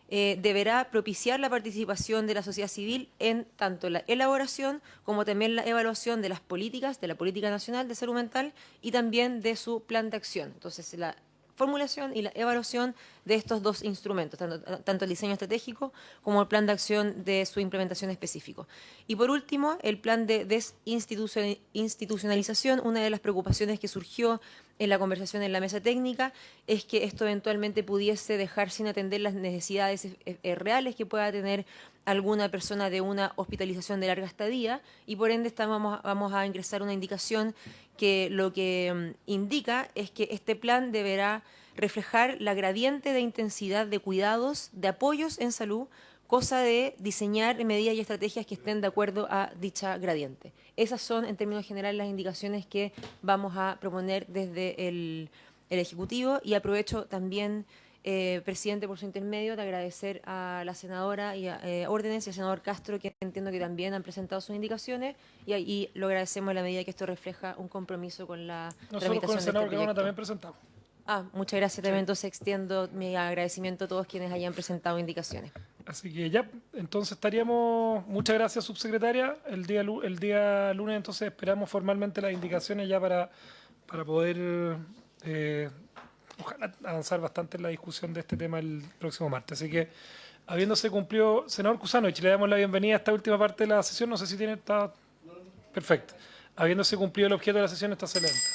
deberá propiciar la participación de la sociedad civil en tanto la elaboración como también la evaluación de las políticas, de la Política Nacional de Salud Mental y también de su plan de acción. Entonces, la formulación y la evaluación de estos 2 instrumentos, tanto el diseño estratégico como el plan de acción de su implementación específico. Y por último, el plan de desinstitucionalización. Una de las preocupaciones que surgió en la conversación en la mesa técnica es que esto eventualmente pudiese dejar sin atender las necesidades reales que pueda tener alguna persona de una hospitalización de larga estadía, y por ende vamos a ingresar una indicación que lo que indica es que este plan deberá reflejar la gradiente de intensidad de cuidados, de apoyos en salud, cosa de diseñar medidas y estrategias que estén de acuerdo a dicha gradiente. Esas son, en términos generales, las indicaciones que vamos a proponer desde el Ejecutivo, y aprovecho también, presidente, por su intermedio, de agradecer a la senadora y a Órdenes y al senador Castro, que entiendo que también han presentado sus indicaciones, y lo agradecemos en la medida que esto refleja un compromiso con la Nosotros tramitación con el senador de este Gaona proyecto. también presentamos. Muchas gracias también. Entonces extiendo mi agradecimiento a todos quienes hayan presentado indicaciones. Así que ya, entonces estaríamos... Muchas gracias, subsecretaria. El día lunes entonces esperamos formalmente las indicaciones ya para para poder ojalá avanzar bastante en la discusión de este tema el próximo martes. Así que, habiéndose cumplido, senador Kusanovich, le damos la bienvenida a esta última parte de la sesión. No sé si tiene... Perfecto. Habiéndose cumplido el objeto de la sesión, está excelente.